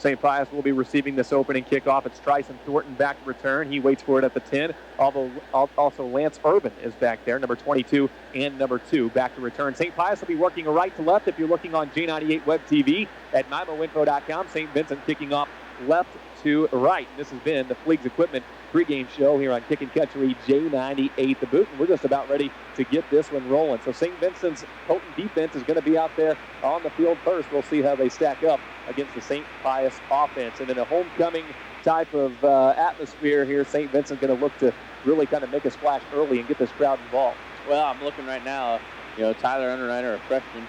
St. Pius will be receiving this opening kickoff. It's Tryson Thornton back to return. He waits for it at the 10. Although also Lance Urban is back there, number 22 and number 2 back to return. St. Pius will be working right to left if you're looking on J98 Web TV at MyMoInfo.com. St. Vincent kicking off left to right. This has been the Fleegs Equipment pregame show here on Kickin' Country J98 The Boot, and we're just about ready to get this one rolling. So St. Vincent's potent defense is going to be out there on the field first. We'll see how they stack up against the St. Pius offense. And in a homecoming type of atmosphere here, St. Vincent's going to look to really kind of make a splash early and get this crowd involved. Well, I'm looking right now, Tyler Underwriter, a freshman,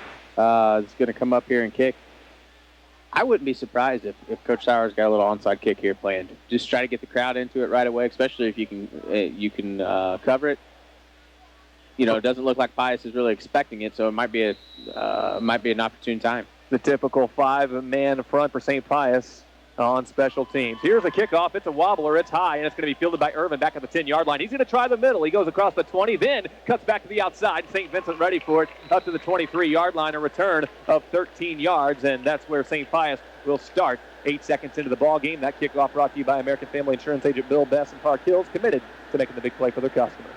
is going to come up here and kick. I wouldn't be surprised if Coach Sauer's got a little onside kick here planned. Just try to get the crowd into it right away, especially if you can cover it. It doesn't look like Pius is really expecting it, so it might be an opportune time. The typical 5-man front for St. Pius on special teams. Here's a kickoff. It's a wobbler. It's high, and it's going to be fielded by Irvin back at the 10-yard line. He's going to try the middle. He goes across the 20, then cuts back to the outside. St. Vincent ready for it up to the 23-yard line, a return of 13 yards, and that's where St. Pius will start 8 seconds into the ball game. That kickoff brought to you by American Family Insurance agent Bill Bess in Park Hills, committed to making the big play for their customers.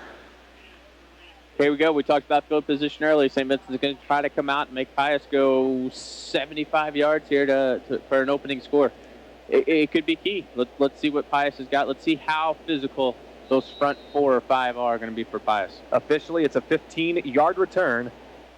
Here we go. We talked about field position early. St. Vincent is going to try to come out and make Pius go 75 yards here for an opening score. It could be key. Let's see what Pius has got. Let's see how physical those front 4 or 5 are going to be for Pius. Officially, it's a 15-yard return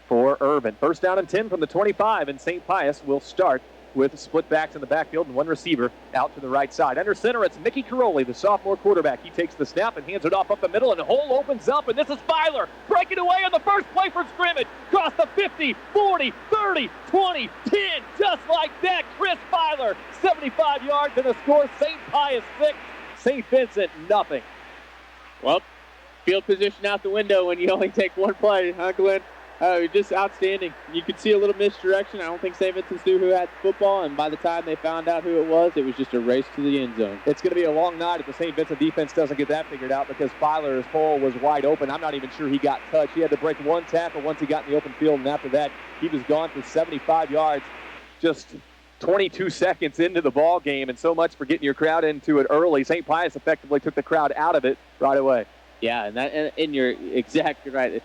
for Irvin. First down and 10 from the 25, and St. Pius will start with split backs in the backfield and one receiver out to the right side. Under center, it's Mickey Caroli, the sophomore quarterback. He takes the snap and hands it off up the middle, and the hole opens up, and this is Filer breaking away on the first play for scrimmage. Cross the 50, 40, 30, 20, 10, just like that. Chris Filer, 75 yards and a score. St. Pius 6, St. Vincent nothing. Well, field position out the window when you only take one play, huh, Glenn? Just outstanding. You could see a little misdirection. I don't think St. Vincent's knew who had the football, and by the time they found out who it was just a race to the end zone. It's going to be a long night if the St. Vincent defense doesn't get that figured out, because Filer's hole was wide open. I'm not even sure he got touched. He had to break one tackle once he got in the open field, and after that, he was gone for 75 yards. Just 22 seconds into the ball game, and so much for getting your crowd into it early. St. Pius effectively took the crowd out of it right away. Yeah, and you're exactly right.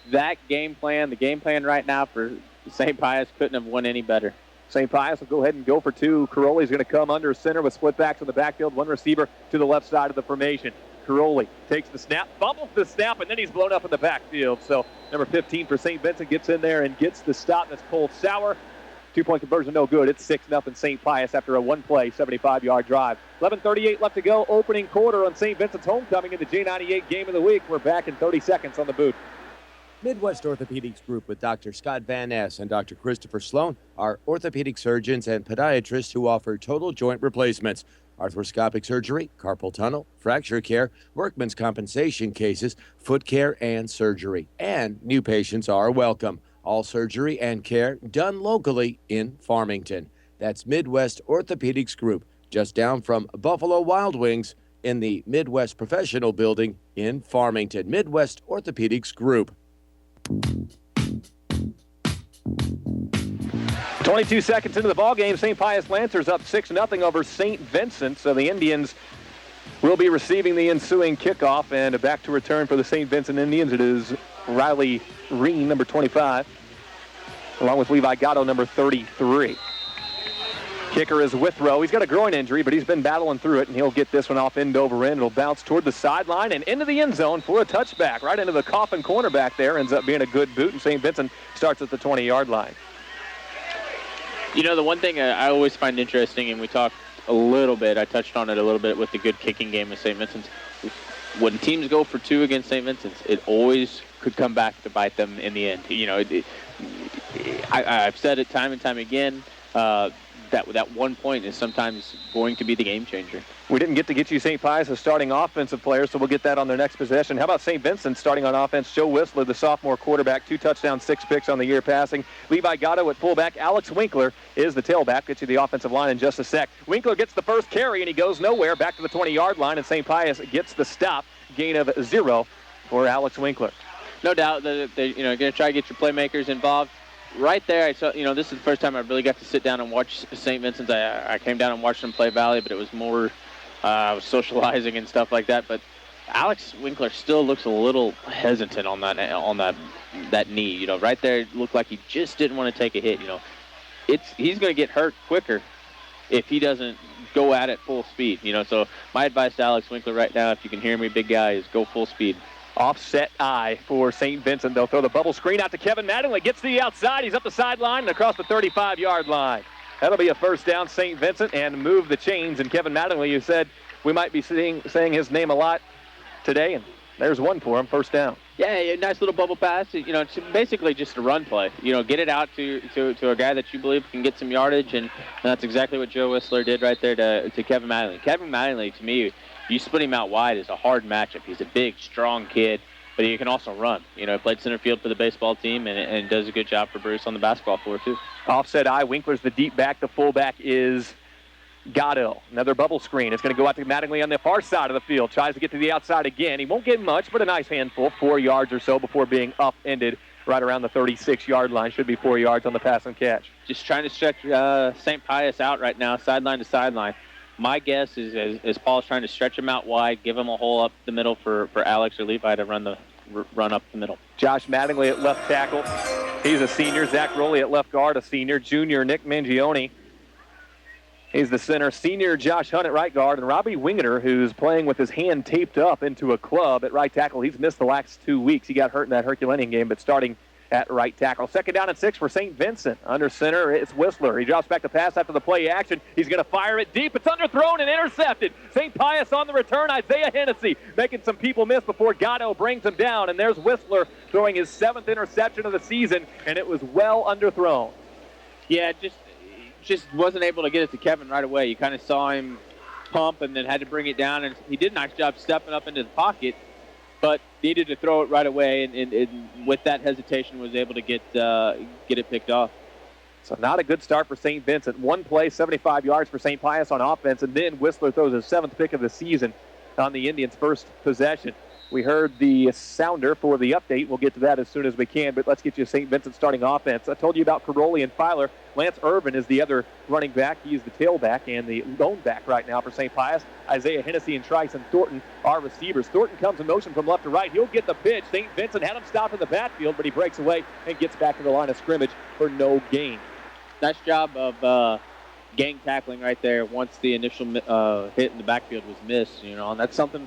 That game plan, the game plan right now for St. Pius couldn't have won any better. St. Pius will go ahead and go for 2. Caroli's going to come under center with split backs in the backfield, one receiver to the left side of the formation. Caroli takes the snap, fumbles the snap, and then he's blown up in the backfield. So number 15 for St. Vincent gets in there and gets the stop. That's Cole Sauer. 2-point conversion, no good. It's 6-0 St. Pius after a one-play, 75-yard drive. 11:38 left to go. Opening quarter on St. Vincent's homecoming in the J98 Game of the Week. We're back in 30 seconds on the boot. Midwest Orthopedics Group with Dr. Scott Van Ness and Dr. Christopher Sloan are orthopedic surgeons and podiatrists who offer total joint replacements, arthroscopic surgery, carpal tunnel, fracture care, workman's compensation cases, foot care, and surgery. And new patients are welcome. All surgery and care done locally in Farmington. That's Midwest Orthopedics Group, just down from Buffalo Wild Wings in the Midwest Professional Building in Farmington. Midwest Orthopedics Group. 22 seconds into the ball game, St. Pius Lancers up 6-0 over St. Vincent. So the Indians will be receiving the ensuing kickoff, and back to return for the St. Vincent Indians. It is Riley Reen, number 25, along with Levi Gatto, number 33. Kicker is Withrow. He's got a groin injury, but he's been battling through it, and he'll get this one off end over end. It'll bounce toward the sideline and into the end zone for a touchback. Right into the coffin cornerback there. Ends up being a good boot, and St. Vincent starts at the 20-yard line. The one thing I always find interesting, and we talked a little bit, I touched on it a little bit with the good kicking game of St. Vincent's. When teams go for 2 against St. Vincent's, it always could come back to bite them in the end. I've said it time and time again, that 1 point is sometimes going to be the game changer. We didn't get to get you St. Pius as starting offensive player, so we'll get that on their next possession. How about St. Vincent starting on offense? Joe Whistler, the sophomore quarterback, 2 touchdowns, 6 picks on the year passing. Levi Gatto at fullback. Alex Winkler is the tailback. Get you the offensive line in just a sec. Winkler gets the first carry, and he goes nowhere. Back to the 20-yard line, and St. Pius gets the stop. Gain of 0 for Alex Winkler. No doubt that they're going to try to get your playmakers involved. right there, I saw, this is the first time I really got to sit down and watch St. Vincent's. I came down and watched them play Valley, but it was more socializing and stuff like that. But Alex Winkler still looks a little hesitant on that knee. Right there, it looked like he just didn't want to take a hit. He's going to get hurt quicker if he doesn't go at it full speed. So my advice to Alex Winkler right now, if you can hear me, big guy, is go full speed. Offset eye for St. Vincent. They'll throw the bubble screen out to Kevin Mattingly. Gets to the outside. He's up the sideline and across the 35-yard line. That'll be a first down, St. Vincent, and move the chains. And Kevin Mattingly, you said we might be saying his name a lot today, and there's one for him, first down. Yeah, nice little bubble pass. It's basically just a run play. Get it out to a guy that you believe can get some yardage, and that's exactly what Joe Whistler did right there to Kevin Mattingly. Kevin Mattingly, to me, you split him out wide is a hard matchup. He's a big, strong kid, but he can also run. He played center field for the baseball team and does a good job for Bruce on the basketball floor, too. Offset eye. Winkler's the deep back. The fullback is Gatto. Another bubble screen. It's going to go out to Mattingly on the far side of the field. Tries to get to the outside again. He won't get much, but a nice handful. 4 yards or so before being upended right around the 36-yard line. Should be 4 yards on the pass and catch. Just trying to stretch St. Pius out right now, sideline to sideline. My guess is Paul's trying to stretch him out wide, give him a hole up the middle for Alex or Levi to run up the middle. Josh Mattingly at left tackle. He's a senior. Zach Rowley at left guard, a senior. Junior Nick Mangione. He's the center. Senior Josh Hunt at right guard. And Robbie Wingeter, who's playing with his hand taped up into a club at right tackle. He's missed the last 2 weeks. He got hurt in that Herculaneum game, but starting at right tackle. Second down and 6 for St. Vincent. Under center, it's Whistler. He drops back the pass after the play action. He's going to fire it deep. It's underthrown and intercepted. St. Pius on the return. Isaiah Hennessy making some people miss before Gatto brings him down. And there's Whistler throwing his 7th interception of the season, and it was well underthrown. Yeah, just wasn't able to get it to Kevin right away. You kind of saw him pump and then had to bring it down, and he did a nice job stepping up into the pocket, but needed to throw it right away, and with that hesitation was able to get it picked off. So not a good start for St. Vincent. One play, 75 yards for St. Pius on offense, and then Whistler throws his 7th pick of the season on the Indians' first possession. We heard the sounder for the update. We'll get to that as soon as we can, but let's get you St. Vincent starting offense. I told you about Caroli and Filer. Lance Irvin is the other running back. He's the tailback and the lone back right now for St. Pius. Isaiah Hennessy and Tryson Thornton are receivers. Thornton comes in motion from left to right. He'll get the pitch. St. Vincent had him stopped in the backfield, but he breaks away and gets back to the line of scrimmage for no gain. Nice job of gang tackling right there once the initial hit in the backfield was missed, and that's something.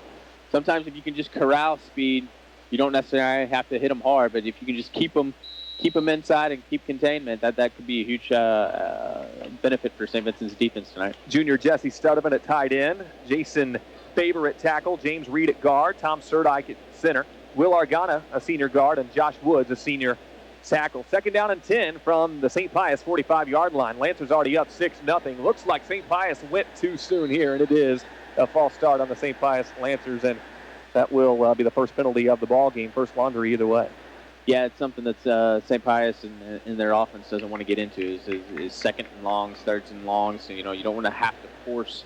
Sometimes if you can just corral speed, you don't necessarily have to hit them hard, but if you can just keep them inside and keep containment, that could be a huge benefit for St. Vincent's defense tonight. Junior Jesse Studman at tight end, Jason Faber at tackle, James Reed at guard, Tom Surdike at center, Will Argana, a senior guard, and Josh Woods, a senior tackle. Second down and 10 from the St. Pius 45-yard line. Lancers already up 6-0. Looks like St. Pius went too soon here, and it is a false start on the St. Pius Lancers, and that will be the first penalty of the ball game. First laundry either way. Yeah, it's something that St. Pius in their offense doesn't want to get into is second and longs, thirds and longs. So, you don't want to have to force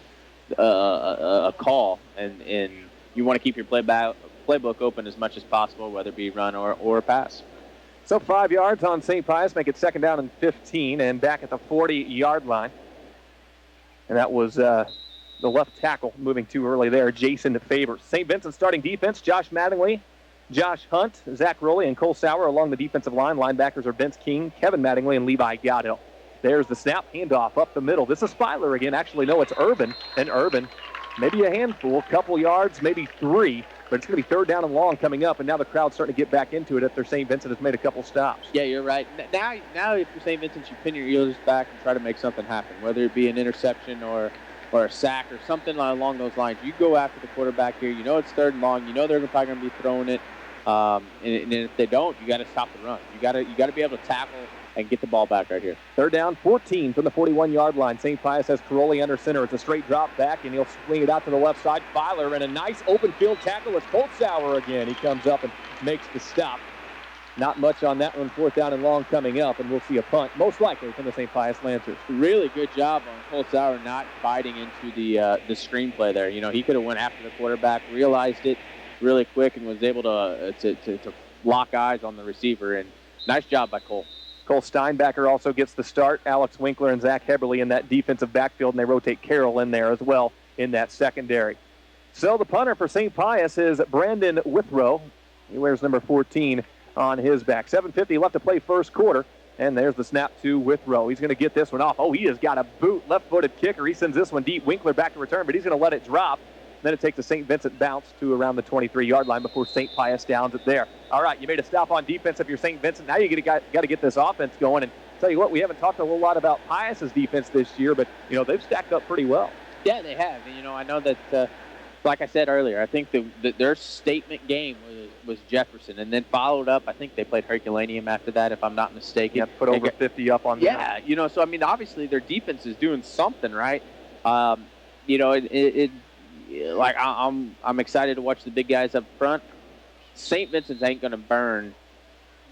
a call, and you want to keep your playbook open as much as possible, whether it be run or pass. So 5 yards on St. Pius, make it second down and 15, and back at the 40-yard line. And that was the left tackle moving too early there, Jason Faber. St. Vincent starting defense, Josh Mattingly, Josh Hunt, Zach Rowley, and Cole Sauer along the defensive line. Linebackers are Vince King, Kevin Mattingly, and Levi Gatto. There's the snap, handoff up the middle. This is Filer again. Actually, no, it's Urban. And Urban, maybe a handful, couple yards, maybe 3. But it's going to be third down and long coming up, and now the crowd's starting to get back into it after St. Vincent has made a couple stops. Yeah, you're right. Now if you're St. Vincent, you pin your ears back and try to make something happen, whether it be an interception or a sack or something along those lines. You go after the quarterback here. You know it's third and long. You know they're probably going to be throwing it. And if they don't, you got to stop the run. You got to be able to tackle and get the ball back right here. Third down, 14 from the 41-yard line. St. Pius has Caroli under center. It's a straight drop back, and he'll swing it out to the left side. Filer, and a nice open field tackle with Colt Sauer again. He comes up and makes the stop. Not much on that one. Fourth down and long coming up, and we'll see a punt, most likely from the St. Pius Lancers. Really good job on Colt Sauer not biting into the screenplay there. He could have went after the quarterback, realized it really quick, and was able to lock eyes on the receiver. And nice job by Cole. Cole Steinbacher also gets the start. Alex Winkler and Zach Heberly in that defensive backfield, and they rotate Carroll in there as well in that secondary. So the punter for St. Pius is Brandon Withrow. He wears number 14 on his back. 7:50 left to play first quarter. And there's the snap to Withrow. He's going to get this one off. Oh, he has got a boot, left-footed kicker. He sends this one deep. Winkler back to return, but he's going to let it drop. Then it takes a St. Vincent bounce to around the 23-yard line before St. Pius downs it there. All right, you made a stop on defense if you're St. Vincent. Now you got to get this offense going. And tell you what, we haven't talked a whole lot about Pius's defense this year, but, they've stacked up pretty well. Yeah, they have. And, I know that, like I said earlier, I think their statement game was Jefferson, and then followed up, I think they played Herculaneum after that, if I'm not mistaken. Yeah, put over 50 up on that. Yeah, so, obviously their defense is doing something, right? I'm excited to watch the big guys up front. St. Vincent's ain't going to burn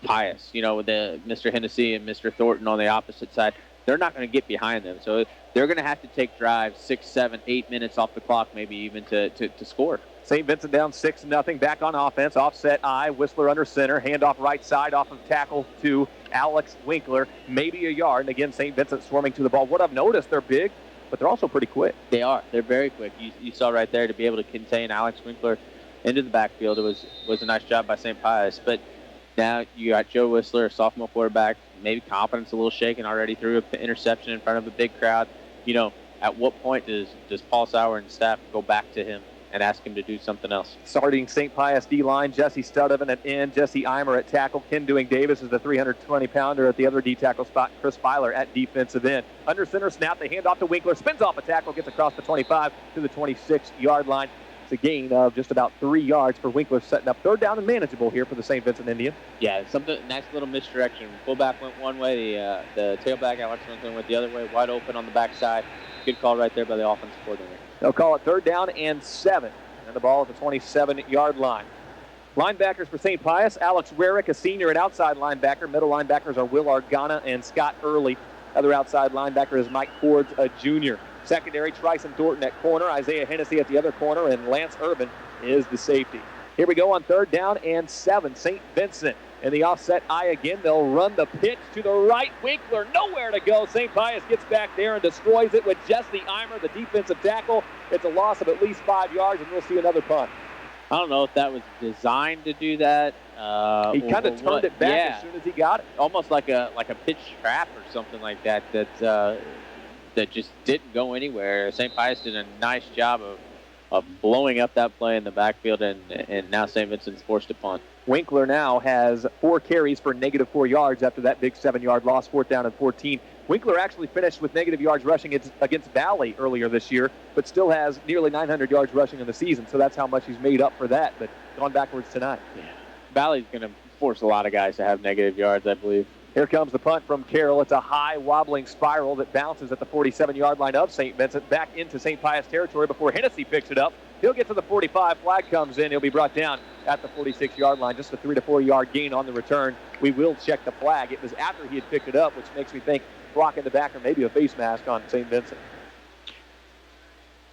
Pius, with the Mr. Hennessy and Mr. Thornton on the opposite side. They're not going to get behind them. So they're going to have to take drives 6, 7, 8 minutes off the clock, maybe even to score. St. Vincent down 6-0, back on offense. Offset I, Whistler under center, handoff right side off of tackle to Alex Winkler, maybe a yard. And again, St. Vincent swarming to the ball. What I've noticed, they're big, but they're also pretty quick. They are. They're very quick. You saw right there to be able to contain Alex Winkler into the backfield. It was a nice job by St. Pius. But now you got Joe Whistler, a sophomore quarterback, maybe confidence a little shaken already, threw an interception in front of a big crowd. At what point does Paul Sauer and staff go back to him and ask him to do something else? Starting St. Pius D-line, Jesse Studevin at end, Jesse Eimer at tackle, Ken Doing-Davis is the 320-pounder at the other D-tackle spot, Chris Filer at defensive end. Under center snap, they hand off to Winkler, spins off a tackle, gets across the 25 to the 26-yard line. It's a gain of just about 3 yards for Winkler, setting up third down and manageable here for the St. Vincent Indians. Yeah, nice little misdirection. Fullback went one way, the tailback, Alex Winkler, went the other way, wide open on the backside. Good call right there by the offensive coordinator. They'll call it third down and 7, and the ball at the 27-yard line. Linebackers for St. Pius, Alex Rarick, a senior and outside linebacker. Middle linebackers are Will Argana and Scott Early. Other outside linebacker is Mike Cords, a junior. Secondary, Tryson Thornton at corner, Isaiah Hennessy at the other corner, and Lance Urban is the safety. Here we go on third down and 7. St. Vincent in the offset I again. They'll run the pitch to the right. Winkler, nowhere to go. St. Pius gets back there and destroys it with Jesse Eimer, the defensive tackle. It's a loss of at least 5 yards, and we'll see another punt. I don't know if that was designed to do that. He kind of turned it back as soon as he got it. Almost like a pitch trap or something like that that just didn't go anywhere. St. Pius did a nice job of blowing up that play in the backfield, and now St. Vincent's forced to punt. Winkler now has 4 carries for -4 yards after that big 7-yard loss, 4th down and 14. Winkler actually finished with negative yards rushing against Valley earlier this year, but still has nearly 900 yards rushing in the season, so that's how much he's made up for that, but gone backwards tonight. Yeah. Valley's going to force a lot of guys to have negative yards, I believe. Here comes the punt from Carroll. It's a high, wobbling spiral that bounces at the 47-yard line of St. Vincent, back into St. Pius territory before Hennessy picks it up. He'll get to the 45. Flag comes in. He'll be brought down at the 46-yard line. Just a 3 to 4 yard gain on the return. We will check the flag. It was after he had picked it up, which makes me think block in the back or maybe a face mask on St. Vincent.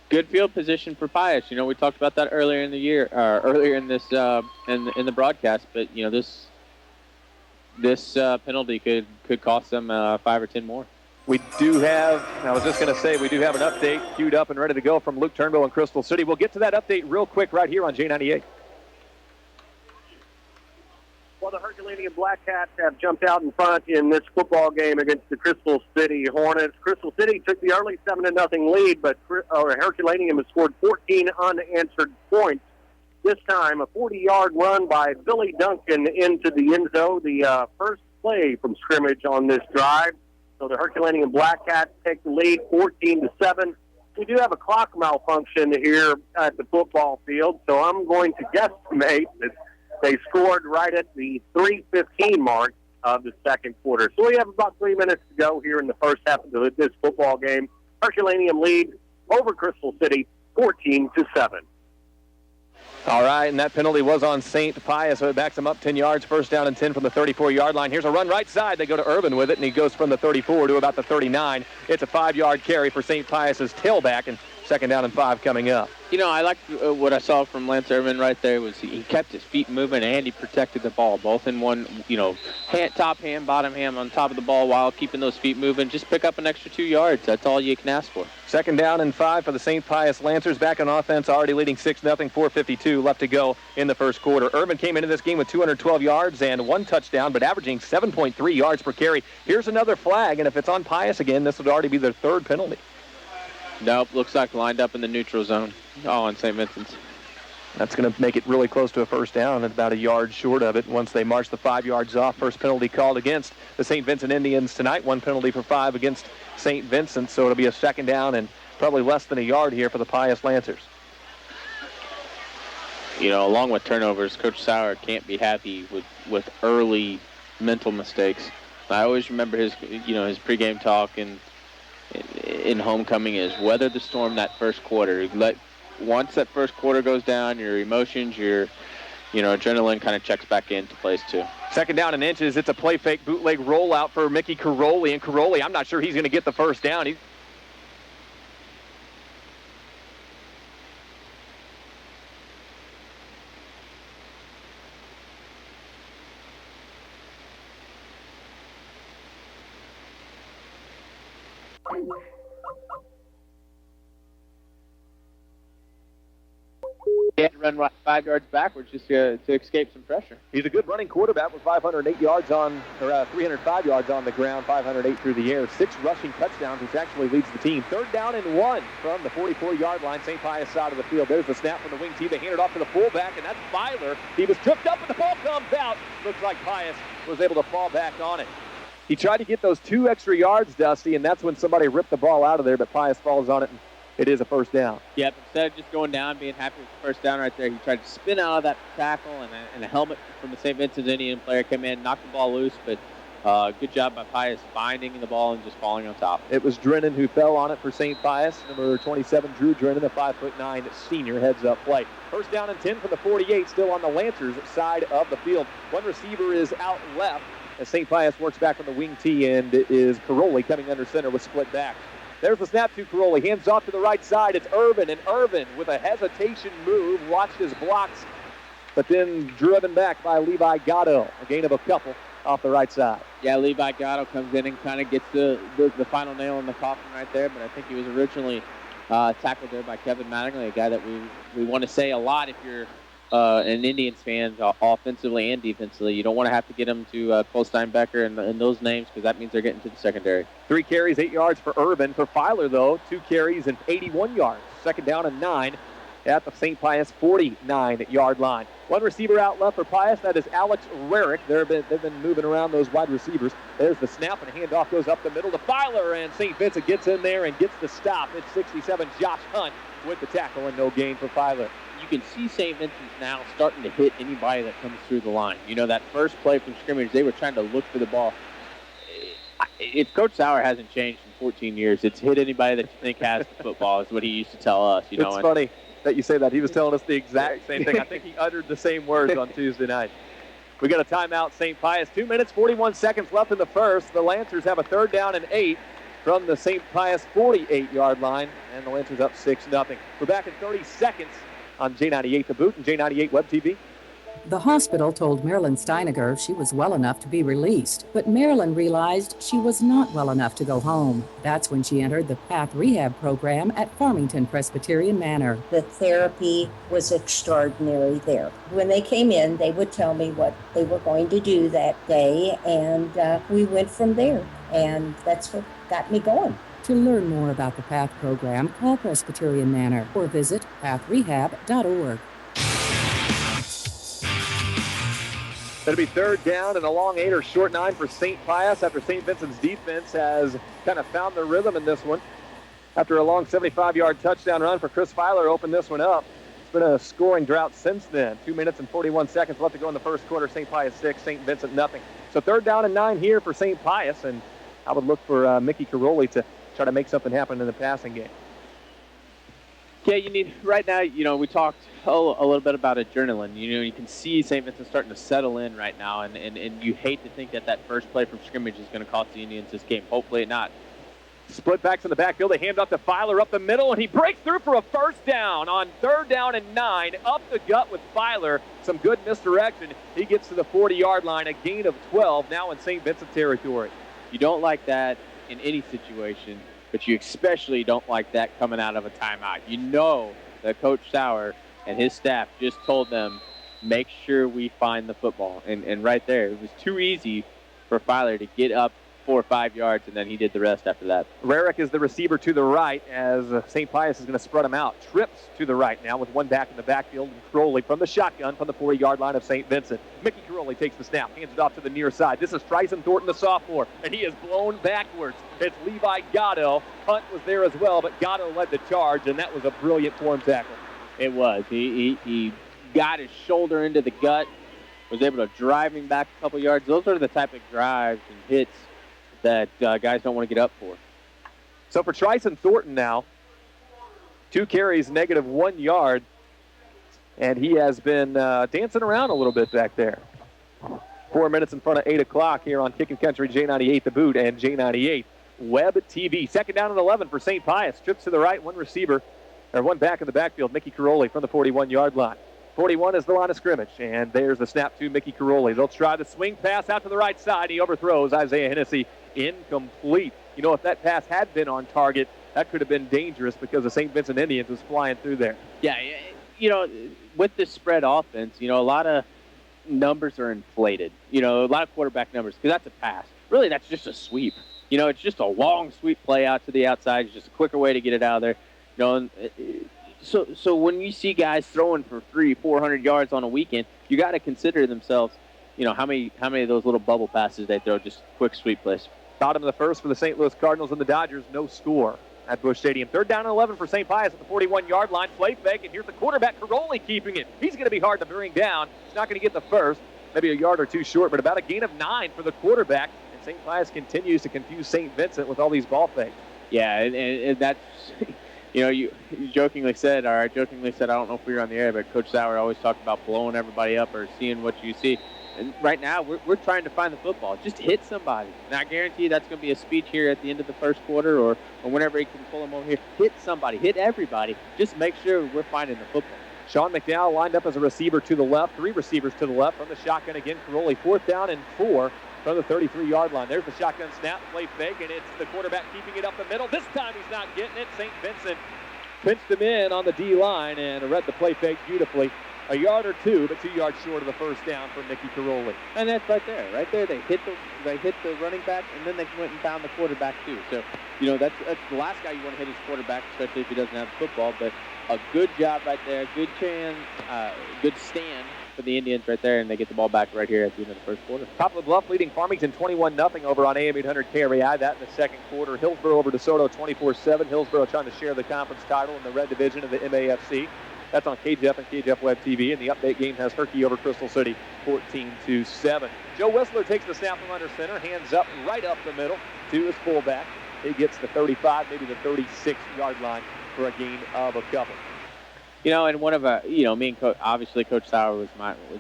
Good field position for Pius. We talked about that earlier in the year, earlier in this in the broadcast. But this penalty could cost them 5 or 10 more. We do have, I was just going to say, we do have an update queued up and ready to go from Luke Turnbow in Crystal City. We'll get to that update real quick right here on J98. Well, the Herculaneum Black Cats have jumped out in front in this football game against the Crystal City Hornets. Crystal City took the early 7-0 lead, but Herculaneum has scored 14 unanswered points. This time, a 40-yard run by Billy Duncan into the end zone, the first play from scrimmage on this drive. So the Herculaneum Black Cats take the lead 14-7. We do have a clock malfunction here at the football field, so I'm going to guesstimate that they scored right at the 3:15 mark of the second quarter. So we have about 3 minutes to go here in the first half of this football game. Herculaneum leads over Crystal City 14-7. All right, and that penalty was on St. Pius, so it backs him up 10 yards, 1st down and 10 from the 34-yard line. Here's a run right side. They go to Urban with it, and he goes from the 34 to about the 39. It's a 5-yard carry for St. Pius's tailback, and Second down and 5 coming up. I like what I saw from Lance Irvin right there was he kept his feet moving and he protected the ball, both in one, top hand, bottom hand on top of the ball while keeping those feet moving. Just pick up an extra 2 yards. That's all you can ask for. Second down and 5 for the St. Pius Lancers. Back on offense, already leading 6-0, 4:52 left to go in the first quarter. Irvin came into this game with 212 yards and 1 touchdown, but averaging 7.3 yards per carry. Here's another flag, and if it's on Pius again, this would already be their 3rd penalty. Nope, looks like lined up in the neutral zone. On St. Vincent's. That's going to make it really close to a first down, about a yard short of it once they march the 5 yards off. First penalty called against the St. Vincent Indians tonight. 1 penalty for 5 against St. Vincent, so it'll be a second down and probably less than a yard here for the Pius Lancers. Along with turnovers, Coach Sauer can't be happy with early mental mistakes. I always remember his pregame talk and in homecoming is weather the storm that first quarter. Once that first quarter goes down, your emotions, your adrenaline kind of checks back into place too. Second down and inches. It's a play fake bootleg rollout for Mickey Caroli. And Caroli, I'm not sure he's going to get the first down. He had to run 5 yards backwards just to escape some pressure. He's a good running quarterback with 305 yards on the ground, 508 through the air, 6 rushing touchdowns, which actually leads the team. Third down and 1 from the 44-yard line, St. Pius side of the field. There's the snap from the wing tee. They hand it off to the fullback, and that's Filer. He was tripped up, and the ball comes out. Looks like Pius was able to fall back on it. He tried to get those 2 extra yards, Dusty, and that's when somebody ripped the ball out of there, but Pius falls on it, and it is a first down. Yep, instead of just going down, being happy with the first down right there, he tried to spin out of that tackle, and a helmet from the St. Vincent Indian player came in, knocked the ball loose, but good job by Pius finding the ball and just falling on top. It was Drennan who fell on it for St. Pius. Number 27, Drew Drennan, a 5'9" senior, heads up play. First down and 10 from the 48, still on the Lancers side of the field. One receiver is out left as St. Pius works back on the wing tee, and it is Caroli coming under center with split back. There's the snap to Caroli. Hands off to the right side. It's Irvin, and Irvin with a hesitation move watched his blocks, but then driven back by Levi Gatto. A gain of a couple off the right side. Yeah, Levi Gatto comes in and kind of gets the final nail in the coffin right there, but I think he was originally tackled there by Kevin Mattingly, a guy that we want to say a lot if you're an Indians fan, offensively and defensively. You don't want to have to get them to Cole Steinbecker and those names because that means they're getting to the secondary. 3 carries, 8 yards for Irvin. For Filer, though, 2 carries and 81 yards. Second down and 9 at the St. Pius 49-yard line. One receiver out left for Pius. That is Alex Rarick. They've been moving around those wide receivers. There's the snap, and a handoff goes up the middle to Filer, and St. Vincent gets in there and gets the stop. It's 67, Josh Hunt with the tackle, and no gain for Filer. You can see St. Vincent's now starting to hit anybody that comes through the line. That first play from scrimmage, they were trying to look for the ball. If Coach Sauer hasn't changed in 14 years, it's hit anybody that you think has the football is what he used to tell us. It's funny that you say that. He was telling us the exact same thing. I think he uttered the same words on Tuesday night. We got a timeout, St. Pius. 2 minutes, 41 seconds left in the first. The Lancers have a third down and 8 from the St. Pius 48-yard line, and the Lancers up 6-0. We're back in 30 seconds on J98 The Boot and J98 Web TV. The hospital told Marilyn Steiniger she was well enough to be released, but Marilyn realized she was not well enough to go home. That's when she entered the PATH rehab program at Farmington Presbyterian Manor. The therapy was extraordinary there. When they came in, they would tell me what they were going to do that day, and we went from there, and that's what got me going. To learn more about the PATH program, call Presbyterian Manor or visit pathrehab.org. It'll be third down and a long 8 or short 9 for St. Pius after St. Vincent's defense has kind of found their rhythm in this one. After a long 75-yard touchdown run for Chris Filer opened this one up. It's been a scoring drought since then. 2 minutes and 41 seconds left to go in the first quarter. St. Pius 6, St. Vincent nothing. So third down and 9 here for St. Pius, and I would look for Mickey Caroli to try to make something happen in the passing game. Yeah, you need right now. We talked a little bit about adrenaline. You can see St. Vincent starting to settle in right now, and you hate to think that first play from scrimmage is going to cost the Indians this game. Hopefully not. Split backs in the backfield. They hand off to Filer up the middle, and he breaks through for a first down on 3rd down and 9. Up the gut with Filer. Some good misdirection. He gets to the 40-yard line, a gain of 12, now in St. Vincent territory. You don't like that in any situation, but you especially don't like that coming out of a timeout. You know that Coach Sauer and his staff just told them, make sure we find the football. And right there, it was too easy for Filer to get up 4 or 5 yards, and then he did the rest after that. Rarick is the receiver to the right as St. Pius is going to spread him out. Trips to the right now with one back in the backfield. And Crowley from the shotgun from the 40-yard line of St. Vincent. Mickey Crowley takes the snap, hands it off to the near side. This is Tryson Thornton, the sophomore, and he is blown backwards. It's Levi Gatto. Hunt was there as well, but Gatto led the charge, and that was a brilliant form tackle. It was. He got his shoulder into the gut, was able to drive him back a couple yards. Those are the type of drives and hits that guys don't want to get up for. So for Tryson Thornton now, 2 carries, negative 1 yard, and he has been dancing around a little bit back there. 4 minutes in front of 8 o'clock here on Kickin' Country, J98 The Boot and J98 Web TV. 2nd down and 11 for St. Pius. Trips to the right, one back in the backfield, Mickey Caroli from the 41-yard line. 41 is the line of scrimmage, and there's the snap to Mickey Caroli. They'll try the swing pass out to the right side. He overthrows Isaiah Hennessy. Incomplete. You know, if that pass had been on target, that could have been dangerous because the St. Vincent Indians was flying through there. Yeah, you know, with this spread offense, you know, a lot of numbers are inflated. You know, a lot of quarterback numbers because that's a pass. Really, that's just a sweep. You know, it's just a long sweep play out to the outside. It's just a quicker way to get it out of there. You know, and so when you see guys throwing for 300-400 yards on a weekend, you got to consider themselves, you know, how many of those little bubble passes they throw, just quick sweep plays. Bottom of the first for the St. Louis Cardinals and the Dodgers. No score at Busch Stadium. 3rd down and 11 for St. Pius at the 41-yard line. Play fake, and here's the quarterback, Caroli, keeping it. He's going to be hard to bring down. He's not going to get the first, maybe a yard or two short, but about a gain of 9 for the quarterback. And St. Pius continues to confuse St. Vincent with all these ball fakes. Yeah, and that's, you know, you jokingly said, I don't know if we were on the air, but Coach Sauer always talked about blowing everybody up or seeing what you see. And right now, we're trying to find the football. Just hit somebody. And I guarantee that's going to be a speech here at the end of the first quarter or whenever he can pull them over here. Hit somebody. Hit everybody. Just make sure we're finding the football. Sean McDowell lined up as a receiver to the left. 3 receivers to the left from the shotgun again. Caroli, 4th down and 4 from the 33-yard line. There's the shotgun snap, play fake, and it's the quarterback keeping it up the middle. This time he's not getting it. St. Vincent pinched him in on the D-line and read the play fake beautifully. A yard or two, but 2 yards short of the first down for Mickey Caroli. And that's right there. Right there, they hit the running back, and then they went and found the quarterback too. So, you know, that's the last guy you want to hit his quarterback, especially if he doesn't have the football. But a good job right there, good chance, good stand for the Indians right there, and they get the ball back right here at the end of the first quarter. Top of the Bluff leading Farmington 21-0 over on AM 800 KREI. That in the second quarter. Hillsborough over DeSoto 24-7. Hillsborough trying to share the conference title in the red division of the MAFC. That's on KJF and KJF Web TV, and the update game has Herky over Crystal City 14-7. Joe Whistler takes the snap from under center, hands up right up the middle to his fullback. He gets the 35, maybe the 36-yard line for a gain of a couple. You know, and one of me and obviously Coach Sauer was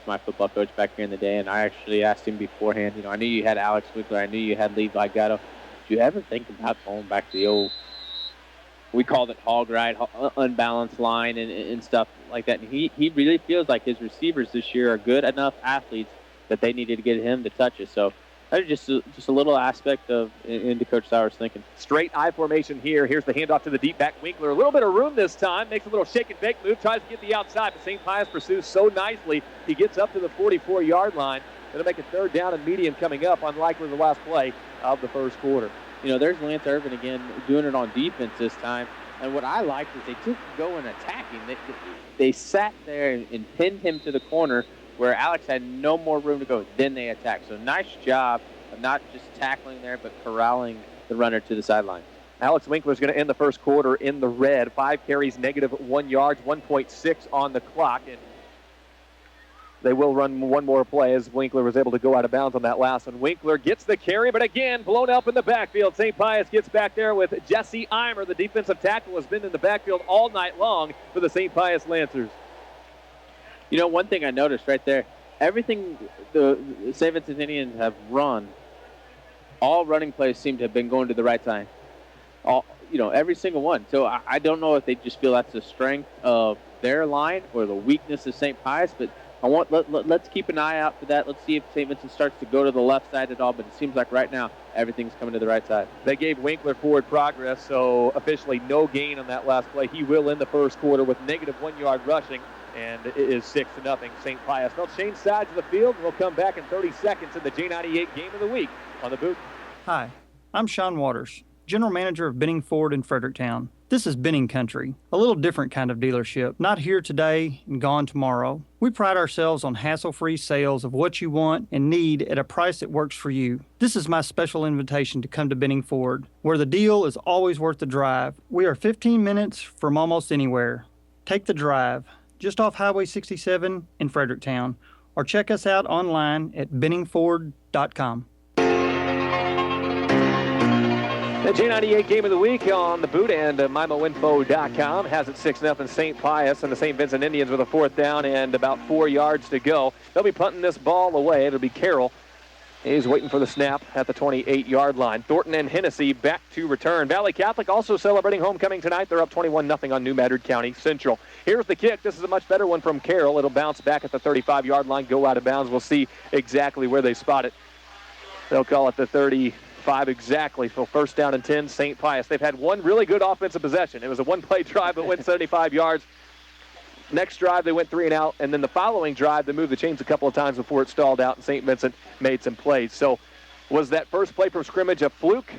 my football coach back here in the day, and I actually asked him beforehand. You know, I knew you had Alex Winkler, I knew you had Levi Gatto. Did you ever think about going back to the old? We called it hog ride, unbalanced line, and stuff like that. And he really feels like his receivers this year are good enough athletes that they needed to get him to touch it. So that's just a little aspect of into Coach Sauer's thinking. Straight I formation here. Here's the handoff to the deep back Winkler. A little bit of room this time. Makes a little shake and bake move. Tries to get the outside, but St. Pius pursues so nicely. He gets up to the 44-yard line. It'll make a 3rd down and medium coming up, unlikely the last play of the first quarter. You know, there's Lance Irvin again doing it on defense this time. And what I liked is they took go and attacking. They sat there and pinned him to the corner where Alex had no more room to go. Then they attacked. So nice job of not just tackling there, but corralling the runner to the sideline. Alex Winkler is going to end the first quarter in the red. 5 carries, negative 1 yards, 1.6 on the clock. And they will run one more play as Winkler was able to go out of bounds on that last one. Winkler gets the carry, but again, blown up in the backfield. St. Pius gets back there with Jesse Eimer. The defensive tackle has been in the backfield all night long for the St. Pius Lancers. You know, one thing I noticed right there, everything the St. Vincent Indians have run, all running plays seem to have been going to the right side. every single one. So I don't know if they just feel that's the strength of their line or the weakness of St. Pius, but let's keep an eye out for that. Let's see if St. Vincent starts to go to the left side at all, but it seems like right now everything's coming to the right side. They gave Winkler forward progress, so officially no gain on that last play. He will end the first quarter with negative 1 yard rushing, and it is 6-0 St. Pius. They'll change sides of the field, and we'll come back in 30 seconds in the J98 game of the week on the Boot. Hi, I'm Sean Waters, General Manager of Benning Ford in Fredericktown. This is Benning Country, a little different kind of dealership, not here today and gone tomorrow. We pride ourselves on hassle-free sales of what you want and need at a price that works for you. This is my special invitation to come to Benning Ford, where the deal is always worth the drive. We are 15 minutes from almost anywhere. Take the drive, just off Highway 67 in Fredericktown, or check us out online at benningford.com. The J98 game of the week on the Boot and MIMOinfo.com has it 6-0 St. Pius, and the St. Vincent Indians with a 4th down and about 4 yards to go. They'll be punting this ball away. It'll be Carroll. He's waiting for the snap at the 28-yard line. Thornton and Hennessy back to return. Valley Catholic also celebrating homecoming tonight. They're up 21-0 on New Madrid County Central. Here's the kick. This is a much better one from Carroll. It'll bounce back at the 35-yard line, go out of bounds. We'll see exactly where they spot it. They'll call it the 35 exactly. So first down and 10, St. Pius. They've had one really good offensive possession. It was a one-play drive that went 75 yards. Next drive, they went 3 and out, and then the following drive, they moved the chains a couple of times before it stalled out, and St. Vincent made some plays. So was that first play from scrimmage a fluke,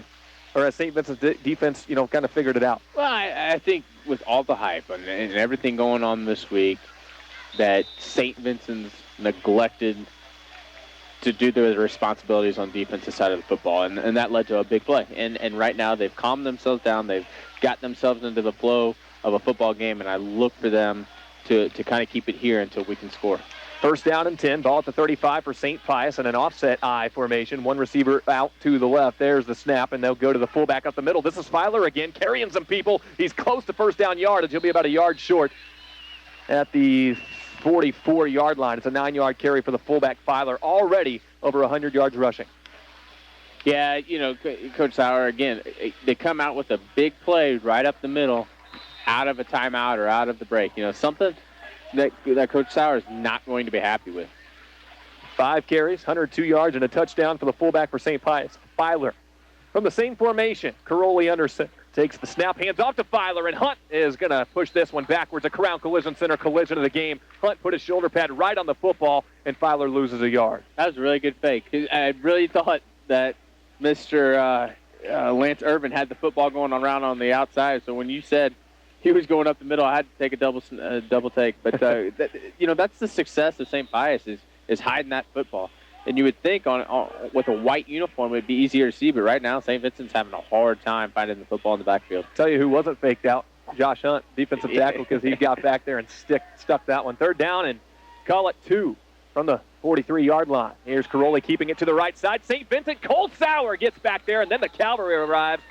or has St. Vincent's defense, kind of figured it out? Well, I think with all the hype and everything going on this week, that St. Vincent's neglected to do their responsibilities on the defensive side of the football, and that led to a big play. And right now they've calmed themselves down. They've got themselves into the flow of a football game, and I look for them to kind of keep it here until we can score. First down and 10, ball at the 35 for St. Pius in an offset I formation. One receiver out to the left. There's the snap, and they'll go to the fullback up the middle. This is Filer again, carrying some people. He's close to first down yardage. He'll be about a yard short at the 44-yard line. It's a 9-yard carry for the fullback Filer, already over 100 yards rushing. Yeah, Coach Sauer, again, they come out with a big play right up the middle, out of a timeout or out of the break. Something that Coach Sauer is not going to be happy with. 5 carries, 102 yards, and a touchdown for the fullback for St. Pius. Filer from the same formation. Caroli under center. Takes the snap, hands off to Filer, and Hunt is going to push this one backwards. A Crown Collision Center collision of the game. Hunt put his shoulder pad right on the football, and Filer loses a yard. That was a really good fake. I really thought that Mr. Lance Irvin had the football going around on the outside, so when you said he was going up the middle, I had to take a double take. But, that's the success of St. Pius is hiding that football. And you would think with a white uniform it would be easier to see, but right now St. Vincent's having a hard time finding the football in the backfield. Tell you who wasn't faked out, Josh Hunt, defensive tackle, because he got back there and stuck that one. Third down and call it 2 from the 43-yard line. Here's Caroli keeping it to the right side. St. Vincent, Colt Sauer gets back there, and then the cavalry arrives.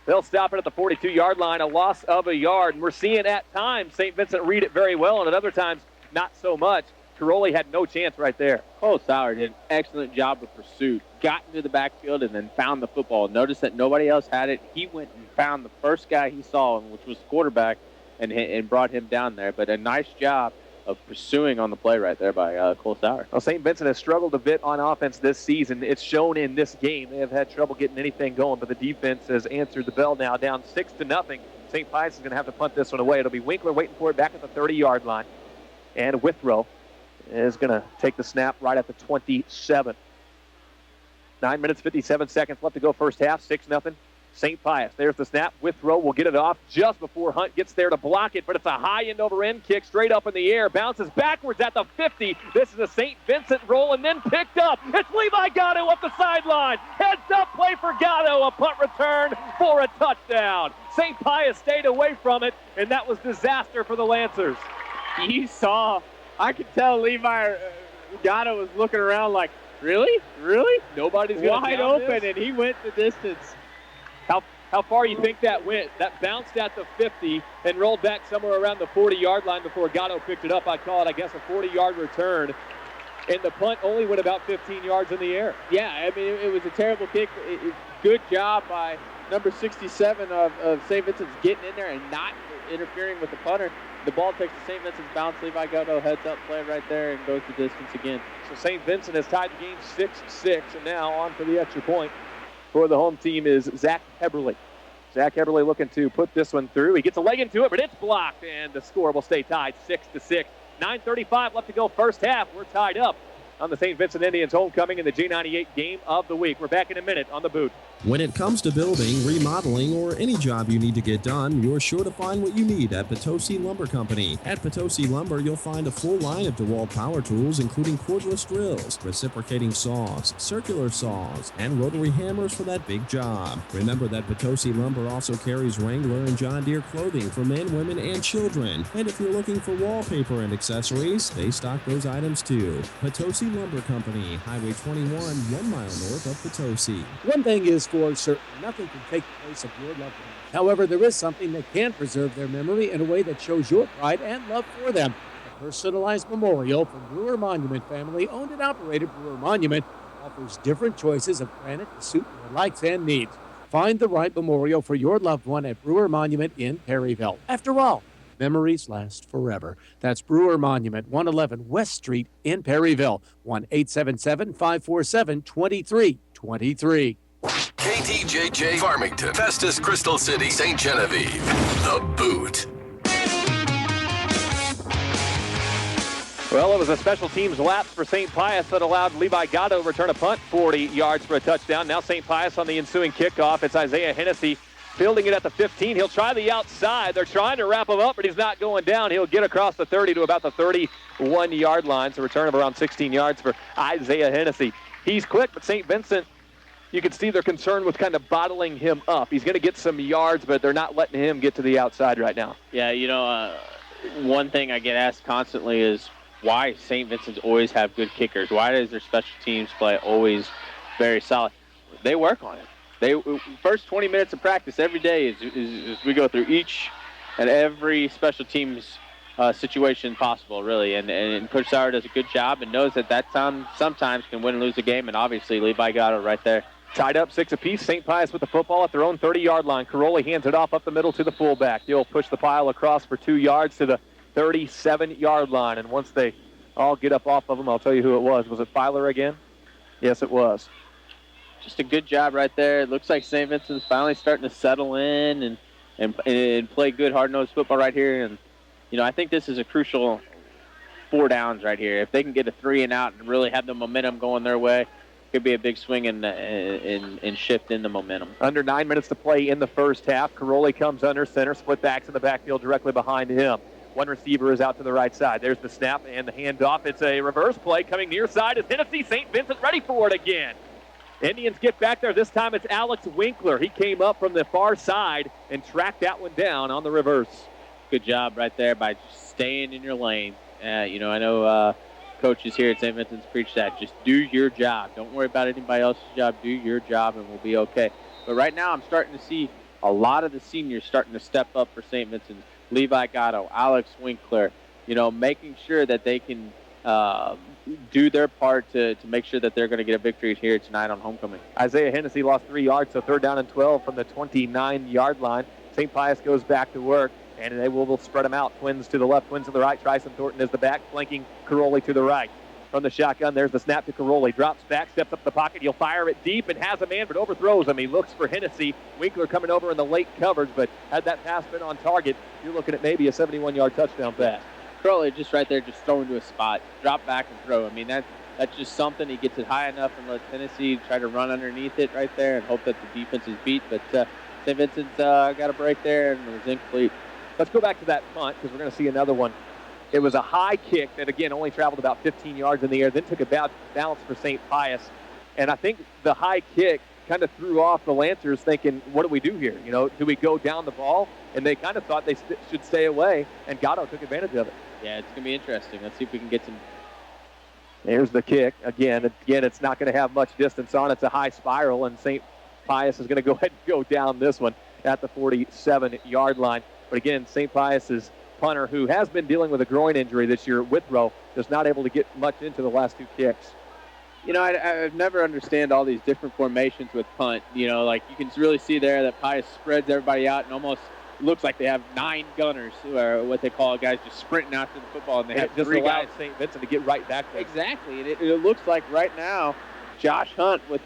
They'll stop it at the 42-yard line, a loss of a yard. And we're seeing at times St. Vincent read it very well, and at other times not so much. Caroli had no chance right there. Colt Sauer did an excellent job of pursuit. Got into the backfield and then found the football. Noticed that nobody else had it. He went and found the first guy he saw, which was the quarterback, and brought him down there. But a nice job of pursuing on the play right there by Colt Sauer. Well, St. Vincent has struggled a bit on offense this season. It's shown in this game. They have had trouble getting anything going, but the defense has answered the bell now, down 6-0. St. Pius is going to have to punt this one away. It'll be Winkler waiting for it back at the 30-yard line. And Withrow is going to take the snap right at the 27. 9 minutes, 57 seconds left to go first half, 6-0. St. Pius. There's the snap. Withrow will get it off just before Hunt gets there to block it, but it's a high end-over-end kick straight up in the air. Bounces backwards at the 50. This is a St. Vincent roll and then picked up. It's Levi Gatto up the sideline. Heads up play for Gatto. A punt return for a touchdown. St. Pius stayed away from it, and that was disaster for the Lancers. I could tell Levi Gatto was looking around like, really? Nobody's going to wide open, and he went the distance. How far you think that went? That bounced at the 50 and rolled back somewhere around the 40-yard line before Gatto picked it up. I call it, I guess, a 40-yard return. And the punt only went about 15 yards in the air. Yeah, I mean, it was a terrible kick. Good job by number 67 of St. Vincent's getting in there and not interfering with the punter. The ball takes the St. Vincent's bounce. Levi Gatto heads up play right there and goes the distance again. So St. Vincent has tied the game 6-6, and now on for the extra point for the home team is Zach Heberly. Zach Heberly looking to put this one through. He gets a leg into it, but it's blocked, and the score will stay tied 6-6. 9:35 left to go first half. We're tied up on the St. Vincent Indians homecoming in the G98 game of the week. We're back in a minute on the boot. When it comes to building, remodeling, or any job you need to get done, you're sure to find what you need at Potosi Lumber Company. At Potosi Lumber, you'll find a full line of DeWalt power tools, including cordless drills, reciprocating saws, circular saws, and rotary hammers for that big job. Remember that Potosi Lumber also carries Wrangler and John Deere clothing for men, women, and children. And if you're looking for wallpaper and accessories, they stock those items too. Potosi Lumber Company, Highway 21, 1 mile north of Potosi. One thing is for certain, nothing can take the place of your loved one. However, there is something that can preserve their memory in a way that shows your pride and love for them. A personalized memorial from Brewer Monument family, owned and operated. Brewer Monument offers different choices of granite to suit your likes and needs. Find the right memorial for your loved one at Brewer Monument in Perryville. After all, memories last forever. That's Brewer Monument, 111 West Street in Perryville. 1-877-547-2323. KTJJ Farmington, Festus, Crystal City, St. Genevieve. The Boot. Well, it was a special teams lapse for St. Pius that allowed Levi Gatto to return a punt 40 yards for a touchdown. Now St. Pius on the ensuing kickoff. It's Isaiah Hennessy fielding it at the 15. He'll try the outside. They're trying to wrap him up, but he's not going down. He'll get across the 30 to about the 31-yard line. So a return of around 16 yards for Isaiah Hennessy. He's quick, but St. Vincent, you can see they're concerned with kind of bottling him up. He's going to get some yards, but they're not letting him get to the outside right now. Yeah, one thing I get asked constantly is why St. Vincent's always have good kickers. Why does their special teams play always very solid? They work on it. First 20 minutes of practice every day is we go through each and every special teams situation possible, really. And Coach Sauer does a good job and knows that time sometimes can win and lose a game, and obviously Levi got it right there. Tied up 6 apiece. St. Pius with the football at their own 30-yard line. Caroli hands it off up the middle to the fullback. He'll push the pile across for 2 yards to the 37-yard line. And once they all get up off of him, I'll tell you who it was. Was it Filer again? Yes, it was. Just a good job right there. It looks like St. Vincent's finally starting to settle in and play good hard-nosed football right here. And, I think this is a crucial 4 downs right here. If they can get a 3 and out and really have the momentum going their way, could be a big swing and shift in the momentum. Under 9 minutes to play in the first half. Caroli comes under center, split backs in the backfield directly behind him. One receiver is out to the right side. There's the snap and the handoff. It's a reverse play coming near side is Tennessee. St. Vincent ready for it again. Indians get back there. This time it's Alex Winkler. He came up from the far side and tracked that one down on the reverse. Good job right there by just staying in your lane. I know coaches here at St. Vincent's preach that. Just do your job. Don't worry about anybody else's job. Do your job and we'll be okay. But right now I'm starting to see a lot of the seniors starting to step up for St. Vincent's. Levi Gatto, Alex Winkler, making sure that they can do their part to make sure that they're going to get a victory here tonight on homecoming. Isaiah Hennessy lost 3 yards, so 3rd down and 12 from the 29-yard line. St. Pius goes back to work, and they will spread them out. Twins to the left, twins to the right. Tryson Thornton is the back, flanking Caroli to the right. From the shotgun, there's the snap to Caroli. Drops back, steps up the pocket. He'll fire it deep and has a man, but overthrows him. He looks for Hennessy. Winkler coming over in the late coverage, but had that pass been on target, you're looking at maybe a 71-yard touchdown pass. Caroli just right there, just thrown to a spot. Drop back and throw. I mean, that's just something. He gets it high enough and lets Tennessee try to run underneath it right there and hope that the defense is beat. But St. Vincent's got a break there and it was incomplete. Let's go back to that punt because we're going to see another one. It was a high kick that, again, only traveled about 15 yards in the air, then took a bad bounce for St. Pius. And I think the high kick kind of threw off the Lancers thinking, what do we do here? Do we go down the ball? And they kind of thought they should stay away, and Gatto took advantage of it. Yeah, it's going to be interesting. Let's see if we can get some. There's the kick. Again, it's not going to have much distance on. It's a high spiral, and St. Pius is going to go ahead and go down this one at the 47-yard line. But again, St. Pius's punter, who has been dealing with a groin injury this year, Withrow, is not able to get much into the last 2 kicks. I've never understand all these different formations with punt. Like you can really see there that Pius spreads everybody out and almost looks like they have 9 gunners, or what they call guys just sprinting after the football, and they have just 3 guys. St. Vincent to get right back there. Exactly, and it looks like right now Josh Hunt, with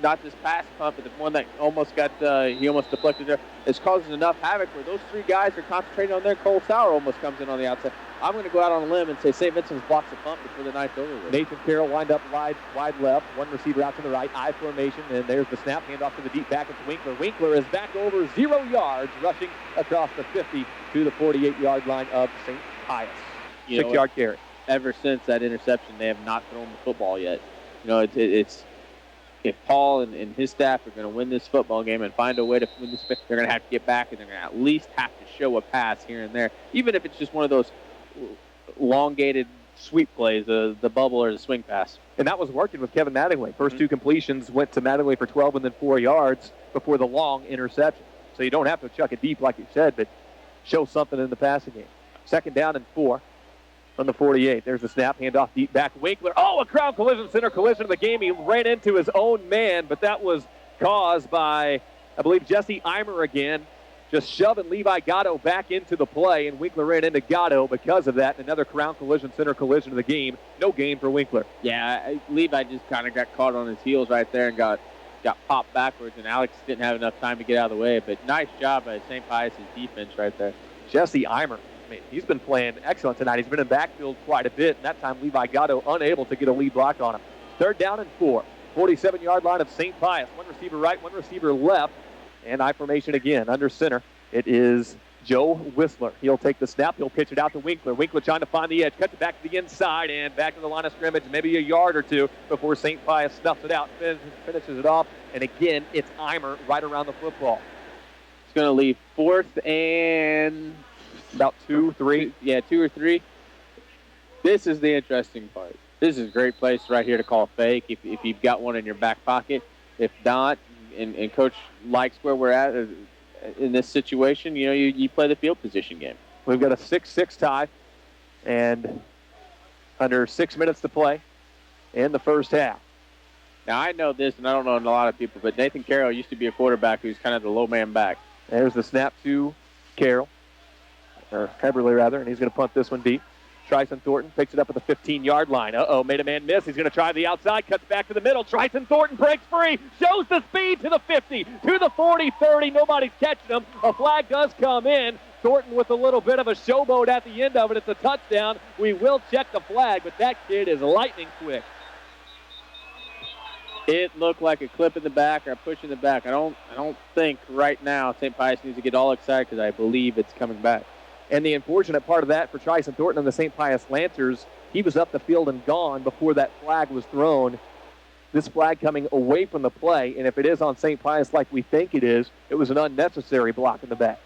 not this pass punt, but the one that almost got he almost deflected there, is causing enough havoc where those 3 guys are concentrating on there. Cole Sauer almost comes in on the outside. I'm going to go out on a limb and say St. Vincent's blocks the punt before the night's over with. Nathan Carroll lined up wide left, one receiver out to the right, I formation, and there's the snap, handoff to the deep back. It's Winkler. Winkler is back over 0 yards, rushing across the 50 to the 48-yard line of St. Pius. 6-yard carry. Ever since that interception, they have not thrown the football yet. It's if Paul and his staff are going to win this football game and find a way to win this, they're going to have to get back, and they're going to at least have to show a pass here and there, even if it's just one of those elongated sweep plays, the bubble or the swing pass. And that was working with Kevin Mattingly. First 2 completions went to Mattingly for 12 and then 4 yards before the long interception. So you don't have to chuck it deep like you said, but show something in the passing game. 2nd down and 4 on the 48. There's the snap, handoff deep back. Winkler. Oh, a crowd collision, center collision of the game. He ran into his own man, but that was caused by, I believe, Jesse Eimer again. Just shoving Levi Gatto back into the play, and Winkler ran into Gatto because of that. Another crown collision, center collision of the game. No gain for Winkler. Yeah, Levi just kind of got caught on his heels right there and got popped backwards, and Alex didn't have enough time to get out of the way. But nice job by St. Pius' defense right there. Jesse Eimer, he's been playing excellent tonight. He's been in backfield quite a bit, and that time Levi Gatto unable to get a lead block on him. 3rd down and 4. 47-yard line of St. Pius. One receiver right, one receiver left. And I formation again under center. It is Joe Whistler. He'll take the snap. He'll pitch it out to Winkler. Winkler trying to find the edge. Cuts it back to the inside and back to the line of scrimmage, maybe a yard or 2 before St. Pius snuffs it out, finishes it off. And again, it's Eimer right around the football. It's going to leave 4th and about 2, 3. Yeah, 2 or 3. This is the interesting part. This is a great place right here to call fake if you've got one in your back pocket. If not, and Coach likes where we're at in this situation, you play the field position game. We've got a 6-6 tie and under 6 minutes to play in the first half. Now, I know this, and I don't know a lot of people, but Nathan Carroll used to be a quarterback who's kind of the low man back. There's the snap to Carroll, or Heberly rather, and he's going to punt this one deep. Tryson Thornton picks it up at the 15-yard line. Made a man miss. He's going to try the outside, cuts back to the middle. Tryson Thornton breaks free, shows the speed to the 50, to the 40, 30. Nobody's catching him. A flag does come in. Thornton with a little bit of a showboat at the end of it. It's a touchdown. We will check the flag, but that kid is lightning quick. It looked like a clip in the back or a push in the back. I don't think right now St. Pius needs to get all excited because I believe it's coming back. And the unfortunate part of that for Tryson Thornton and the St. Pius Lancers, he was up the field and gone before that flag was thrown. This flag coming away from the play, and if it is on St. Pius like we think it is, it was an unnecessary block in the back.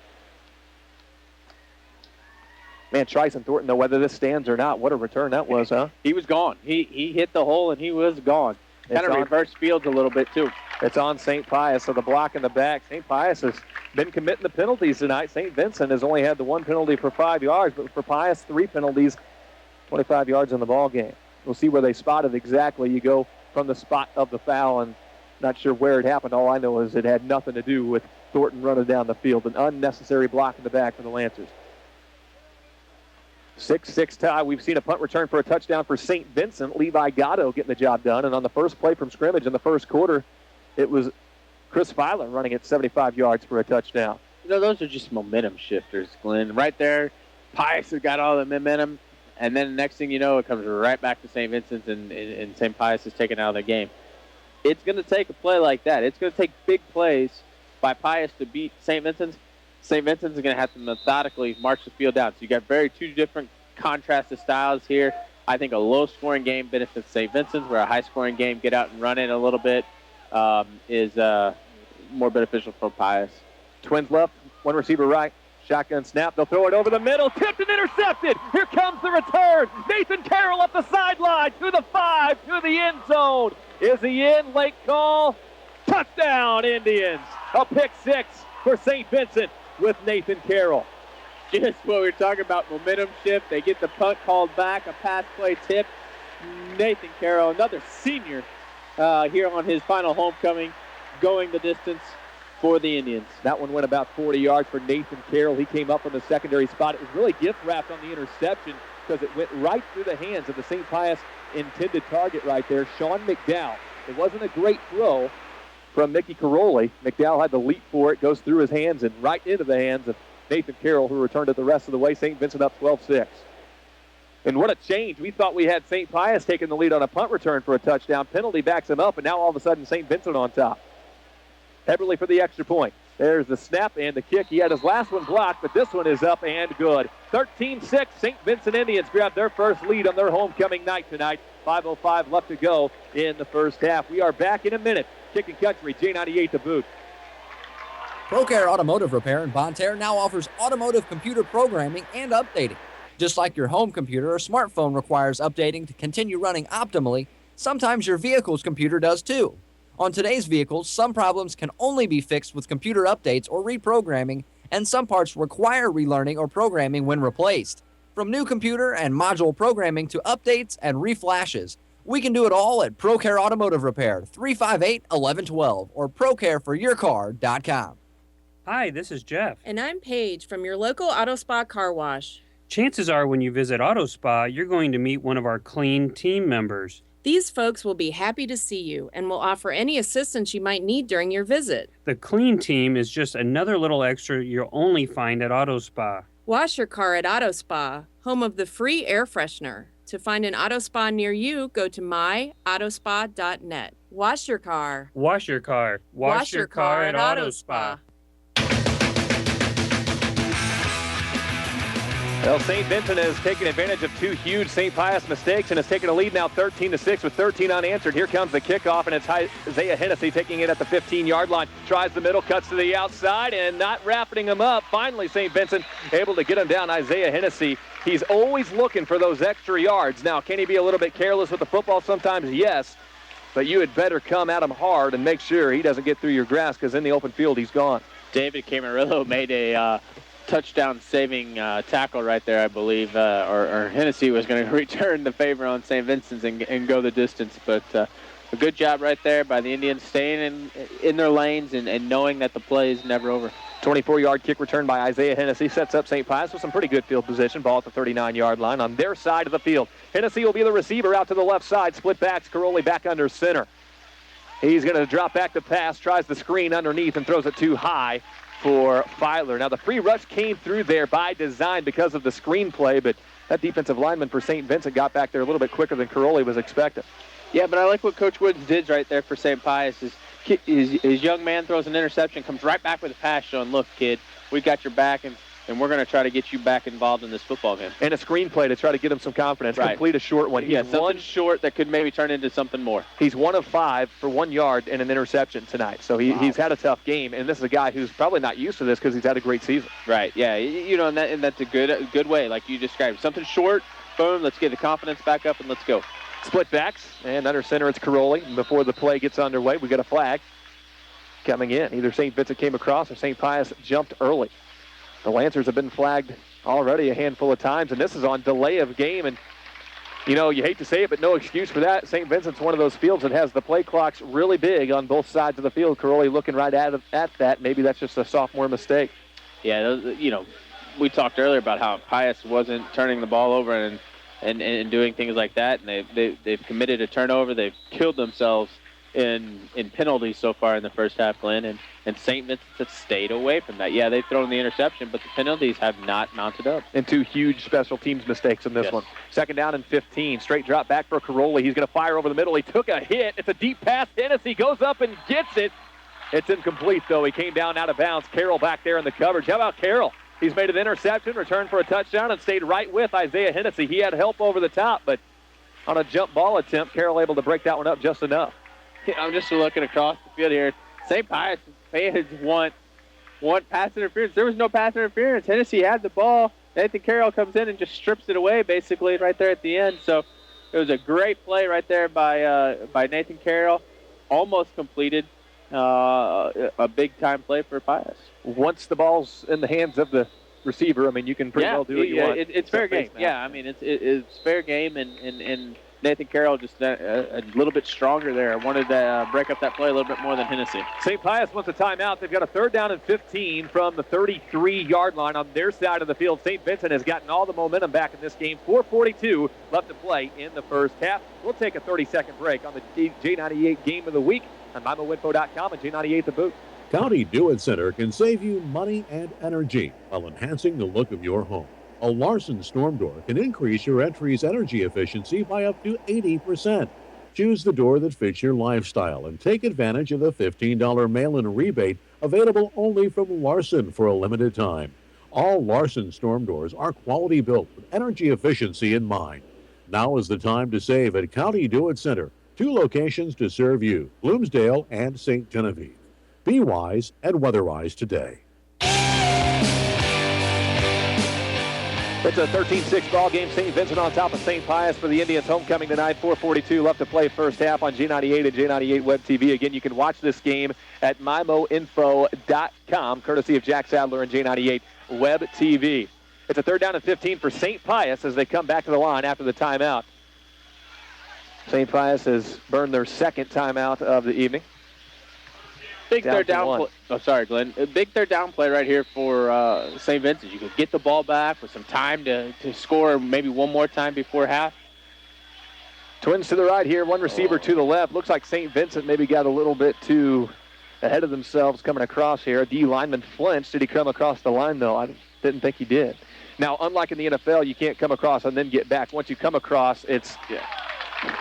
Man, Tryson Thornton, though, whether this stands or not, what a return that was, huh? He was gone. He hit the hole, and he was gone. Kind of reverse fields a little bit, too. It's on St. Pius, so the block in the back. St. Pius has been committing the penalties tonight. St. Vincent has only had the 1 penalty for 5 yards, but for Pius, 3 penalties, 25 yards in the ball game. We'll see where they spot it exactly. You go from the spot of the foul, and not sure where it happened. All I know is it had nothing to do with Thornton running down the field. An unnecessary block in the back for the Lancers. 6-6 tie. We've seen a punt return for a touchdown for St. Vincent. Levi Gatto getting the job done. And on the first play from scrimmage in the first quarter, it was Chris Filer running at 75 yards for a touchdown. Those are just momentum shifters, Glenn. Right there, Pius has got all the momentum. And then the next thing you know, it comes right back to St. Vincent, and St. Pius is taken out of the game. It's going to take a play like that. It's going to take big plays by Pius to beat St. Vincent. St. Vincent's going to have to methodically march the field down. So you got two different contrasted styles here. I think a low-scoring game benefits St. Vincent's, where a high-scoring game, get out and run in a little bit, is more beneficial for Pius. Twins left, one receiver right. Shotgun snap. They'll throw it over the middle. Tipped and intercepted. Here comes the return. Nathan Carroll up the sideline to the 5, to the end zone. Is he in? Late call. Touchdown, Indians. A pick 6 for St. Vincent with Nathan Carroll. Just what we were talking about, momentum shift. They get the punt called back, a pass play tip. Nathan Carroll, another senior, here on his final homecoming, going the distance for the Indians. That one went about 40 yards for Nathan Carroll. He came up on the secondary spot. It was really gift-wrapped on the interception because it went right through the hands of the St. Pius intended target right there, Sean McDowell. It wasn't a great throw from Mickey Caroli. McDowell had the leap for it, goes through his hands and right into the hands of Nathan Carroll, who returned it the rest of the way. St. Vincent up 12-6. And what a change. We thought we had St. Pius taking the lead on a punt return for a touchdown. Penalty backs him up, and now all of a sudden St. Vincent on top. Eberle for the extra point. There's the snap and the kick. He had his last one blocked, but this one is up and good. 13-6, St. Vincent Indians grab their first lead on their homecoming night tonight. 5:05 left to go in the first half. We are back in a minute. Kicking Country, J98 to boot. ProCare Automotive Repair in Bonne Terre now offers automotive computer programming and updating. Just like your home computer or smartphone requires updating to continue running optimally, sometimes your vehicle's computer does too. On today's vehicles, some problems can only be fixed with computer updates or reprogramming, and some parts require relearning or programming when replaced. From new computer and module programming to updates and reflashes, we can do it all at ProCare Automotive Repair, 358-1112 or procareforyourcar.com. Hi, this is Jeff. And I'm Paige from your local Auto Spa Car Wash. Chances are when you visit Auto Spa, you're going to meet one of our clean team members. These folks will be happy to see you and will offer any assistance you might need during your visit. The clean team is just another little extra you'll only find at Auto Spa. Wash your car at Auto Spa, home of the free air freshener. To find an Auto Spa near you, go to myAutospa.net. Wash your car. Wash your car. Wash your car at Auto Spa. Well, St. Vincent has taken advantage of two huge St. Pius mistakes and has taken a lead now 13-6 with 13 unanswered. Here comes the kickoff, and it's Isaiah Hennessy taking it at the 15-yard line. Tries the middle, cuts to the outside, and not wrapping him up. Finally, St. Vincent able to get him down. Isaiah Hennessy, he's always looking for those extra yards. Now, can he be a little bit careless with the football sometimes? Yes. But you had better come at him hard and make sure he doesn't get through your grass because in the open field, he's gone. David Camarillo made a touchdown-saving tackle right there, I believe, or Hennessy was going to return the favor on St. Vincent's and go the distance. But a good job right there by the Indians, staying in their lanes and knowing that the play is never over. 24-yard kick return by Isaiah Hennessy sets up St. Pius with some pretty good field position. Ball at the 39-yard line on their side of the field. Hennessy will be the receiver out to the left side. Split backs, Caroli back under center. He's going to drop back to pass, tries the screen underneath and throws it too high for Filer. Now, the free rush came through there by design because of the screenplay, but that defensive lineman for St. Vincent got back there a little bit quicker than Caroli was expecting. Yeah, but I like what Coach Woods did right there for St. Pius. His young man throws an interception, comes right back with a pass showing, look, kid, we got your back, and we're going to try to get you back involved in this football game. And a screenplay to try to get him some confidence. Right. Complete a short one. Yeah, something short that could maybe turn into something more. He's 1 of 5 for 1 yard and an interception tonight. So he's had a tough game, and this is a guy who's probably not used to this because he's had a great season. Right, yeah. You know, and that's a good way, like you described. Something short, boom, let's get the confidence back up and let's go. Split backs, and under center it's Caroli. Before the play gets underway, we got a flag coming in. Either St. Vincent came across or St. Pius jumped early. The Lancers have been flagged already a handful of times, and this is on delay of game. And, you know, you hate to say it, but no excuse for that. St. Vincent's one of those fields that has the play clocks really big on both sides of the field. Caroli looking right at that. Maybe that's just a sophomore mistake. Yeah, you know, we talked earlier about how Pius wasn't turning the ball over and doing things like that, and they've committed a turnover. They've killed themselves in penalties so far in the first half, Glenn, and St. Vincent has stayed away from that. Yeah, they've thrown the interception, but the penalties have not mounted up. And two huge special teams mistakes in this one. Second down and 15. Straight drop back for Caroli. He's going to fire over the middle. He took a hit. It's a deep pass. Hennessy goes up and gets it. It's incomplete, though. He came down out of bounds. Carroll back there in the coverage. How about Carroll? He's made an interception, returned for a touchdown, and stayed right with Isaiah Hennessy. He had help over the top, but on a jump ball attempt, Carroll able to break that one up just enough. I'm just looking across the field here. St. Pius fans want pass interference. There was no pass interference. Hennessy had the ball. Nathan Carroll comes in and just strips it away, basically, right there at the end. So it was a great play right there by Nathan Carroll. Almost completed a big-time play for Pius. Once the ball's in the hands of the receiver, I mean, you can pretty well do what you want. It's fair game. Yeah, I mean, it's fair game, and Nathan Carroll just a little bit stronger there. I wanted to break up that play a little bit more than Hennessy. St. Pius wants a timeout. They've got a 3rd down and 15 from the 33-yard line on their side of the field. St. Vincent has gotten all the momentum back in this game. 4:42 left to play in the first half. We'll take a 30-second break on the J98 Game of the Week on MyMoInfo.com and J98 The Boot. County Do-It Center can save you money and energy while enhancing the look of your home. A Larson storm door can increase your entry's energy efficiency by up to 80%. Choose the door that fits your lifestyle and take advantage of the $15 mail-in rebate available only from Larson for a limited time. All Larson storm doors are quality built with energy efficiency in mind. Now is the time to save at County Do-It Center. 2 locations to serve you, Bloomsdale and St. Genevieve. Be wise and weatherize today. It's a 13-6 ball game. St. Vincent on top of St. Pius for the Indians homecoming tonight. 4:42 left to play first half on J98 and J98 Web TV. Again, you can watch this game at MyMoInfo.com, courtesy of Jack Sadler and J98 Web TV. It's a 3rd down and 15 for St. Pius as they come back to the line after the timeout. St. Pius has burned their 2nd timeout of the evening. Big third down play. Oh, sorry, Glenn. A big 3rd down play right here for St. Vincent. You could get the ball back with some time to score maybe one more time before half. Twins to the right here, one receiver to the left. Looks like St. Vincent maybe got a little bit too ahead of themselves coming across here. A D lineman flinched. Did he come across the line, though? I didn't think he did. Now, unlike in the NFL, you can't come across and then get back. Once you come across, it's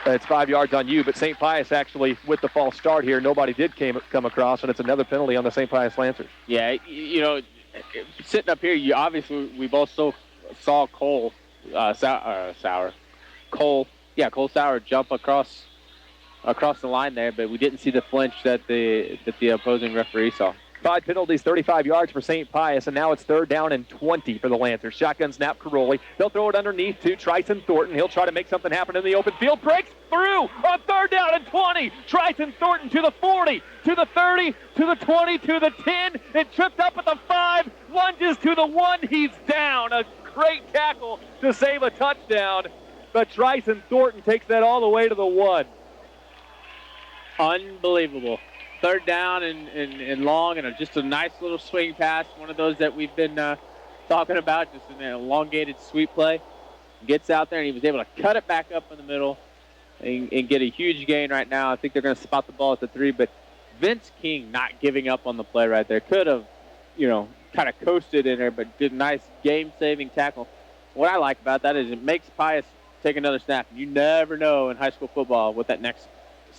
5 yards on you, but St. Pius actually, with the false start here, nobody did come across, and it's another penalty on the St. Pius Lancers. Yeah, sitting up here, we both saw Cole Sauer jump across the line there, but we didn't see the flinch that the opposing referee saw. 5 penalties, 35 yards for St. Pius, and now it's 3rd down and 20 for the Lancers. Shotgun snap, Caroli. They'll throw it underneath to Tryson Thornton. He'll try to make something happen in the open field. Breaks through on 3rd down and 20. Tryson Thornton to the 40, to the 30, to the 20, to the 10. It tripped up at the 5, lunges to the 1. He's down. A great tackle to save a touchdown, but Tryson Thornton takes that all the way to the 1. Unbelievable. 3rd down and long, and just a nice little swing pass, one of those that we've been talking about, just an elongated sweep play. Gets out there, and he was able to cut it back up in the middle and get a huge gain right now. I think they're going to spot the ball at the 3, but Vince King not giving up on the play right there. Could have, kind of coasted in there, but did a nice game-saving tackle. What I like about that is it makes Pius take another snap. You never know in high school football what that next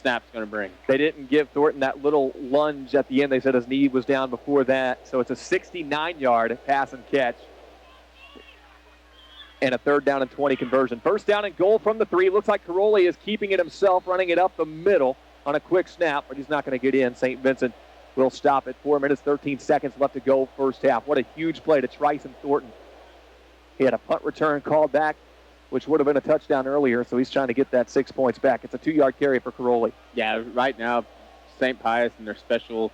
snap's going to bring. They didn't give Thornton that little lunge at the end. They said his knee was down before that. So it's a 69-yard pass and catch and a 3rd down and 20 conversion. 1st down and goal from the 3. Looks like Caroli is keeping it himself, running it up the middle on a quick snap, but he's not going to get in. St. Vincent will stop at 4 minutes, 13 seconds left to go first half. What a huge play to Tryson Thornton. He had a punt return called back, which would have been a touchdown earlier, so he's trying to get that 6 points back. It's a 2-yard carry for Caroli. Yeah, right now, St. Pius and their special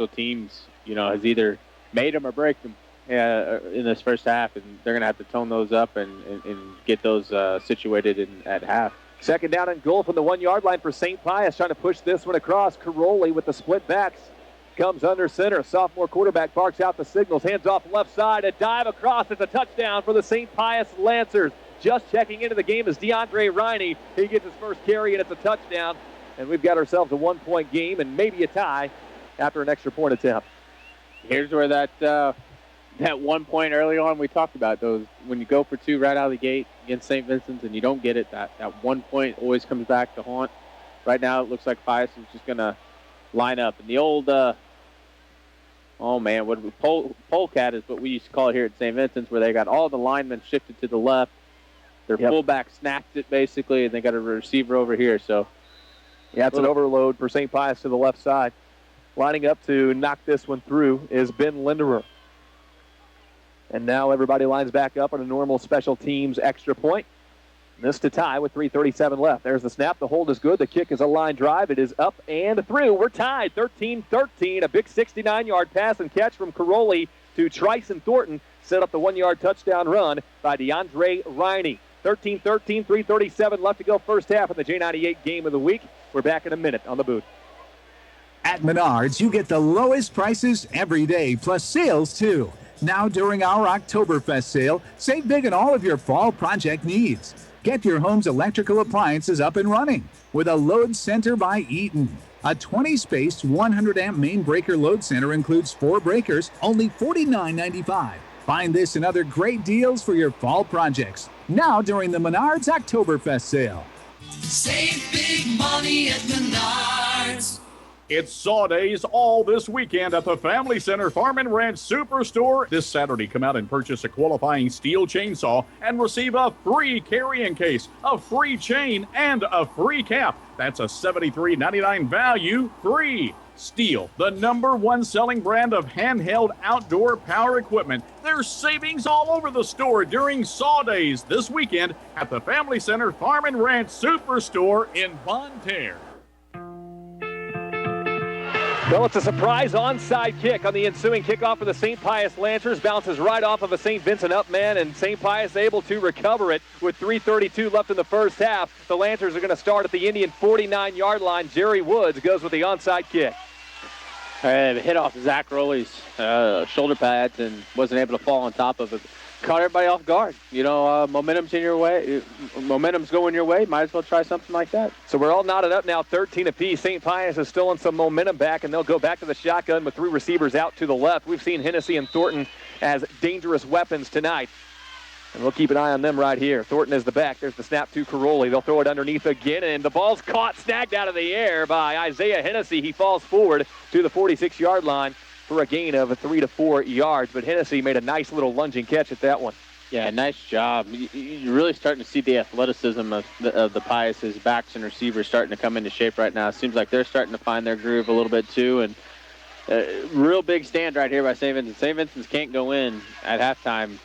teams, has either made them or break them in this first half, and they're going to have to tone those up and get those situated at half. 2nd down and goal from the 1-yard line for St. Pius, trying to push this one across. Caroli with the split backs comes under center. Sophomore quarterback barks out the signals, hands off left side, a dive across. It's a touchdown for the St. Pius Lancers. Just checking into the game is DeAndre Riney. He gets his first carry, and it's a touchdown. And we've got ourselves a 1-point game and maybe a tie after an extra point attempt. Here's where that 1 point early on we talked about, those when you go for 2 right out of the gate against St. Vincent's and you don't get it, that 1 point always comes back to haunt. Right now it looks like Pius is just going to line up. And the old, polecat is what we used to call it here at St. Vincent's, where they got all the linemen shifted to the left. Their fullback snapped it, basically, and they got a receiver over here. So, yeah, it's an overload for St. Pius to the left side. Lining up to knock this one through is Ben Linderer. And now everybody lines back up on a normal special teams extra point. This to tie with 3:37 left. There's the snap. The hold is good. The kick is a line drive. It is up and through. We're tied 13-13. A big 69-yard pass and catch from Caroli to Tryson Thornton. Set up the 1-yard touchdown run by DeAndre Riney. 13-13, 3:37 left to go first half in the J98 game of the week. We're back in a minute on the booth. At Menards, you get the lowest prices every day, plus sales too. Now during our Oktoberfest sale, save big on all of your fall project needs. Get your home's electrical appliances up and running with a Load Center by Eaton. A 20-space 100-amp main breaker load center includes 4 breakers, only $49.95. Find this and other great deals for your fall projects. Now during the Menards Oktoberfest sale. Save big money at Menards. It's Saw Days all this weekend at the Family Center Farm and Ranch Superstore. This Saturday, come out and purchase a qualifying steel chainsaw and receive a free carrying case, a free chain, and a free cap. That's a $73.99 value, free. Steel, the #1 selling brand of handheld outdoor power equipment. There's savings all over the store during Saw Days this weekend at the Family Center Farm and Ranch Superstore in Bonne Terre. Well, it's a surprise onside kick on the ensuing kickoff for the St. Pius Lancers. Bounces right off of a St. Vincent up man, and St. Pius able to recover it with 3:32 left in the first half. The Lancers are going to start at the Indian 49-yard line. Jerry Woods goes with the onside kick. Hit off Zach Rowley's shoulder pads and wasn't able to fall on top of it. Caught everybody off guard. You know, momentum's in your way. Momentum's going your way. Might as well try something like that. So we're all knotted up now, 13 apiece. St. Pius has stolen some momentum back, and they'll go back to the shotgun with 3 receivers out to the left. We've seen Hennessy and Thornton as dangerous weapons tonight. And we'll keep an eye on them right here. Thornton is the back. There's the snap to Caroli. They'll throw it underneath again, and the ball's caught, snagged out of the air by Isaiah Hennessy. He falls forward to the 46-yard line for a gain of 3 to 4 yards. But Hennessy made a nice little lunging catch at that one. Yeah, nice job. You're really starting to see the athleticism of the Pius's backs and receivers starting to come into shape right now. It seems like they're starting to find their groove a little bit too. And real big stand right here by St. Vincent. St. Vincent's can't go in at halftime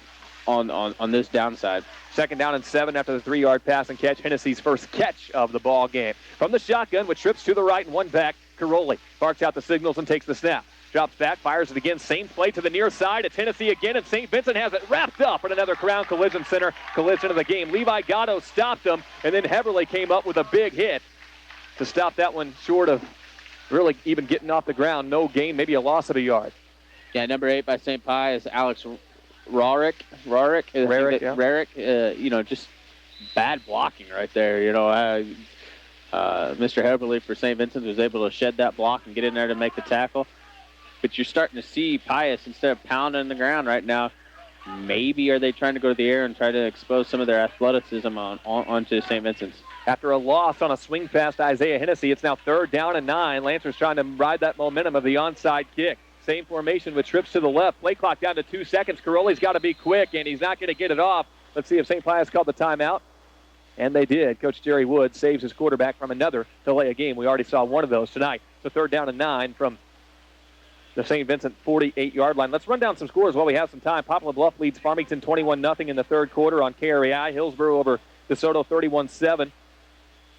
on this downside. 2nd down and 7 after the 3-yard pass and catch. Hennessy's first catch of the ball game. From the shotgun with trips to the right and 1 back, Caroli barks out the signals and takes the snap. Drops back, fires it again, same play to the near side. It's Hennessy again, and St. Vincent has it wrapped up in another Crown Collision Center collision of the game. Levi Gatto stopped him, and then Heverly came up with a big hit to stop that one short of really even getting off the ground. No gain, maybe a loss of a yard. Yeah, number 8 by St. Pius, Alex Rarick, you know, just bad blocking right there. You know, Mr. Heverly for St. Vincent was able to shed that block and get in there to make the tackle. But you're starting to see Pius, instead of pounding the ground right now, maybe are they trying to go to the air and try to expose some of their athleticism onto St. Vincent's. After a loss on a swing past Isaiah Hennessy, it's now 3rd down and 9. Lancers trying to ride that momentum of the onside kick. Same formation with trips to the left. Play clock down to 2 seconds. Caroli's got to be quick, and he's not going to get it off. Let's see if St. Pius called the timeout. And they did. Coach Jerry Wood saves his quarterback from another delay of game. We already saw one of those tonight. So 3rd down and 9 from the St. Vincent 48-yard line. Let's run down some scores while we have some time. Poplar Bluff leads Farmington 21-0 in the 3rd quarter on KREI. Hillsborough over DeSoto 31-7.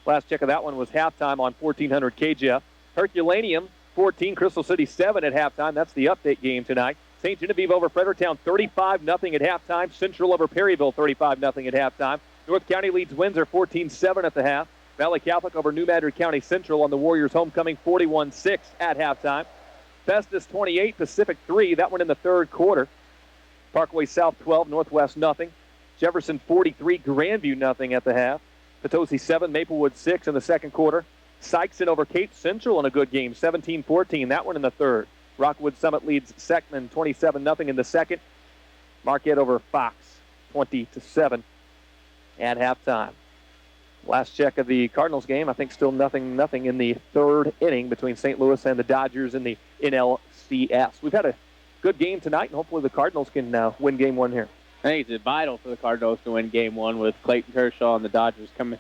Last check of that one was halftime on 1400 KJF. Herculaneum 14, Crystal City 7 at halftime. That's the update game tonight. St. Genevieve over Fredericktown 35-0 at halftime. Central over Perryville 35-0 at halftime. North County leads Windsor 14-7 at the half. Valley Catholic over New Madrid County Central on the Warriors homecoming 41-6 at halftime. Festus 28, Pacific 3. That one in the 3rd quarter. Parkway South 12, Northwest nothing. Jefferson 43, Grandview nothing at the half. Potosi 7, Maplewood 6 in the 2nd quarter. Sykeston over Cape Central in a good game, 17-14. That one in the 3rd. Rockwood Summit leads Seckman 27-0 in the 2nd. Marquette over Fox 20-7 at halftime. Last check of the Cardinals game, I think still 0-0 in the 3rd inning between St. Louis and the Dodgers in the NLCS. We've had a good game tonight, and hopefully the Cardinals can win game 1 here. I think it's vital for the Cardinals to win game 1 with Clayton Kershaw and the Dodgers coming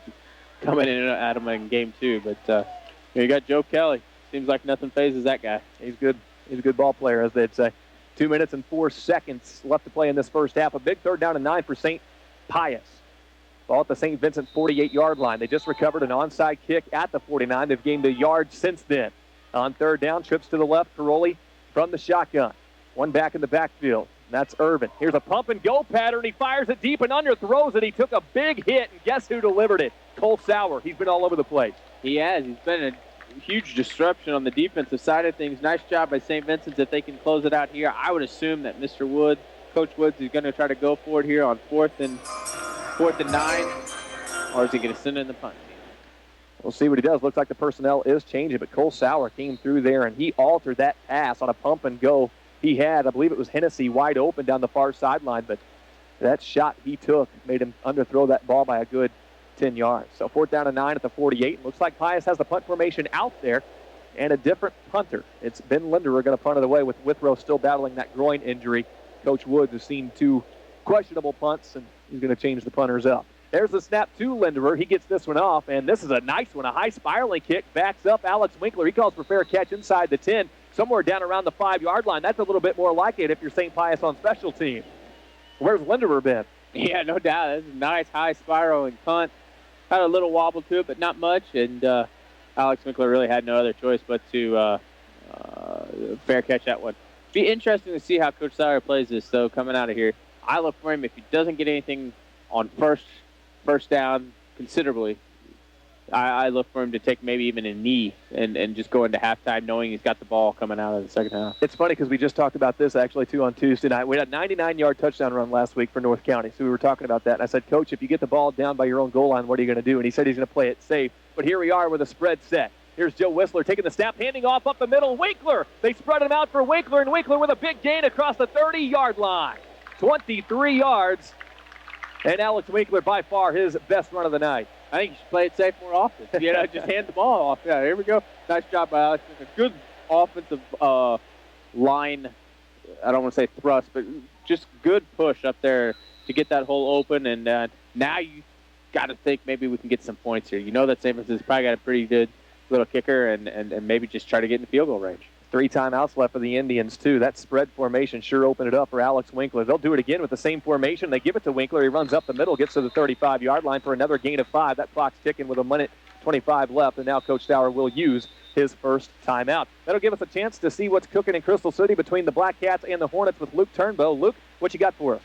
in at them in game 2. But you got Joe Kelly. Seems like nothing phases that guy. He's good. He's a good ball player, as they'd say. 2 minutes and 4 seconds left to play in this first half. A big 3rd down and 9 for St. Pius. Ball at the St. Vincent 48-yard line. They just recovered an onside kick at the 49. They've gained a yard since then. On 3rd down, trips to the left, Caroli from the shotgun. 1 back in the backfield. And that's Irvin. Here's a pump and go pattern. He fires it deep and under, throws it. He took a big hit, and guess who delivered it? Cole Sauer. He's been all over the place. He has. He's been a huge disruption on the defensive side of things. Nice job by St. Vincent's if they can close it out here. I would assume that Mr. Wood, Coach Woods, is going to try to go for it here on fourth and 9, or is he going to send in the punt? We'll see what he does. Looks like the personnel is changing, but Cole Sauer came through there, and he altered that pass on a pump and go. He had, I believe it was Hennessy, wide open down the far sideline, but that shot he took made him underthrow that ball by a good 10 yards. So 4th down and 9 at the 48. Looks like Pius has the punt formation out there and a different punter. It's Ben Linderer going to punt it away with Withrow still battling that groin injury. Coach Woods has seen 2 questionable punts, and he's going to change the punters up. There's the snap to Linderer. He gets this one off, and this is a nice one. A high spiraling kick backs up Alex Winkler. He calls for fair catch inside the 10, somewhere down around the 5-yard line. That's a little bit more like it if you're St. Pius on special team. Where's Linderer been? Yeah, no doubt. This is a nice high spiraling punt. Had a little wobble to it, but not much, and Alex Winkler really had no other choice but to fair catch that one. Be interesting to see how Coach Sauer plays this, though, coming out of here. I look for him if he doesn't get anything on first down considerably. I look for him to take maybe even a knee and just go into halftime knowing he's got the ball coming out of the second half. It's funny because we just talked about this actually too on Tuesday night. We had a 99-yard touchdown run last week for North County, so we were talking about that. And I said, Coach, if you get the ball down by your own goal line, what are you going to do? And he said he's going to play it safe. But here we are with a spread set. Here's Joe Whistler taking the snap, handing off up the middle. Winkler! They spread him out for Winkler, and Winkler with a big gain across the 30-yard line. 23 yards. And Alex Winkler, by far, his best run of the night. I think you should play it safe more often. Just hand the ball off. Yeah, here we go. Nice job by Alex. A good offensive line. I don't want to say thrust, but just good push up there to get that hole open. And now you got to think maybe we can get some points here. You know that St. Vincent's probably got a pretty good little kicker, and maybe just try to get in the field goal range. 3 timeouts left for the Indians, too. That spread formation sure opened it up for Alex Winkler. They'll do it again with the same formation. They give it to Winkler. He runs up the middle, gets to the 35-yard line for another gain of 5. That clock's ticking with 1:25 left, and now Coach Sauer will use his first timeout. That'll give us a chance to see what's cooking in Crystal City between the Black Cats and the Hornets with Luke Turnbow. Luke, what you got for us?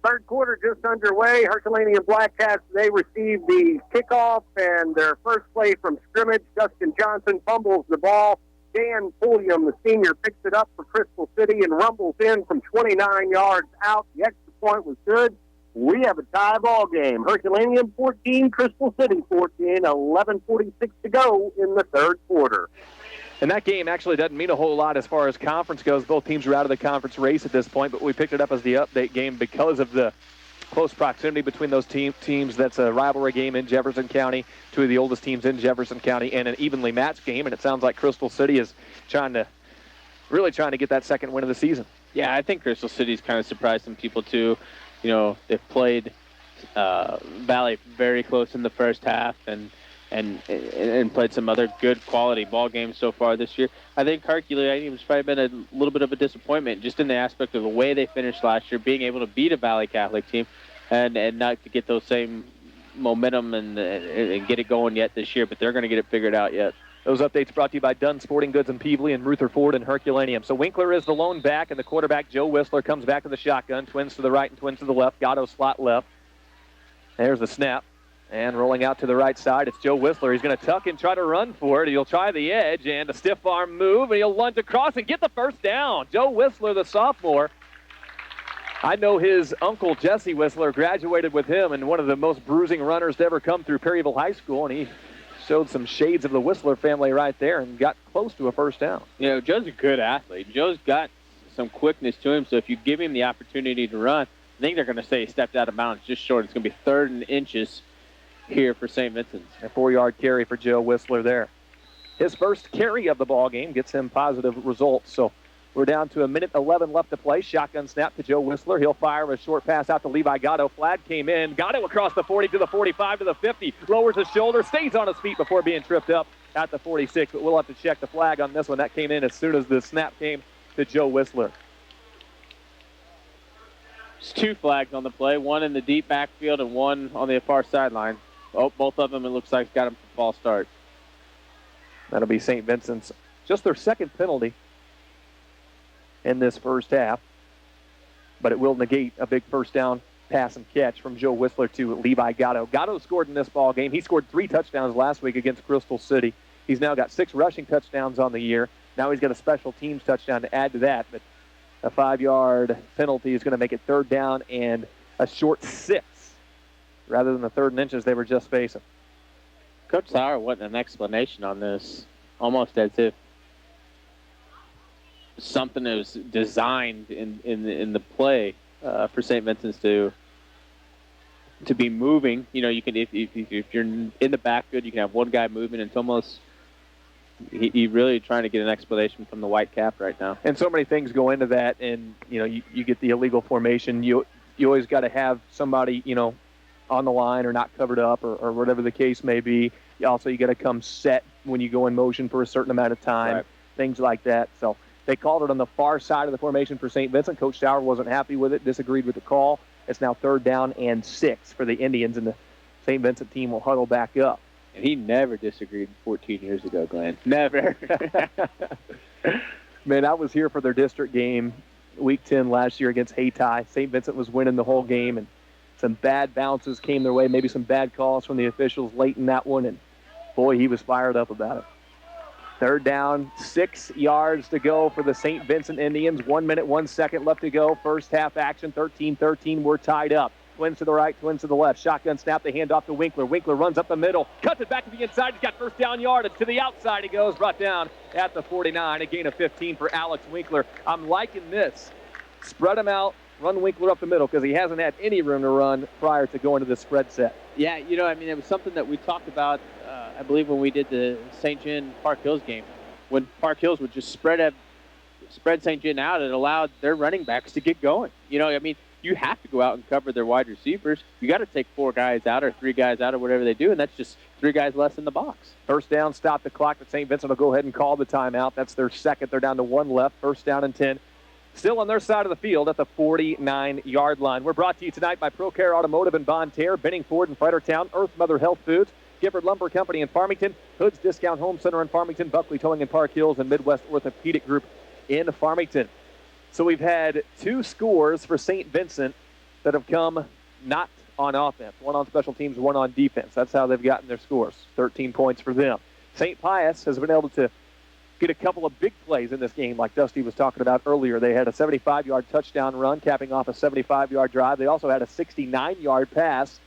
Third quarter just underway. Herculaneum Black Cats, they received the kickoff and their first play from scrimmage. Justin Johnson fumbles the ball. Dan Pulliam, the senior, picks it up for Crystal City and rumbles in from 29 yards out. The extra point was good. We have a tie ball game. Herculaneum 14, Crystal City 14, 11:46 to go in the third quarter. And that game actually doesn't mean a whole lot as far as conference goes. Both teams are out of the conference race at this point, but we picked it up as the update game because of the close proximity between those teams. That's a rivalry game in Jefferson County, 2 of the oldest teams in Jefferson County, and an evenly matched game. And it sounds like Crystal City is really trying to get that second win of the season. Yeah, I think Crystal City's kind of surprised some people too. You know, they've played Valley very close in the first half and played some other good quality ball games so far this year. I think Herculaneum's probably been a little bit of a disappointment just in the aspect of the way they finished last year, being able to beat a Valley Catholic team and not to get those same momentum and get it going yet this year, but they're going to get it figured out yet. Those updates brought to you by Dunn Sporting Goods in Peevely and Rutherford and Herculaneum. So Winkler is the lone back, and the quarterback, Joe Whistler, comes back to the shotgun. Twins to the right and twins to the left. Gatto slot left. There's the snap. And rolling out to the right side, it's Joe Whistler. He's going to tuck and try to run for it. He'll try the edge and a stiff arm move, and he'll lunge across and get the first down. Joe Whistler, the sophomore. I know his uncle, Jesse Whistler, graduated with him and one of the most bruising runners to ever come through Perryville High School, and he showed some shades of the Whistler family right there and got close to a first down. You know, Joe's a good athlete. Joe's got some quickness to him, so if you give him the opportunity to run, I think they're going to say he stepped out of bounds just short. It's going to be 3rd and inches here for St. Vincent's. A 4-yard carry for Joe Whistler there. His first carry of the ball game gets him positive results. So we're down to 1:11 left to play. Shotgun snap to Joe Whistler. He'll fire a short pass out to Levi Gatto. Flag came in. Gatto across the 40 to the 45 to the 50. Lowers his shoulder, stays on his feet before being tripped up at the 46. But we'll have to check the flag on this one. That came in as soon as the snap came to Joe Whistler. There's 2 flags on the play, one in the deep backfield and one on the far sideline. Oh, both of them, it looks like, got them for false start. That'll be St. Vincent's. Just their second penalty in this first half. but it will negate a big first down pass and catch from Joe Whistler to Levi Gatto. Gatto scored in this ball game. He scored 3 touchdowns last week against Crystal City. He's now got 6 rushing touchdowns on the year. Now he's got a special teams touchdown to add to that, but a 5-yard penalty is going to make it 3rd down and a short 6 rather than the 3rd and inches they were just facing. Coach Sauer wanted an explanation on this, almost as if something that was designed in the play for St. Vincent's to be moving. You know, you can if you're in the backfield, you can have one guy moving. It's almost he really trying to get an explanation from the white cap right now. And so many things go into that, and you know, you get the illegal formation. You always got to have somebody, you know, on the line or not covered up or whatever the case may be. You got to come set when you go in motion for a certain amount of time, right. Things like that. So they called it on the far side of the formation for St. Vincent. Coach Sauer wasn't happy with it, disagreed with the call. It's now 3rd down and 6 for the Indians, and the St. Vincent team will huddle back up. And he never disagreed 14 years ago, Glenn. Never. Man, I was here for their district game, Week 10 last year against Hayti. St. Vincent was winning the whole game, and some bad bounces came their way, maybe some bad calls from the officials late in that one, and boy, he was fired up about it. 3rd down, 6 yards to go for the St. Vincent Indians. 1 minute, 1 second left to go. First half action, 13-13. We're tied up. Twins to the right, twins to the left. Shotgun snap, they hand off to Winkler. Winkler runs up the middle, cuts it back to the inside. He's got first down yardage. To the outside he goes, brought down at the 49. A gain of 15 for Alex Winkler. I'm liking this. Spread him out, run Winkler up the middle because he hasn't had any room to run prior to going to the spread set. Yeah, you know, I mean, it was something that we talked about, I believe, when we did the St. John Park Hills game. When Park Hills would just spread St. John out, it allowed their running backs to get going. You know, I mean, you have to go out and cover their wide receivers. You got to take 4 guys out or 3 guys out or whatever they do, and that's just 3 guys less in the box. First down, stop the clock, but St. Vincent will go ahead and call the timeout. That's their second. They're down to 1 left. First down and 10. Still on their side of the field at the 49-yard line. We're brought to you tonight by ProCare Automotive in Bonne Terre, Benning Ford in Fredericktown, Earth Mother Health Foods, Gifford Lumber Company in Farmington, Hood's Discount Home Center in Farmington, Buckley Towing in Park Hills, and Midwest Orthopedic Group in Farmington. So we've had 2 scores for St. Vincent that have come not on offense. 1 on special teams, 1 on defense. That's how they've gotten their scores. 13 points for them. St. Pius has been able to get a couple of big plays in this game, like Dusty was talking about earlier. They had a 75-yard touchdown run, capping off a 75-yard drive. They also had a 69-yard pass,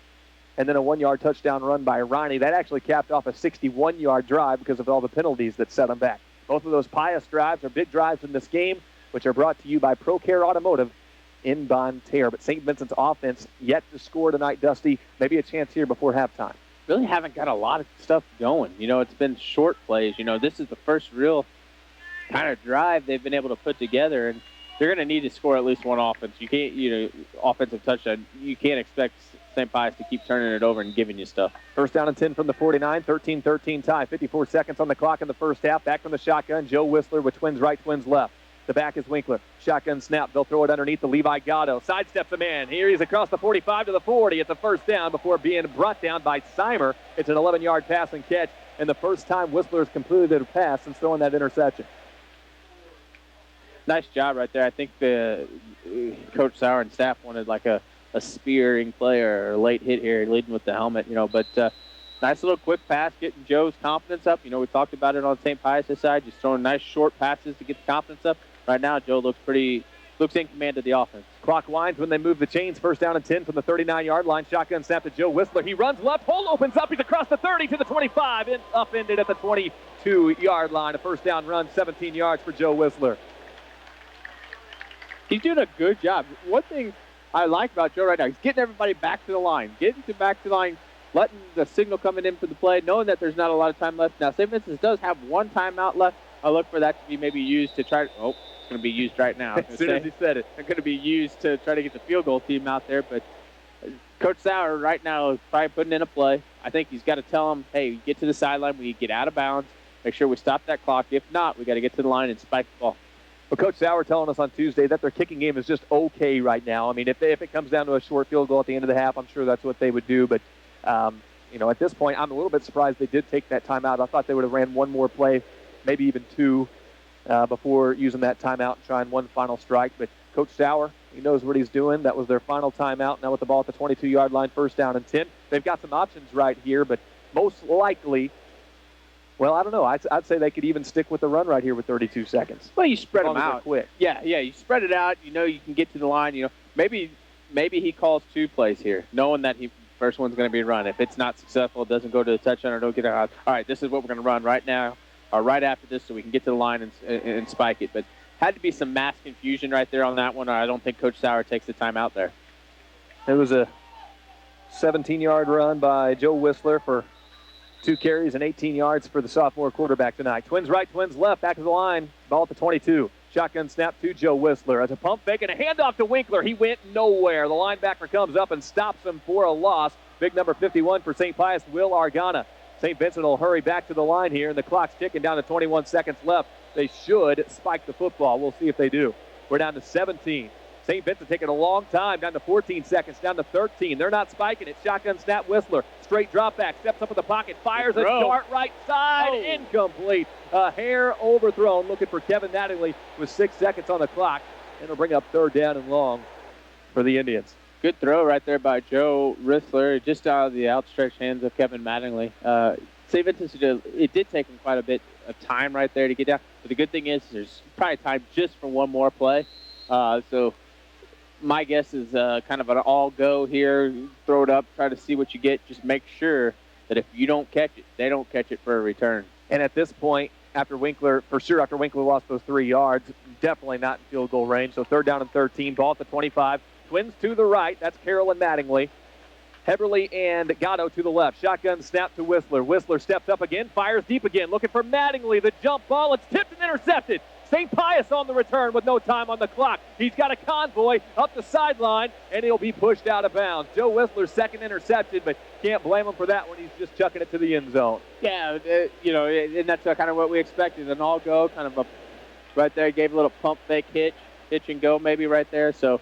and then a 1-yard touchdown run by Ronnie. That actually capped off a 61-yard drive because of all the penalties that set them back. Both of those Pius drives are big drives in this game, which are brought to you by ProCare Automotive in Bonne Terre. But St. Vincent's offense yet to score tonight, Dusty. Maybe a chance here before halftime. Really haven't got a lot of stuff going. You know, it's been short plays. You know, this is the first real kind of drive they've been able to put together, and they're going to need to score at least 1 offense. You can't, you know, offensive touchdown. You can't expect St. Pius to keep turning it over and giving you stuff. First down and 10 from the 49, 13-13 tie. 54 seconds on the clock in the first half. Back from the shotgun, Joe Whistler with twins right, twins left. The back is Winkler. Shotgun snap. They'll throw it underneath the Levi Gatto. Sidesteps the man. Here he's across the 45 to the 40 at the first down before being brought down by Seimer. It's an 11-yard pass and catch, and the first time Whistler has completed a pass since throwing that interception. Nice job right there. I think the Coach Sauer and staff wanted like a spearing play or a late hit here, leading with the helmet, you know. But nice little quick pass, getting Joe's confidence up. You know, we talked about it on St. Pius' side, just throwing nice short passes to get the confidence up. Right now, Joe looks in command of the offense. Clock winds when they move the chains. First down and 10 from the 39-yard line. Shotgun snap to Joe Whistler. He runs left. Hole opens up. He's across the 30 to the 25 and upended at the 22-yard line. A first down run, 17 yards for Joe Whistler. He's doing a good job. One thing I like about Joe right now, he's getting everybody back to the line, back to the line, letting the signal coming in for the play, knowing that there's not a lot of time left. Now, St. Vincent does have 1 timeout left. I look for that to be maybe used to try. Oh, it's going to be used right now. As soon as he said it. It's going to be used to try to get the field goal team out there. But Coach Sauer right now is probably putting in a play. I think he's got to tell them, hey, get to the sideline. We get out of bounds. Make sure we stop that clock. If not, we got to get to the line and spike the ball. Well, Coach Sauer telling us on Tuesday that their kicking game is just okay right now. I mean, if it comes down to a short field goal at the end of the half, I'm sure that's what they would do. But, you know, at this point, I'm a little bit surprised they did take that timeout. I thought they would have ran 1 more play, maybe even 2, before using that timeout and trying 1 final strike. But Coach Sauer, he knows what he's doing. That was their final timeout. Now with the ball at the 22-yard line, first down and 10. They've got some options right here, but most likely, well, I don't know. I'd say they could even stick with the run right here with 32 seconds. Well, you spread them out. Quick. Yeah, you spread it out. You know you can get to the line. You know, maybe he calls 2 plays here, knowing that first one's going to be run. If it's not successful, it doesn't go to the touchdown or don't get out. All right, this is what we're going to run right now or right after this so we can get to the line and spike it. But had to be some mass confusion right there on that one, or I don't think Coach Sauer takes the time out there. It was a 17-yard run by Joe Whistler for 2 carries and 18 yards for the sophomore quarterback tonight. Twins right, Twins left, back to the line. Ball at the 22. Shotgun snap to Joe Whistler. As a pump fake and a handoff to Winkler. He went nowhere. The linebacker comes up and stops him for a loss. Big number 51 for St. Pius, Will Argana. St. Vincent will hurry back to the line here, and the clock's ticking down to 21 seconds left. They should spike the football. We'll see if they do. We're down to 17. St. Vincent taking a long time, down to 14 seconds, down to 13. They're not spiking it. Shotgun snap, Whistler. Straight drop back, steps up in the pocket, fires a dart right side, incomplete. A hair overthrown, looking for Kevin Mattingly with 6 seconds on the clock. And it'll bring up 3rd down and long for the Indians. Good throw right there by Joe Whistler, just out of the outstretched hands of Kevin Mattingly. St. Vincent, it did take him quite a bit of time right there to get down. But the good thing is there's probably time just for one more play. So my guess is kind of an all-go here. Throw it up, try to see what you get. Just make sure that if you don't catch it, they don't catch it for a return. And at this point, after Winkler lost those 3 yards, definitely not in field goal range. So 3rd down and 13, ball at the 25. Twins to the right. That's Carroll and Mattingly. Heberly and Gatto to the left. Shotgun snap to Whistler. Whistler steps up again, fires deep again, looking for Mattingly. The jump ball, it's tipped and intercepted. St. Pius on the return with no time on the clock. He's got a convoy up the sideline, and he'll be pushed out of bounds. Joe Whistler's second interception, but can't blame him for that when he's just chucking it to the end zone. Yeah, and that's kind of what we expected. An all-go, kind of right there. Gave a little pump fake hitch and go maybe right there. So,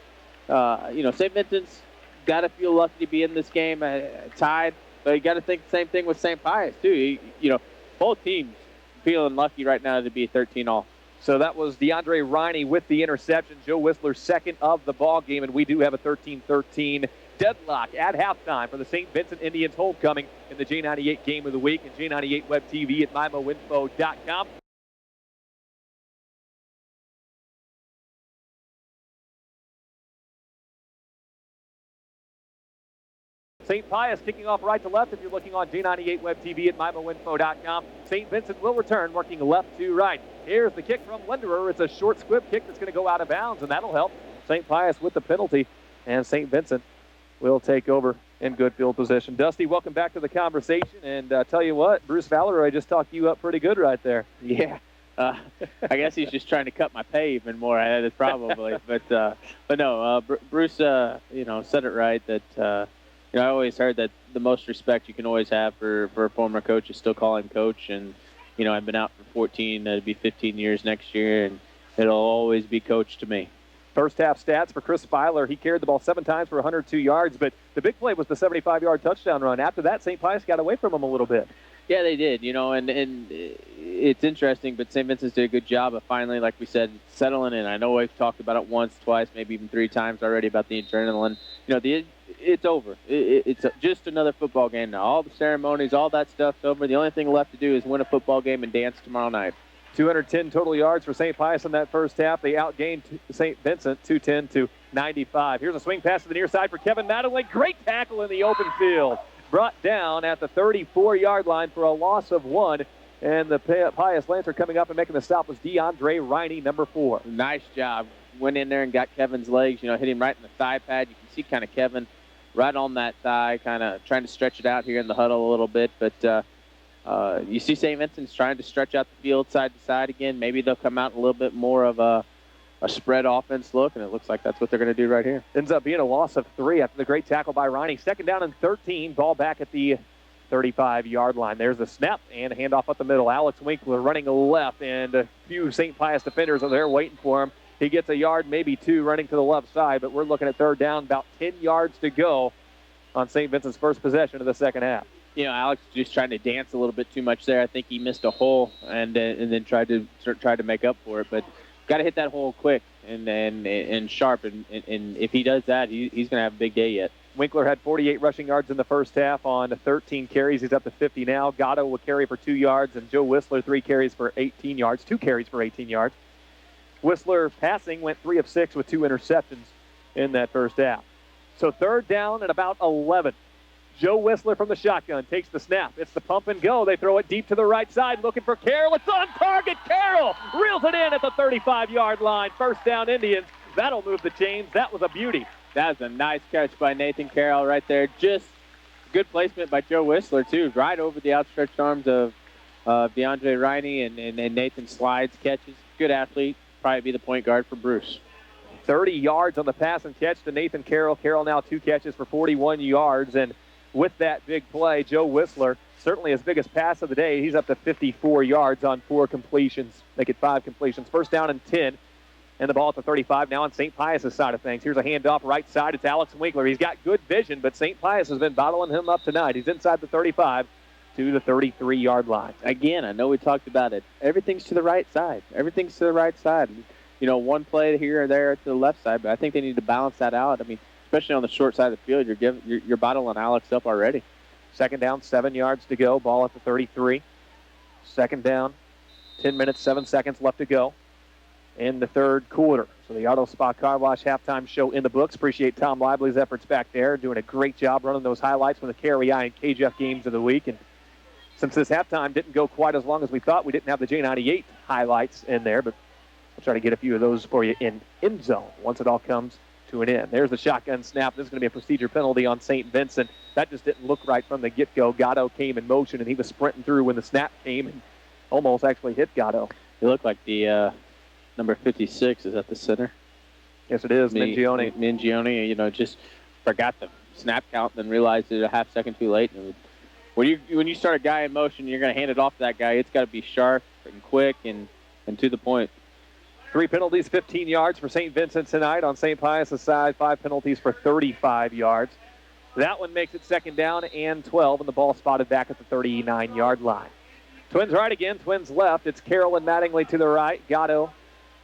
St. Vincent's got to feel lucky to be in this game tied. But you got to think the same thing with St. Pius, too. Both teams feeling lucky right now to be 13-all. So that was DeAndre Riney with the interception. Joe Whistler's second of the ball game, and we do have a 13-13 deadlock at halftime for the St. Vincent Indians homecoming in the J98 Game of the Week and J98 Web TV at mymoinfo.com. St. Pius kicking off right to left if you're looking on J98 Web TV at mymoinfo.com. St. Vincent will return, working left to right. Here's the kick from Linderer. It's a short squib kick that's going to go out of bounds, and that'll help St. Pius with the penalty. And St. Vincent will take over in good field position. Dusty, welcome back to the conversation. And tell you what, Bruce Valeroy just talked you up pretty good right there. Yeah. I guess he's just trying to cut my pay even more. Probably. but no, Bruce, said it right that, I always heard that the most respect you can always have for a former coach is still call him coach. And, I've been out for 14, it'll be 15 years next year, and it'll always be coach to me. First half stats for Chris Filer. He carried the ball 7 times for 102 yards, but the big play was the 75-yard touchdown run. After that, St. Pius got away from him a little bit. Yeah, they did, and it's interesting, but St. Vincent's did a good job of finally, like we said, settling in. I know we've talked about it once, twice, maybe even 3 times already about the adrenaline. It's over. It's just another football game now. All the ceremonies, all that stuff's over. The only thing left to do is win a football game and dance tomorrow night. 210 total yards for St. Pius in that first half. They outgained St. Vincent 210 to 95. Here's a swing pass to the near side for Kevin Mattingly. Great tackle in the open field. Brought down at the 34-yard line for a loss of 1. And the Pius Lancer coming up and making the stop was DeAndre Riney, number 4. Nice job. Went in there and got Kevin's legs, hit him right in the thigh pad. You can see kind of Kevin right on that thigh, kind of trying to stretch it out here in the huddle a little bit. But you see St. Vincent's trying to stretch out the field side to side again. Maybe they'll come out a little bit more of a spread offense look, and it looks like that's what they're going to do right here. Ends up being a loss of 3 after the great tackle by Riney. Second down and 13. Ball back at the 35-yard line. There's the snap and a handoff up the middle. Alex Winkler running left, and a few St. Pius defenders are there waiting for him. He gets a yard, maybe 2, running to the left side, but we're looking at 3rd down, about 10 yards to go on St. Vincent's first possession of the second half. Alex just trying to dance a little bit too much there. I think he missed a hole and then tried to make up for it. But got to hit that hole quick and sharp. And if he does that, he's going to have a big day yet. Winkler had 48 rushing yards in the first half on 13 carries. He's up to 50 now. Gatto will carry for 2 yards, and Joe Whistler 3 carries for 18 yards. 2 carries for 18 yards. Whistler passing went 3 of 6 with 2 interceptions in that first half. So third down and about 11. Joe Whistler from the shotgun takes the snap. It's the pump and go. They throw it deep to the right side, looking for Carroll. It's on target. Carroll reels it in at the 35-yard line. First down, Indians. That'll move the chains. That was a beauty. That was a nice catch by Nathan Carroll right there. Just good placement by Joe Whistler, too. Right over the outstretched arms of DeAndre Riney, and Nathan slides, catches. Good athlete. Probably be the point guard for Bruce. 30 yards on the pass and catch to Nathan Carroll. Carroll now 2 catches for 41 yards. And with that big play, Joe Whistler, certainly his biggest pass of the day. He's up to 54 yards on 4 completions. Make it 5 completions. First down and 10. And the ball at the 35 now on St. Pius' side of things. Here's a handoff right side. It's Alex Winkler. He's got good vision, but St. Pius has been bottling him up tonight. He's inside the 35 to the 33-yard line. Again, I know we talked about it. Everything's to the right side. Everything's to the right side. You know, one play here or there to the left side, but I think they need to balance that out. I mean, especially on the short side of the field, you're bottling Alex up already. Second down, 7 yards to go. Ball at the 33. Second down, 10 minutes, 7 seconds left to go in the third quarter. So the Auto Spa Car Wash halftime show in the books. Appreciate Tom Lively's efforts back there, doing a great job running those highlights from the KREI and KJF games of the week. And since this halftime didn't go quite as long as we thought, we didn't have the J98 highlights in there, but we'll try to get a few of those for you in end zone once it all comes to an end. There's the shotgun snap. This is going to be a procedure penalty on St. Vincent. That just didn't look right from the get-go. Gatto came in motion, and he was sprinting through when the snap came and almost actually hit Gatto. It looked like the number 56 is at the center. Yes, it is. Mingione, you know, just forgot the snap count and then realized it a half second too late. And when you start a guy in motion, you're going to hand it off to that guy. It's got to be sharp and quick and to the point. 3 penalties, 15 yards for St. Vincent tonight. On St. Pius' side, 5 penalties for 35 yards. That one makes it second down and 12, and the ball spotted back at the 39-yard line. Twins right again, Twins left. It's Carroll and Mattingly to the right, Gatto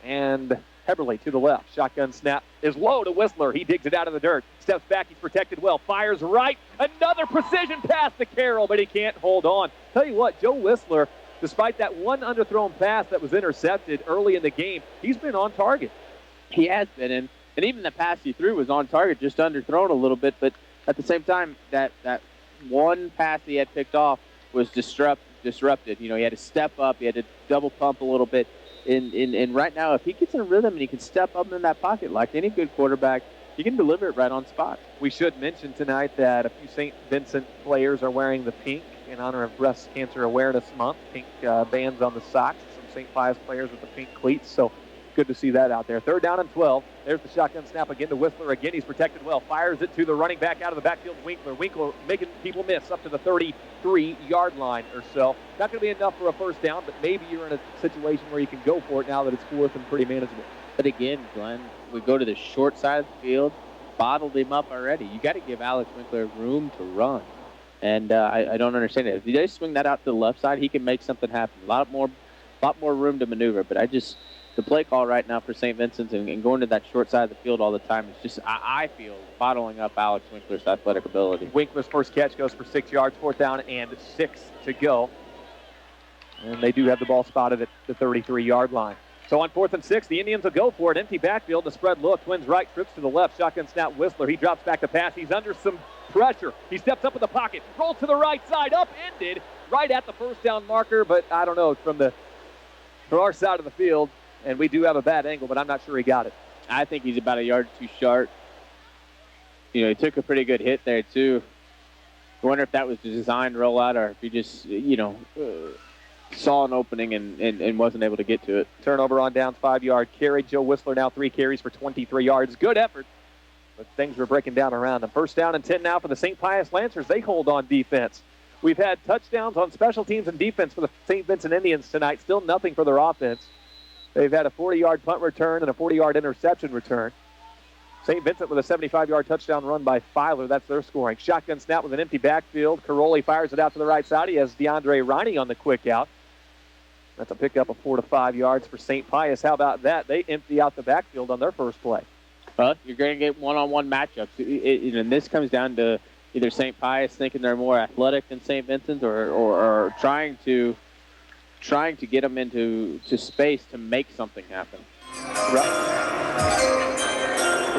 and Heberly to the left. Shotgun snap is low to Whistler. He digs it out of the dirt. Steps back. He's protected well. Fires right. Another precision pass to Carroll, but he can't hold on. Tell you what, Joe Whistler, despite that one underthrown pass that was intercepted early in the game, he's been on target. He has been, and even the pass he threw was on target, just underthrown a little bit. But at the same time, that one pass he had picked off was disrupted. You know, he had to step up. He had to double pump a little bit. And right now, if he gets in a rhythm and he can step up in that pocket like any good quarterback, he can deliver it right on spot. We should mention tonight that a few St. Vincent players are wearing the pink in honor of Breast Cancer Awareness Month. Pink bands on the socks. Some St. Pius players with the pink cleats. So good to see that out there. Third down and 12. There's the shotgun snap again to Whistler. Again, he's protected well. Fires it to the running back out of the backfield, Winkler. Winkler making people miss up to the 33-yard line or so. Not going to be enough for a first down, but maybe you're in a situation where you can go for it now that it's fourth and pretty manageable. But again, Glenn, we go to the short side of the field, bottled him up already. You got to give Alex Winkler room to run. And I don't understand it. If they swing that out to the left side, he can make something happen. A lot more room to maneuver. But the play call right now for St. Vincent's and going to that short side of the field all the time is just, I feel, bottling up Alex Winkler's athletic ability. Winkler's first catch goes for 6 yards, 4th down and 6 to go. And they do have the ball spotted at the 33-yard line. So on 4th and 6, the Indians will go for it. Empty backfield, the spread look. Twins right, trips to the left. Shotgun snap, Whistler. He drops back to pass. He's under some pressure. He steps up in the pocket, rolls to the right side, upended right at the first down marker. But I don't know, from our side of the field, and we do have a bad angle, but I'm not sure he got it. I think he's about a yard too short. You know, he took a pretty good hit there, too. I wonder if that was the designed rollout or if he just, saw an opening and wasn't able to get to it. Turnover on downs, 5-yard carry. Joe Whistler now 3 carries for 23 yards. Good effort, but things were breaking down around him. First down and 10 now for the St. Pius Lancers. They hold on defense. We've had touchdowns on special teams and defense for the St. Vincent Indians tonight. Still nothing for their offense. They've had a 40-yard punt return and a 40-yard interception return. St. Vincent with a 75-yard touchdown run by Filer. That's their scoring. Shotgun snap with an empty backfield. Caroli fires it out to the right side. He has DeAndre Riney on the quick out. That's a pickup of 4 to 5 yards for St. Pius. How about that? They empty out the backfield on their first play. Well, you're going to get one-on-one matchups. And this comes down to either St. Pius thinking they're more athletic than St. Vincent or trying to get them into space to make something happen.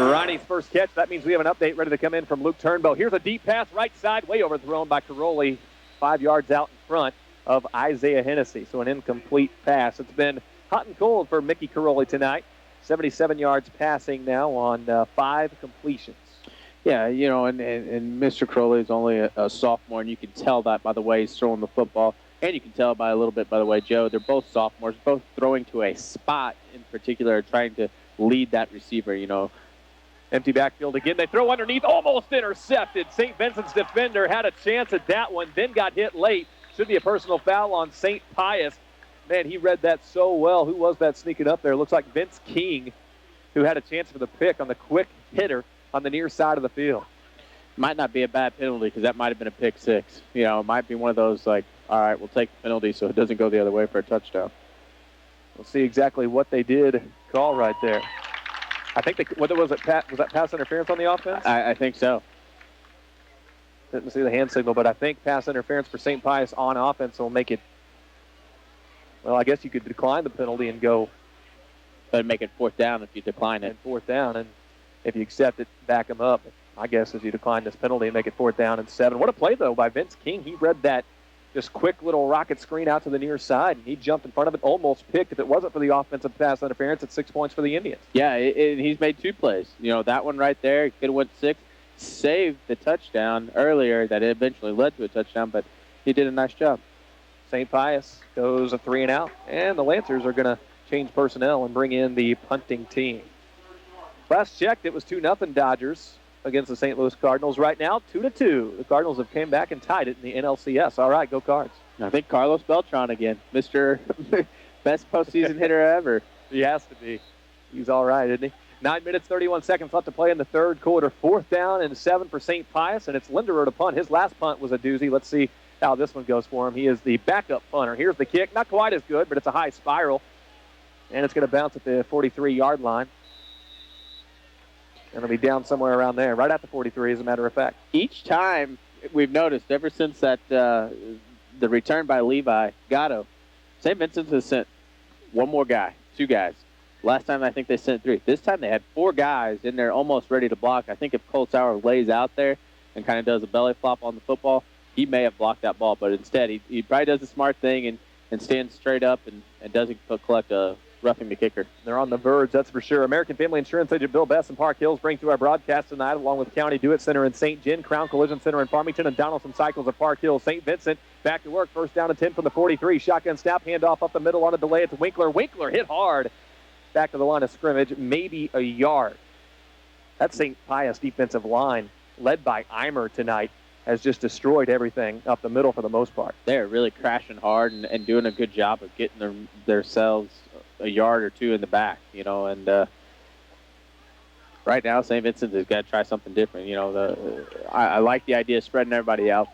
Ronnie's first catch. That means we have an update ready to come in from Luke Turnbow. Here's a deep pass right side, way overthrown by Caroli, 5 yards out in front of Isaiah Hennessy. So an incomplete pass. It's been hot and cold for Mickey Caroli tonight. 77 yards passing now on 5 completions. Yeah, and Mr. Crowley is only a sophomore, and you can tell that by the way he's throwing the football, and you can tell by a little bit by the way, Joe, they're both sophomores, both throwing to a spot in particular, trying to lead that receiver, Empty backfield again. They throw underneath, almost intercepted. St. Vincent's defender had a chance at that one, then got hit late. Should be a personal foul on St. Pius. Man, he read that so well. Who was that sneaking up there? Looks like Vince King, who had a chance for the pick on the quick hitter on the near side of the field. Might not be a bad penalty because that might have been a pick six. It might be one of those like, all right, we'll take the penalty so it doesn't go the other way for a touchdown. We'll see exactly what they did call right there. I think was that pass interference on the offense? I think so. Didn't see the hand signal, but I think pass interference for St. Pius on offense will make it. Well, I guess you could decline the penalty and go. But make it 4th down if you decline it. And 4th down, and if you accept it, back him up. My guess is you decline this penalty and make it 4th down and 7. What a play, though, by Vince King. He read that just quick little rocket screen out to the near side, and he jumped in front of it, almost picked. If it wasn't for the offensive pass interference, it's 6 points for the Indians. Yeah, he's made 2 plays. That one right there, he could have went 6, saved the touchdown earlier that eventually led to a touchdown, but he did a nice job. St. Pius goes a 3 and out, and the Lancers are going to change personnel and bring in the punting team. Last checked, it was 2-0 Dodgers against the St. Louis Cardinals. Right now, 2-2. The Cardinals have came back and tied it in the NLCS. All right, go Cards. I think Carlos Beltran again, Mr. best postseason hitter ever. He has to be. He's all right, isn't he? 9 minutes, 31 seconds left to play in the third quarter. 4th down and 7 for St. Pius, and it's Linderer to punt. His last punt was a doozy. Let's see how this one goes for him. He is the backup punter. Here's the kick. Not quite as good, but it's a high spiral, and it's going to bounce at the 43-yard line. And it'll be down somewhere around there, right at the 43, as a matter of fact. Each time we've noticed, ever since that the return by Levi Gatto, St. Vincent has sent one more guy, 2 guys. Last time I think they sent 3. This time they had 4 guys in there almost ready to block. I think if Cole Sauer lays out there and kind of does a belly flop on the football, he may have blocked that ball. But instead, he probably does the smart thing and stands straight up and doesn't collect a roughing the kicker. They're on the verge, that's for sure. American Family Insurance agent Bill Best in Park Hills bring to our broadcast tonight, along with County Do It Center in St. John, Crown Collision Center in Farmington, and Donaldson Cycles at Park Hills. St. Vincent back to work. First down and 10 from the 43. Shotgun snap, handoff up the middle on a delay. It's Winkler. Winkler hit hard. Back to the line of scrimmage, maybe a yard. That St. Pius defensive line, led by Eimer tonight, has just destroyed everything up the middle for the most part. They're really crashing hard and doing a good job of getting themselves a yard or 2 in the back, and right now St. Vincent has got to try something different. I like the idea of spreading everybody out,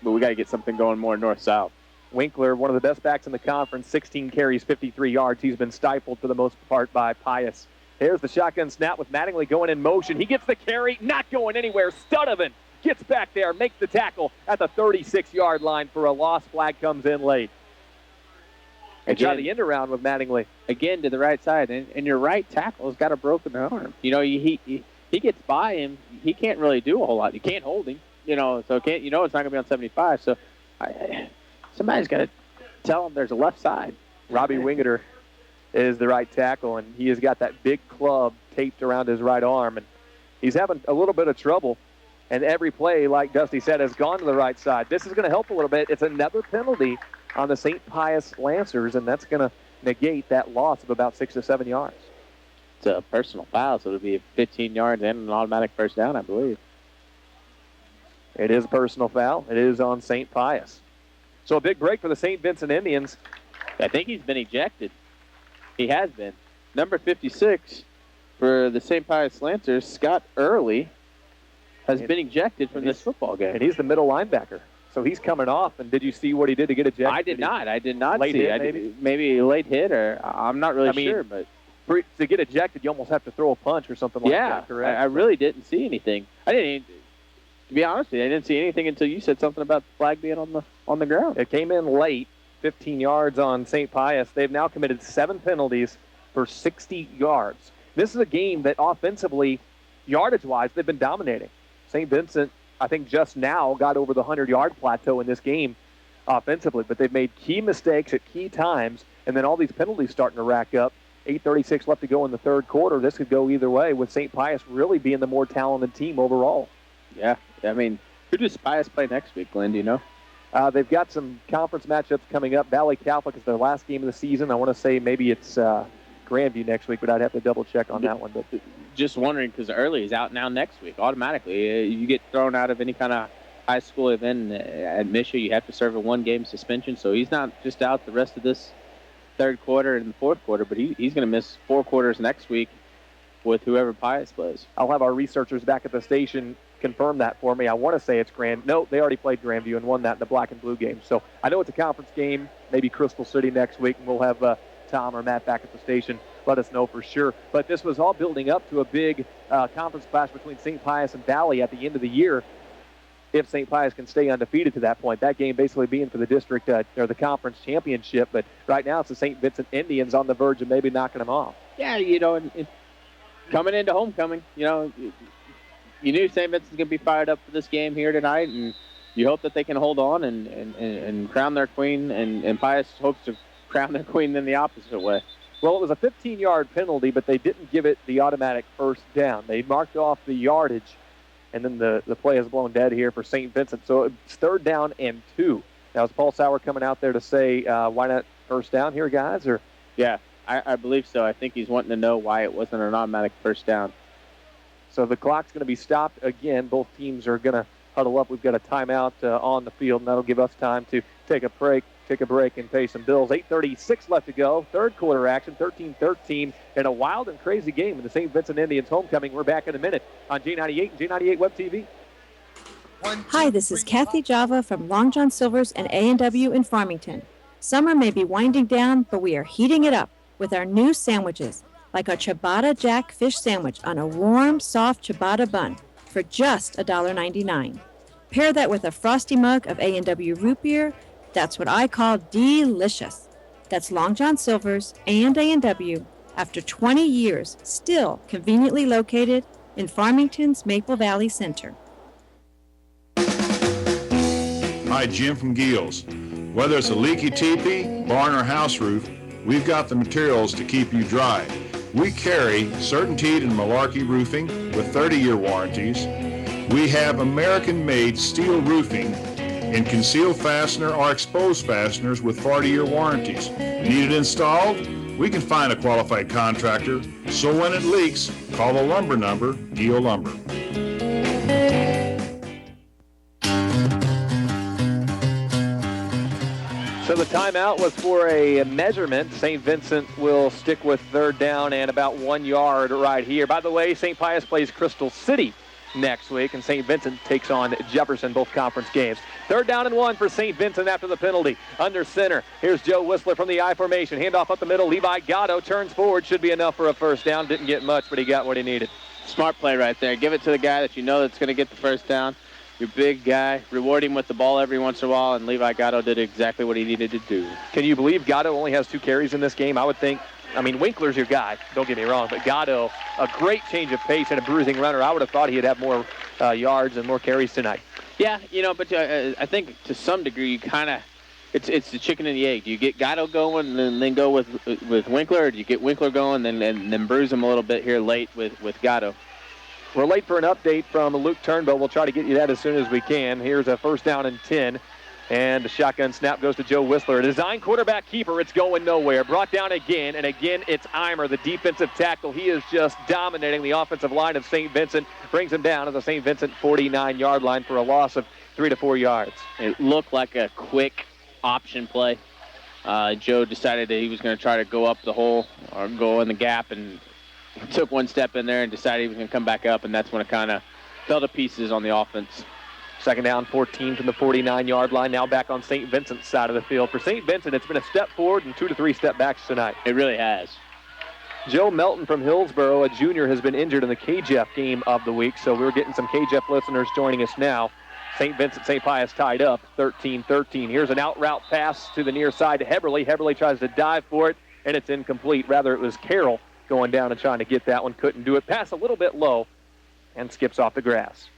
but we got to get something going more north-south. Winkler, one of the best backs in the conference, 16 carries, 53 yards. He's been stifled for the most part by Pius. Here's the shotgun snap with Mattingly going in motion. He gets the carry, not going anywhere. Stutterman gets back there, makes the tackle at the 36-yard line for a loss. Flag comes in late. And try the end around with Mattingly. Again to the right side, and your right tackle's got a broken arm. He gets by him. He can't really do a whole lot. You can't hold him. So it's not going to be on 75. So somebody's got to tell him there's a left side. Robbie Wingeter is the right tackle, and he has got that big club taped around his right arm, and he's having a little bit of trouble. And every play, like Dusty said, has gone to the right side. This is going to help a little bit. It's another penalty on the St. Pius Lancers, and that's going to negate that loss of about 6 to 7 yards. It's a personal foul, so it'll be 15 yards and an automatic first down, I believe. It is a personal foul. It is on St. Pius. So a big break for the St. Vincent Indians. I think he's been ejected. He has been. Number 56 for the St. Pius Lancers, Scott Early, has been ejected from this football game. And he's the middle linebacker. So he's coming off, and did you see what he did to get ejected? I did not late see. Hit, maybe a late hit, or I'm not really sure. But to get ejected, you almost have to throw a punch or something like that, correct? I really didn't see anything. I didn't even, to be honest with you, I didn't see anything until you said something about the flag being on the ground. It came in late, 15 yards on St. Pius. They've now committed 7 penalties for 60 yards. This is a game that offensively, yardage-wise, they've been dominating. St. Vincent, I think, just now got over the 100-yard plateau in this game offensively, but they've made key mistakes at key times, and then all these penalties starting to rack up. 8:36 left to go in the third quarter. This could go either way, with St. Pius really being the more talented team overall. Yeah, I mean, who does Pius play next week, Glenn? Do you know? They've got some conference matchups coming up. Valley Catholic is their last game of the season. I want to say maybe it's Grandview next week, but I'd have to double-check on that one. But just wondering, because Early is out now next week automatically. You get thrown out of any kind of high school event at Misha, you have to serve a 1-game suspension. So he's not just out the rest of this third quarter and the fourth quarter, but he's going to miss 4 quarters next week with whoever Pius plays. I'll have our researchers back at the station confirm that for me. I want to say it's No, they already played Grandview and won that in the black and blue game. So I know it's a conference game, maybe Crystal City next week, and we'll have Tom or Matt back at the station. Let us know for sure. But this was all building up to a big conference clash between St. Pius and Valley at the end of the year. If St. Pius can stay undefeated to that point, that game basically being for the district or the conference championship. But right now it's the St. Vincent Indians on the verge of maybe knocking them off. Yeah, coming into homecoming, you knew St. Vincent's going to be fired up for this game here tonight, and you hope that they can hold on and crown their queen, and Pius hopes to crown their queen in the opposite way. Well, it was a 15-yard penalty, but they didn't give it the automatic first down. They marked off the yardage, and then the play is blown dead here for St. Vincent. So it's 3rd down and 2. Now, is Paul Sauer coming out there to say, why not first down here, guys? Or Yeah, I believe so. I think he's wanting to know why it wasn't an automatic first down. So the clock's going to be stopped again. Both teams are going to huddle up. We've got a timeout on the field, and that'll give us time to take a break, and pay some bills. 8:36 left to go. Third quarter action, 13-13, in a wild and crazy game in the St. Vincent Indians homecoming. We're back in a minute on J98 and J98 Web TV. Hi, this is Kathy Java from Long John Silver's and A&W in Farmington. Summer may be winding down, but we are heating it up with our new sandwiches, like our Ciabatta Jack fish sandwich on a warm, soft ciabatta bun for just $1.99. Pair that with a frosty mug of A&W root beer. That's what I call delicious. That's Long John Silver's and A&W, after 20 years, still conveniently located in Farmington's Maple Valley Center. Hi, Jim from Gills. Whether it's a leaky teepee, barn, or house roof, we've got the materials to keep you dry. We carry Certainteed and Malarkey Roofing with 30-year warranties. We have American-made steel roofing in concealed fastener or exposed fasteners with 40-year warranties. Need it installed? We can find a qualified contractor, so when it leaks, call the lumber number, Gil Lumber. So the timeout was for a measurement. St. Vincent will stick with 3rd down and about 1 yard right here. By the way, St. Pius plays Crystal City next week, and St. Vincent takes on Jefferson, both conference games. 3rd down and 1 for St. Vincent after the penalty. Under center, here's Joe Whistler from the I formation. Handoff up the middle. Levi Gatto turns forward. Should be enough for a first down. Didn't get much, but he got what he needed. Smart play right there. Give it to the guy that you know that's going to get the first down. Your big guy. Reward him with the ball every once in a while, and Levi Gatto did exactly what he needed to do. Can you believe Gatto only has 2 carries in this game? I would think. Winkler's your guy, don't get me wrong, but Gatto, a great change of pace and a bruising runner. I would have thought he'd have more yards and more carries tonight. Yeah, but I think to some degree you kind of, it's the chicken and the egg. Do you get Gatto going and then go with Winkler, or do you get Winkler going and then bruise him a little bit here late with Gatto? We're late for an update from Luke Turnbow. We'll try to get you that as soon as we can. Here's a 1st down and 10. And the shotgun snap goes to Joe Whistler. A design quarterback keeper. It's going nowhere. Brought down again, and again it's Eimer, the defensive tackle. He is just dominating the offensive line of St. Vincent. Brings him down to the St. Vincent 49-yard line for a loss of 3 to 4 yards. It looked like a quick option play. Joe decided that he was going to try to go up the hole or go in the gap, and took one step in there and decided he was going to come back up, and that's when it kind of fell to pieces on the offense. Second down, 14 from the 49-yard line. Now back on St. Vincent's side of the field. For St. Vincent, it's been a step forward and 2 to 3 step backs tonight. It really has. Joe Melton from Hillsboro, a junior, has been injured in the KJEF game of the week, so we're getting some KJEF listeners joining us now. St. Vincent St. Pius tied up 13-13. Here's an out route pass to the near side to Heberly. Heberly tries to dive for it, and it's incomplete. Rather, it was Carroll going down and trying to get that one. Couldn't do it. Pass a little bit low and skips off the grass.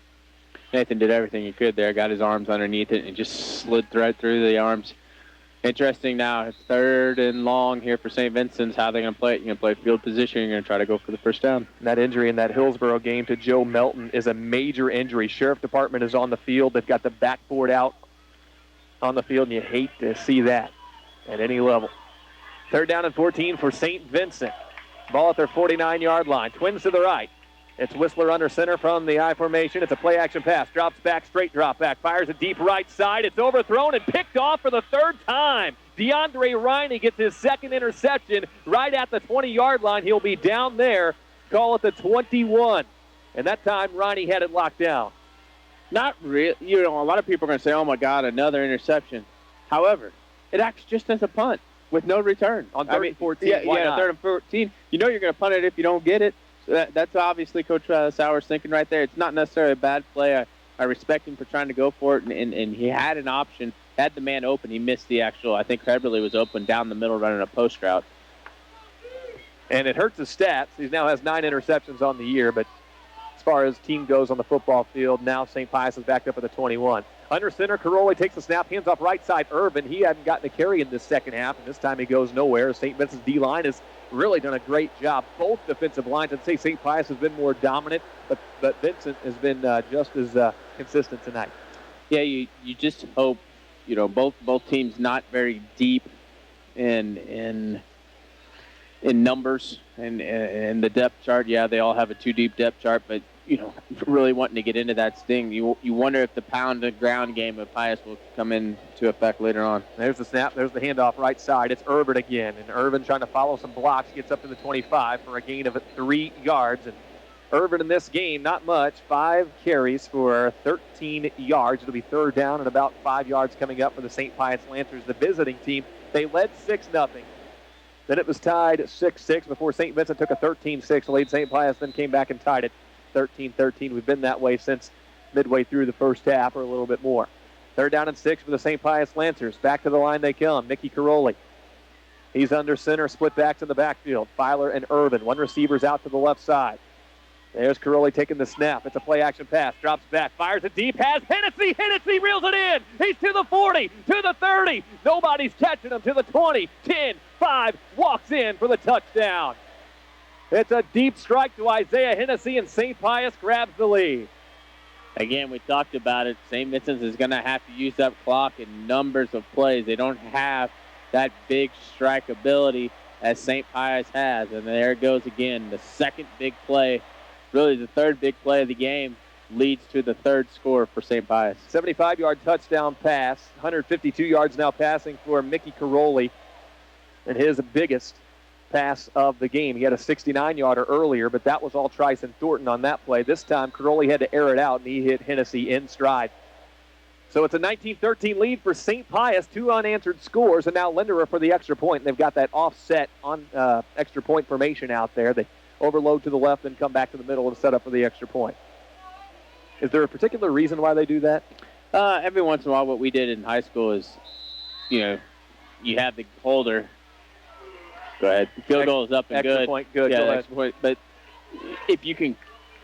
Nathan did everything he could there, got his arms underneath it, and just slid right through the arms. Interesting now, it's 3rd and long here for St. Vincent's. How are they going to play it? You're going to play field position. You're going to try to go for the first down. And that injury in that Hillsboro game to Joe Melton is a major injury. Sheriff Department is on the field. They've got the backboard out on the field, and you hate to see that at any level. 3rd down and 14 for St. Vincent. Ball at their 49-yard line. Twins to the right. It's Whistler under center from the I formation. It's a play-action pass. Drops back, straight drop back. Fires a deep right side. It's overthrown and picked off for the 3rd time. DeAndre Riney gets his 2nd interception right at the 20-yard line. He'll be down there. Call it the 21. And that time, Riney had it locked down. Not real. You know, a lot of people are going to say, oh, my God, another interception. However, it acts just as a punt with no return. On 3rd and 14, yeah, why not? 3rd and 14. You know you're going to punt it if you don't get it. So that's obviously Coach Sauer's thinking right there. It's not necessarily a bad play. I respect him for trying to go for it, and he had an option, had the man open. He missed the actual, I think Heberly was open down the middle running a post route. And it hurts his stats. He now has 9 interceptions on the year, but as far as team goes on the football field, now St. Pius is back up at the 21. Under center, Caroli takes the snap, hands off right side, Irvin. He hadn't gotten a carry in this second half, and this time he goes nowhere. St. Vincent's D-line has really done a great job. Both defensive lines, I'd say St. Pius has been more dominant, but Vincent has been just as consistent tonight. Yeah, you just hope, you know, both teams not very deep in numbers and the depth chart. Yeah, they all have a too deep depth chart, but you know, really wanting to get into that sting. You wonder if the pound and ground game of Pius will come into effect later on. There's the snap. There's the handoff right side. It's Irvin again, and Irvin trying to follow some blocks. Gets up to the 25 for a gain of 3 yards. And Irvin in this game, not much. 5 carries for 13 yards. It'll be 3rd down and about 5 yards coming up for the St. Pius Lancers, the visiting team. They led 6-0. Then it was tied 6-6 before St. Vincent took a 13-6 lead. St. Pius then came back and tied it 13-13. We've been that way since midway through the first half or a little bit more. 3rd down and 6 for the St. Pius Lancers. Back to the line they come. Mickey Caroli. He's under center, split backs in the backfield. Filer and Irvin. One receiver's out to the left side. There's Caroli taking the snap. It's a play-action pass. Drops back. Fires it deep. Has Hennessy. Hennessy reels it in. He's to the 40, to the 30. Nobody's catching him. To the 20, 10, 5. Walks in for the touchdown. It's a deep strike to Isaiah Hennessy, and St. Pius grabs the lead. Again, we talked about it. St. Vincent's is going to have to use up clock in numbers of plays. They don't have that big strike ability as St. Pius has. And there it goes again. The second big play, really the 3rd big play of the game, leads to the 3rd score for St. Pius. 75-yard touchdown pass. 152 yards now passing for Mickey Caroli, and his biggest pass of the game. He had a 69-yarder earlier, but that was all Tryson Thornton on that play. This time, Caroli had to air it out, and he hit Hennessy in stride. So it's a 19-13 lead for St. Pius, 2 unanswered scores, and now Linderer for the extra point. And they've got that offset on extra point formation out there. They overload to the left and come back to the middle and set up for the extra point. Is there a particular reason why they do that? Every once in a while, what we did in high school is, you know, you have the holder. Go ahead. Field goal is up and extra good. Point, good. Yeah, Go extra point. But if you can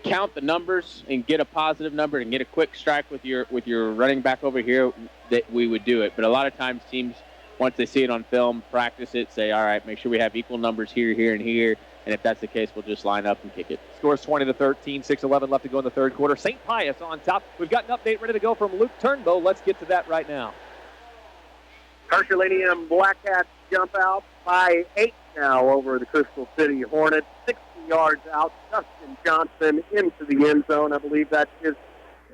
count the numbers and get a positive number and get a quick strike with your running back over here, that we would do it. But a lot of times teams, once they see it on film, practice it, say, all right, make sure we have equal numbers here, here, and here. And if that's the case, we'll just line up and kick it. Scores 20-13, 6:11 left to go in the 3rd quarter. St. Pius on top. We've got an update ready to go from Luke Turnbow. Let's get to that right now. Herculaneum Black Cats jump out by 8 now over the Crystal City Hornets. 60 yards out. Dustin Johnson into the end zone. I believe that's his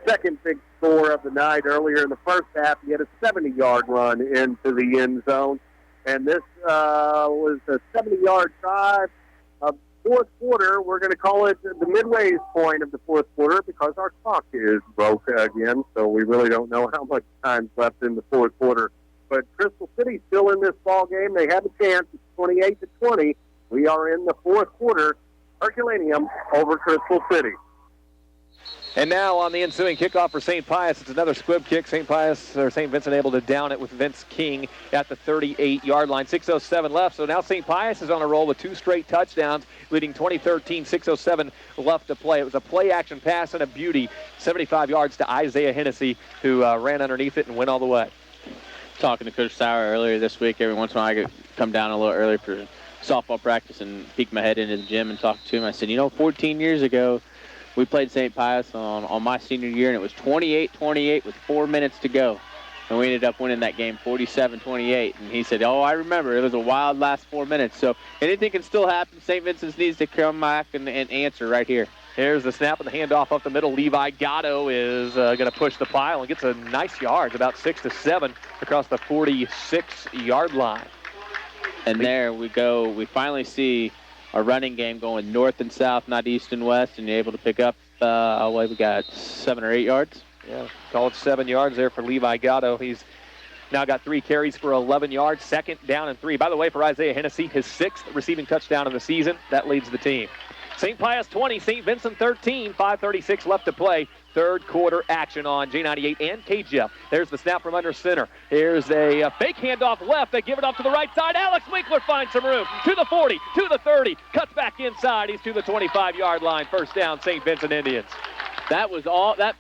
2nd big score of the night. Earlier in the first half, he had a 70-yard run into the end zone. And this was a 70-yard drive. fourth quarter. We're going to call it the midway point of the fourth quarter because our clock is broke again, so we really don't know how much time's left in the fourth quarter. But Crystal City's still in this ball game. They have a chance. It's 28-20. We are in the fourth quarter. Herculaneum over Crystal City. And now on the ensuing kickoff for St. Pius, it's another squib kick. St. Vincent able to down it with Vince King at the 38-yard line. 6:07 left, so now St. Pius is on a roll with 2 straight touchdowns, leading 2013, 6:07 left to play. It was a play-action pass and a beauty, 75 yards to Isaiah Hennessy, who ran underneath it and went all the way. Talking to Coach Sauer earlier this week, every once in a while I could come down a little early for softball practice and peek my head into the gym and talk to him. I said, 14 years ago, we played St. Pius on my senior year, and it was 28-28 with 4 minutes to go. And we ended up winning that game 47-28. And he said, I remember. It was a wild last 4 minutes. So anything can still happen. St. Vincent's needs to come back and answer right here. Here's the snap and the handoff up the middle. Levi Gatto is going to push the pile and gets a nice yard, about 6 to 7 across the 46-yard line. And there we go. We finally see a running game going north and south, not east and west, and you're able to pick up, we got 7 or 8 yards. Yeah, call it 7 yards there for Levi Gatto. He's now got 3 carries for 11 yards, 2nd down and 3. By the way, for Isaiah Hennessy, his 6th receiving touchdown of the season. That leads the team. St. Pius 20, St. Vincent 13, 5:36 left to play. Third quarter action on J98 and KGF. There's the snap from under center. Here's a fake handoff left. They give it off to the right side. Alex Winkler finds some room. To the 40, to the 30. Cuts back inside. He's to the 25-yard line. First down, St. Vincent Indians. That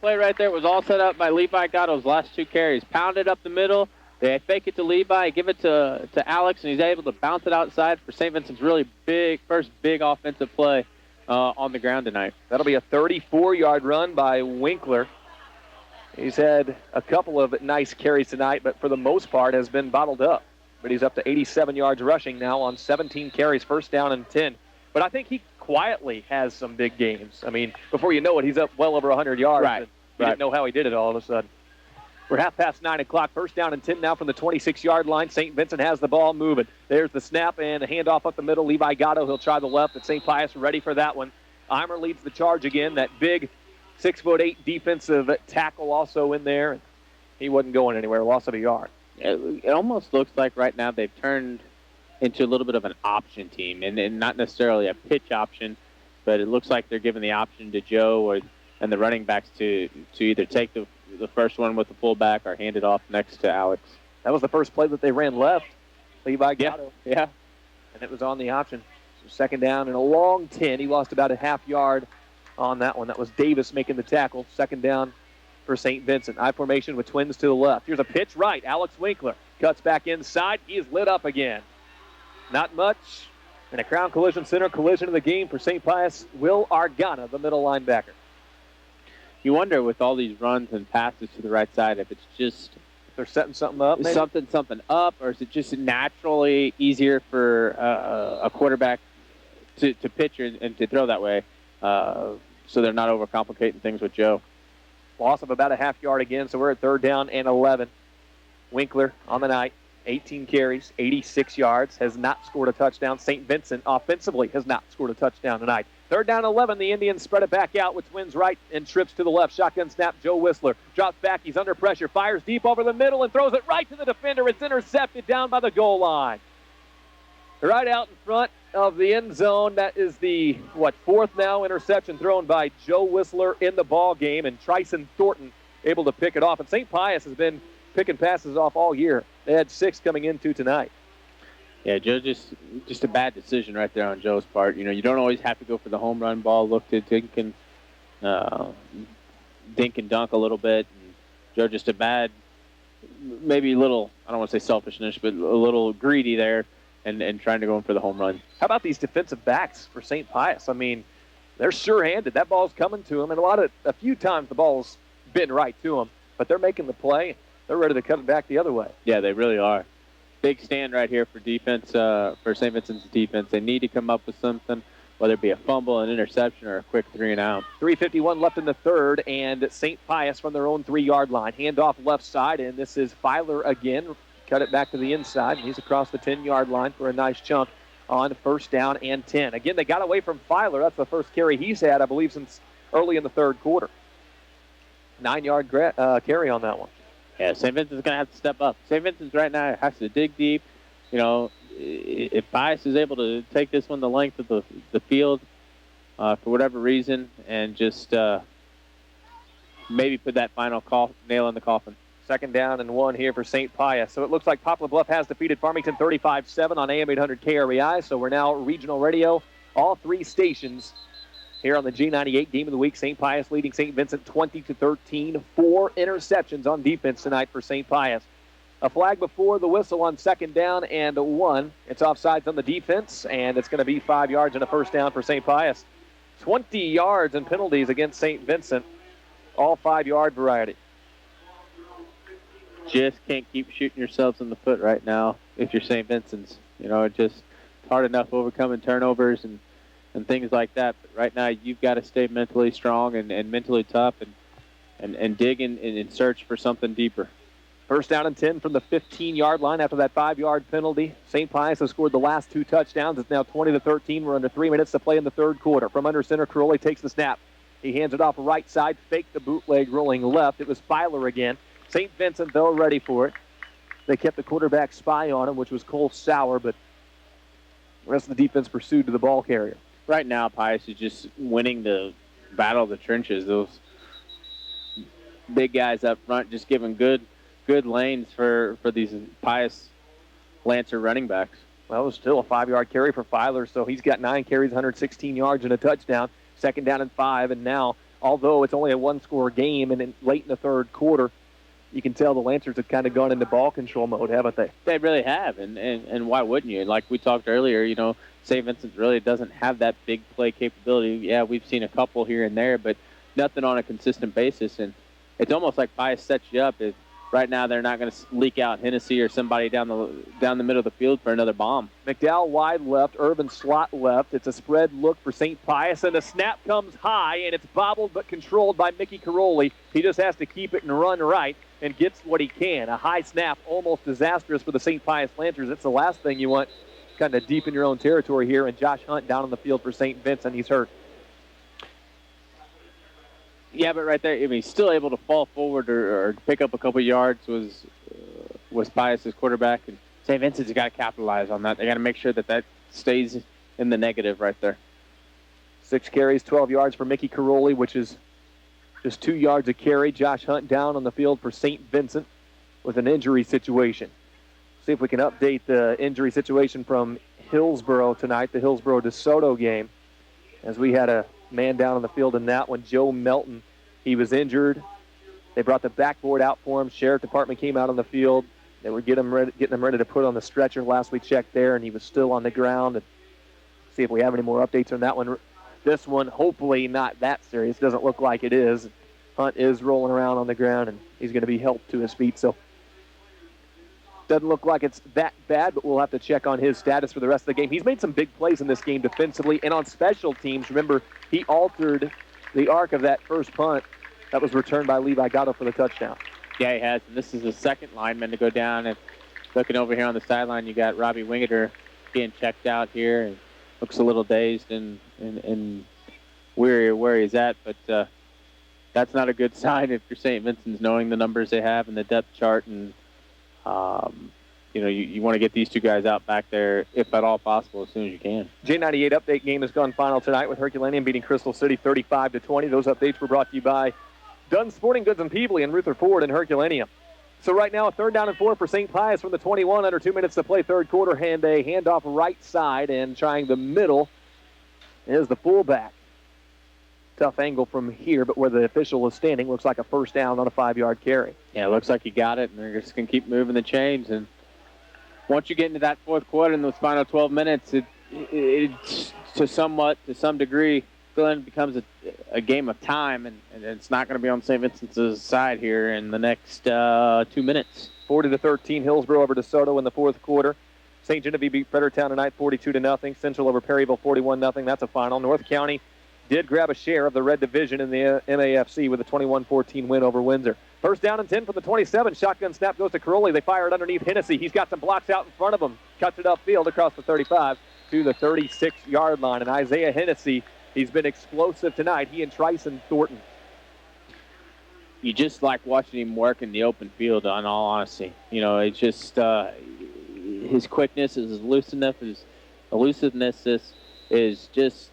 play right there was all set up by Levi Gatto's last 2 carries. Pounded up the middle. They fake it to Levi, give it to Alex, and he's able to bounce it outside for St. Vincent's really first big offensive play on the ground tonight. That'll be a 34-yard run by Winkler. He's had a couple of nice carries tonight, but for the most part has been bottled up. But he's up to 87 yards rushing now on 17 carries, first down and 10. But I think he quietly has some big games. I mean, before you know it, he's up well over 100 yards. Right. You didn't know how he did it all of a sudden. We're half past 9 o'clock. First down and 10 now from the 26-yard line. St. Vincent has the ball moving. There's the snap and a handoff up the middle. Levi Gatto, he'll try the left, but St. Pius ready for that one. Eimer leads the charge again. That big 6'8" defensive tackle also in there. He wasn't going anywhere. Loss of a yard. It almost looks like right now they've turned into a little bit of an option team, and not necessarily a pitch option, but it looks like they're giving the option to Joe and the running backs to either take the first one with the fullback or hand it off next to Alex. That was the first play that they ran left. Levi Gatto. Yeah. And it was on the option. So second down and a long 10. He lost about a half yard on that one. That was Davis making the tackle. Second down for St. Vincent. I formation with twins to the left. Here's a pitch right. Alex Winkler cuts back inside. He is lit up again. Not much. And a Crown Collision Center collision of the game for St. Pius. Will Argana, the middle linebacker. You wonder with all these runs and passes to the right side if it's just they're setting something up, maybe? something up, or is it just naturally easier for a quarterback to pitch and to throw that way, so they're not overcomplicating things with Joe. Loss of about a half yard again, so we're at third down and 11. Winkler on the night, 18 carries, 86 yards, has not scored a touchdown. St. Vincent offensively has not scored a touchdown tonight. Third down 11, the Indians spread it back out with twins right and trips to the left. Shotgun snap, Joe Whistler drops back. He's under pressure, fires deep over the middle and throws it right to the defender. It's intercepted down by the goal line. Right out in front of the end zone. That is the, fourth now interception thrown by Joe Whistler in the ball game, and Tryson Thornton able to pick it off. And St. Pius has been picking passes off all year. They had 6 coming into tonight. Yeah, Joe, just a bad decision right there on Joe's part. You don't always have to go for the home run ball. Look to dink and dunk a little bit. And Joe just a bad, maybe a little, I don't want to say selfishness, but a little greedy there and trying to go in for the home run. How about these defensive backs for St. Pius? I mean, they're sure-handed. That ball's coming to them, and a few times the ball's been right to them, but they're making the play. They're ready to cut it back the other way. Yeah, they really are. Big stand right here for defense, for St. Vincent's defense. They need to come up with something, whether it be a fumble, an interception, or a quick 3-and-out. 3:51 left in the third, and St. Pius from their own 3-yard line. Handoff left side, and this is Filer again. Cut it back to the inside, and he's across the 10-yard line for a nice chunk. on first down and 10. Again, they got away from Filer. That's the first carry he's had, I believe, since early in the third quarter. 9-yard carry on that one. Yeah, St. Vincent's going to have to step up. St. Vincent's right now has to dig deep. You know, if Pius is able to take this one the length of the field for whatever reason and just maybe put that final nail in the coffin. Second down and 1 here for St. Pius. So it looks like Poplar Bluff has defeated Farmington 35-7 on AM 800 KREI. So we're now regional radio, all 3 stations here on the G98 Game of the Week. St. Pius leading St. Vincent 20-13. 4 interceptions on defense tonight for St. Pius. A flag before the whistle on second down and 1. It's offsides on the defense, and it's going to be 5 yards and a first down for St. Pius. 20 yards and penalties against St. Vincent, all 5-yard variety. Just can't keep shooting yourselves in the foot right now if you're St. Vincent's. You know, it's hard enough overcoming turnovers and things like that. But right now you've got to stay mentally strong and mentally tough and dig and search for something deeper. First down and 10 from the 15-yard line after that 5-yard penalty. St. Pius has scored the last 2 touchdowns. It's now 20-13. We're under 3 minutes to play in the third quarter. From under center, Caroli takes the snap. He hands it off right side, faked the bootleg rolling left. It was Filer again. St. Vincent, though, ready for it. They kept the quarterback spy on him, which was Cole Sauer, but the rest of the defense pursued to the ball carrier. Right now, Pius is just winning the battle of the trenches. Those big guys up front just giving good lanes for these Pius Lancer running backs. Well, it was still a 5-yard carry for Filer, so he's got 9 carries, 116 yards, and a touchdown. Second down and 5, and now, although it's only a 1-score game and late in the third quarter, you can tell the Lancers have kind of gone into ball control mode, haven't they? They really have, and why wouldn't you? Like we talked earlier, you know, St. Vincent really doesn't have that big play capability. Yeah, we've seen a couple here and there, but nothing on a consistent basis. And it's almost like Pius sets you up. Right now, they're not going to leak out Hennessy or somebody down the middle of the field for another bomb. McDowell wide left, Urban slot left. It's a spread look for St. Pius, and the snap comes high, and it's bobbled but controlled by Mickey Caroli. He just has to keep it and run right and gets what he can. A high snap, almost disastrous for the St. Pius Lancers. It's the last thing you want, kind of deep in your own territory here, and Josh Hunt down on the field for St. Vincent. He's hurt. Yeah, but right there, I mean, he's still able to fall forward or pick up a couple yards was Pius's quarterback. And St. Vincent's got to capitalize on that. They got to make sure that stays in the negative right there. 6 carries, 12 yards for Mickey Caroli, which is just 2 yards a carry. Josh Hunt down on the field for St. Vincent with an injury situation. See if we can update the injury situation from Hillsboro tonight, the Hillsboro-DeSoto game, as we had a man down on the field in that one, Joe Melton. He was injured. They brought the backboard out for him. Sheriff Department came out on the field. They were getting him ready to put on the stretcher. Last we checked there, and he was still on the ground. And see if we have any more updates on that one. This one, hopefully not that serious. Doesn't look like it is. Hunt is rolling around on the ground, and he's going to be helped to his feet. So doesn't look like it's that bad, but we'll have to check on his status for the rest of the game. He's made some big plays in this game defensively and on special teams. Remember, he altered the arc of that first punt that was returned by Levi Gatto for the touchdown. Yeah, he has. And this is the second lineman to go down. And looking over here on the sideline, you got Robbie Wingeter being checked out here. And looks a little dazed and weary where he's at. But that's not a good sign if you're St. Vincent's, knowing the numbers they have in the depth chart. And you want to get these two guys out back there, if at all possible, as soon as you can. J98 update game has gone final tonight with Herculaneum beating Crystal City 35-20. Those updates were brought to you by Dunn Sporting Goods and Peebly and Rutherford and Herculaneum. So right now, a 3rd down and 4 for St. Pius from the 21, under 2 minutes to play third quarter, and a handoff right side, and trying the middle is the fullback. Tough angle from here, but where the official is standing, looks like a first down on a 5-yard carry. Yeah, it looks like he got it, and they're just going to keep moving the chains. And once you get into that fourth quarter in those final 12 minutes, it to some degree, then becomes a game of time, and it's not going to be on St. Vincent's side here in the next 2 minutes. 40-13, Hillsboro over DeSoto in the fourth quarter. St. Genevieve beat Fredericktown tonight 42-0. Central over Perryville 41-0. That's a final. North County did grab a share of the red division in the MAFC with a 21-14 win over Windsor. First down and 10 from the 27. Shotgun snap goes to Caroli. They fire it underneath Hennessy. He's got some blocks out in front of him. Cuts it upfield across the 35. to the 36-yard line. And Isaiah Hennessy, he's been explosive tonight. He and Tryson Thornton. You just like watching him work in the open field, in all honesty. You know, it's just his quickness, his elusiveness is just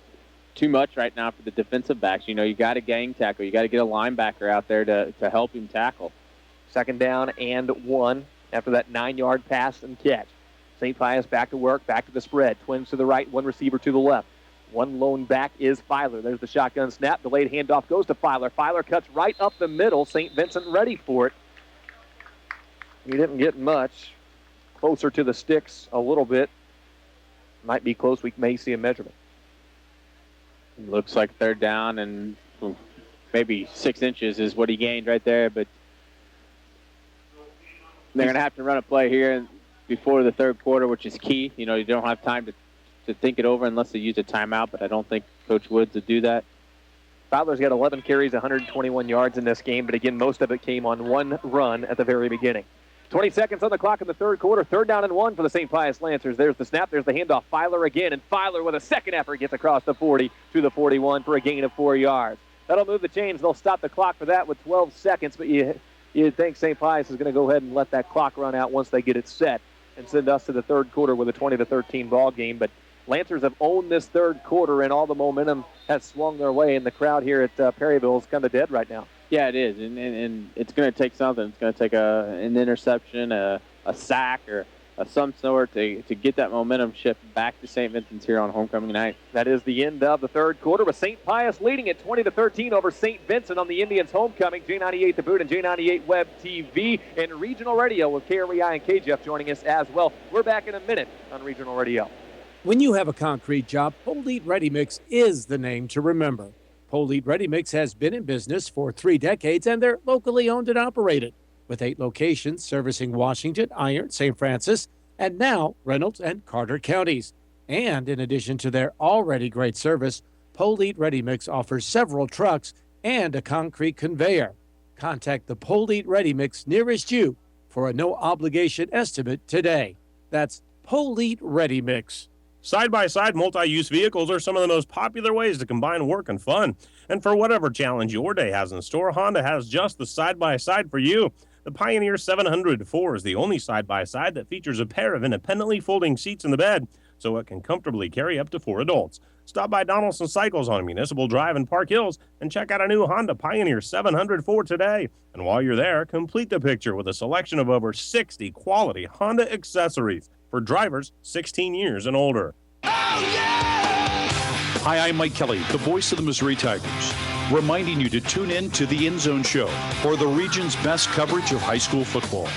too much right now for the defensive backs. You know, you got to gang tackle. You got to get a linebacker out there to help him tackle. Second down and 1 after that 9-yard pass and catch. St. Pius back to work, back to the spread. Twins to the right, one receiver to the left. One lone back is Filer. There's the shotgun snap. Delayed handoff goes to Filer. Filer cuts right up the middle. St. Vincent ready for it. He didn't get much. Closer to the sticks a little bit. Might be close. We may see a measurement. Looks like they're down, and maybe 6 inches is what he gained right there. But they're going to have to run a play here before the third quarter, which is key. You know, you don't have time to think it over unless they use a timeout, but I don't think Coach Woods would do that. Fowler's got 11 carries, 121 yards in this game, but again, most of it came on one run at the very beginning. 20 seconds on the clock in the third quarter. 3rd down and 1 for the St. Pius Lancers. There's the snap. There's the handoff. Filer again, and Filer with a second effort gets across the 40 to the 41 for a gain of 4 yards. That'll move the chains. They'll stop the clock for that with 12 seconds, but you'd think St. Pius is going to go ahead and let that clock run out once they get it set and send us to the third quarter with a 20-13 ball game. But Lancers have owned this third quarter, and all the momentum has swung their way, and the crowd here at Perryville is kind of dead right now. Yeah, it is, and it's going to take something. It's going to take an interception, a sack, or some sort to get that momentum shift back to St. Vincent's here on homecoming night. That is the end of the third quarter, with St. Pius leading at 20-13 over St. Vincent on the Indians' homecoming. J98 The Boot and J98 Web TV and Regional Radio with KREI and KJF joining us as well. We're back in a minute on Regional Radio. When you have a concrete job, Polite Ready Mix is the name to remember. Polite Ready Mix has been in business for 3 decades, and they're locally owned and operated, with 8 locations servicing Washington, Iron, St. Francis, and now Reynolds and Carter counties. And in addition to their already great service, Polite Ready Mix offers several trucks and a concrete conveyor. Contact the Polite Ready Mix nearest you for a no-obligation estimate today. That's Polite Ready Mix. Side-by-side multi-use vehicles are some of the most popular ways to combine work and fun. And for whatever challenge your day has in store, Honda has just the side-by-side for you. The Pioneer 700-4 is the only side-by-side that features a pair of independently folding seats in the bed, so it can comfortably carry up to 4 adults. Stop by Donaldson Cycles on Municipal Drive in Park Hills and check out a new Honda Pioneer 700-4 today. And while you're there, complete the picture with a selection of over 60 quality Honda accessories for drivers 16 years and older. Hi, I'm Mike Kelly, the voice of the Missouri Tigers, reminding you to tune in to the End Zone Show for the region's best coverage of high school football,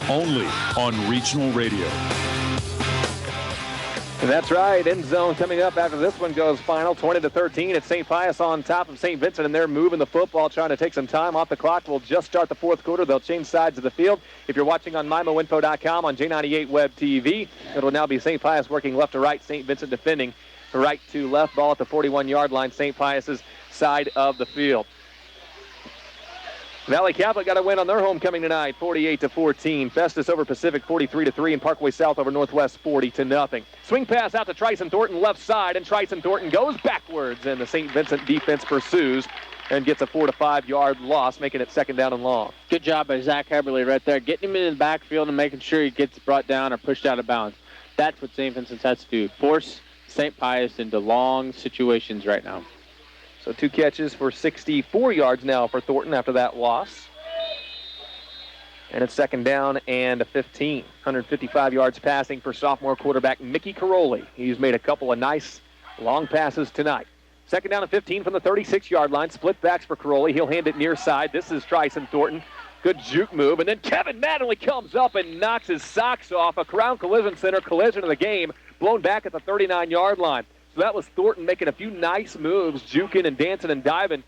only on Regional Radio. And that's right. End zone coming up after this one goes final. 20-13. It's St. Pius on top of St. Vincent, and they're moving the football, trying to take some time off the clock. We'll just start the fourth quarter. They'll change sides of the field. If you're watching on MyMoInfo.com on J98 Web TV, it'll now be St. Pius working left to right, St. Vincent defending right to left. Ball at the 41-yard line, St. Pius's side of the field. Valley Catholic got a win on their homecoming tonight, 48-14. Festus over Pacific, 43-3, and Parkway South over Northwest, 40-0. Swing pass out to Tryson Thornton, left side, and Tryson Thornton goes backwards, and the St. Vincent defense pursues and gets a 4 to 5 yard loss, making it 2nd down and long. Good job by Zach Heberly right there, getting him in the backfield and making sure he gets brought down or pushed out of bounds. That's what St. Vincent has to do, force St. Pius into long situations right now. So 2 catches for 64 yards now for Thornton after that loss. And it's 2nd down and 15. 155 yards passing for sophomore quarterback Mickey Caroli. He's made a couple of nice long passes tonight. 2nd down and 15 from the 36-yard line. Split backs for Caroli. He'll hand it near side. This is Tryson Thornton. Good juke move. And then Kevin Mattingly comes up and knocks his socks off. A Crown Collision Center collision of the game, blown back at the 39-yard line. So that was Thornton making a few nice moves, juking and dancing and diving.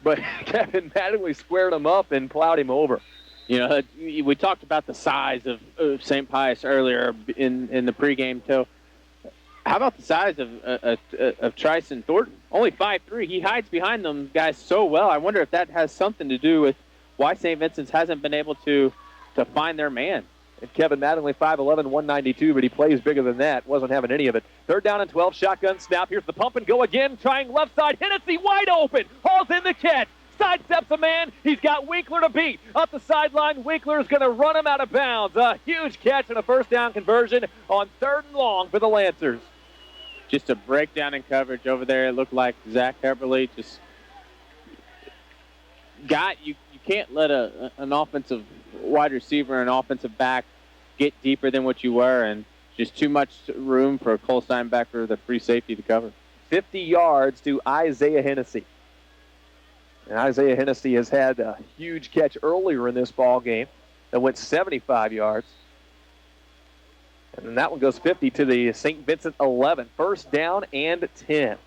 But Kevin Mattingly squared him up and plowed him over. You know, we talked about the size of St. Pius earlier in the pregame, too. How about the size of Tryson Thornton? Only 5'3". He hides behind them guys so well. I wonder if that has something to do with why St. Vincent's hasn't been able to find their man. And Kevin Mattingly, 5'11", 192, but he plays bigger than that. Wasn't having any of it. 3rd down and 12, shotgun snap. Here's the pump and go again, trying left side. Hennessy wide open, hauls in the catch. Sidesteps a man. He's got Winkler to beat. Up the sideline, Winkler is going to run him out of bounds. A huge catch and a first down conversion on 3rd and long for the Lancers. Just a breakdown in coverage over there. It looked like Zach Heberly just got you. You can't let an offensive wide receiver and offensive back get deeper than what you were, and just too much room for Cole Steinbecker, the free safety, to cover. 50 yards to Isaiah Hennessy. And Isaiah Hennessy has had a huge catch earlier in this ball game that went 75 yards. And then that one goes 50 to the St. Vincent 11. 1st down and 10.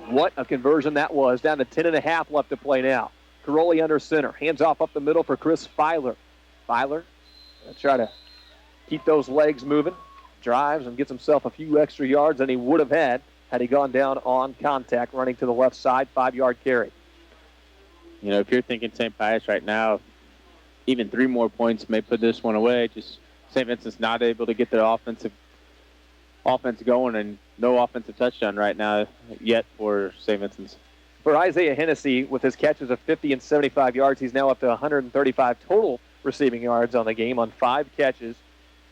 What a conversion that was. Down to 10.5 left to play now. Caroli under center. Hands off up the middle for Chris Filer. Filer going to try to keep those legs moving. Drives and gets himself a few extra yards than he would have had he gone down on contact, running to the left side. 5-yard carry. You know, if you're thinking St. Pius right now, even 3 more points may put this one away. Just St. Vincent's not able to get their offense going, and no offensive touchdown right now yet for St. Vincent's. For Isaiah Hennessy, with his catches of 50 and 75 yards, he's now up to 135 total receiving yards on the game on 5 catches.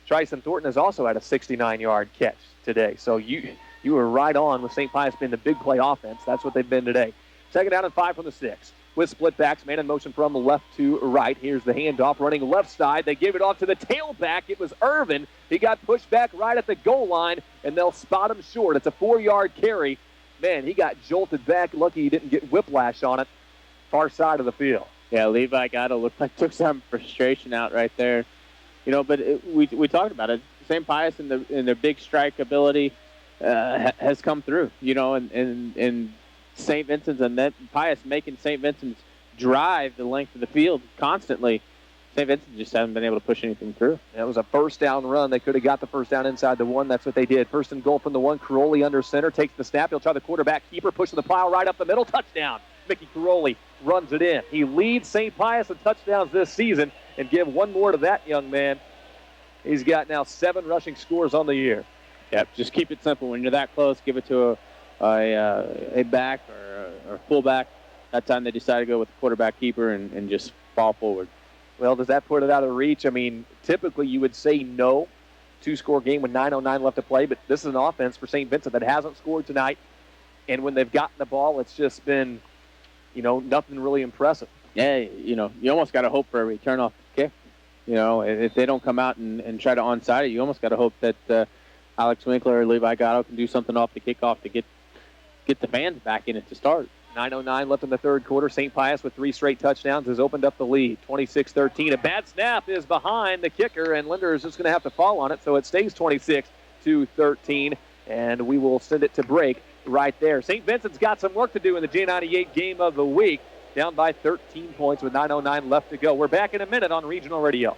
Tryson Thornton has also had a 69-yard catch today. So you were right on with St. Pius being the big play offense. That's what they've been today. 2nd down and 5 from the 6. With split backs, man in motion from left to right. Here's the handoff running left side. They gave it off to the tailback. It was Irvin. He got pushed back right at the goal line, and they'll spot him short. It's a 4-yard carry. Man, he got jolted back. Lucky he didn't get whiplash on it. Far side of the field. Yeah, Levi Gatto looked like took some frustration out right there. You know, but we talked about it. St. Pius in their big strike ability has come through. You know, and St. Vincent's and that Pius making St. Vincent's drive the length of the field constantly. St. Vincent just hasn't been able to push anything through. That was a 1st down run. They could have got the 1st down inside the 1. That's what they did. 1st and goal from the 1. Caroli under center, takes the snap. He'll try the quarterback keeper, pushing the pile right up the middle. Touchdown. Mickey Caroli runs it in. He leads St. Pius in touchdowns this season, and give one more to that young man. He's got now 7 rushing scores on the year. Yep, just keep it simple. When you're that close, give it to a back or fullback. That time they decided to go with the quarterback keeper and just fall forward. Well, does that put it out of reach? I mean, typically you would say no. 2-score game with 9:09 left to play, but this is an offense for St. Vincent that hasn't scored tonight. And when they've gotten the ball, it's just been, nothing really impressive. Yeah, you almost got to hope for a return off kick. If they don't come out and try to onside it, you almost got to hope that Alex Winkler or Levi Gatto can do something off the kickoff to get the fans back in it to start. 9:09 left in the 3rd quarter. St. Pius with 3 straight touchdowns has opened up the lead, 26-13. A bad snap is behind the kicker, and Linder is just going to have to fall on it, so it stays 26-13, and we will send it to break right there. St. Vincent's got some work to do in the J98 game of the week, down by 13 points with 9:09 left to go. We're back in a minute on Regional Radio.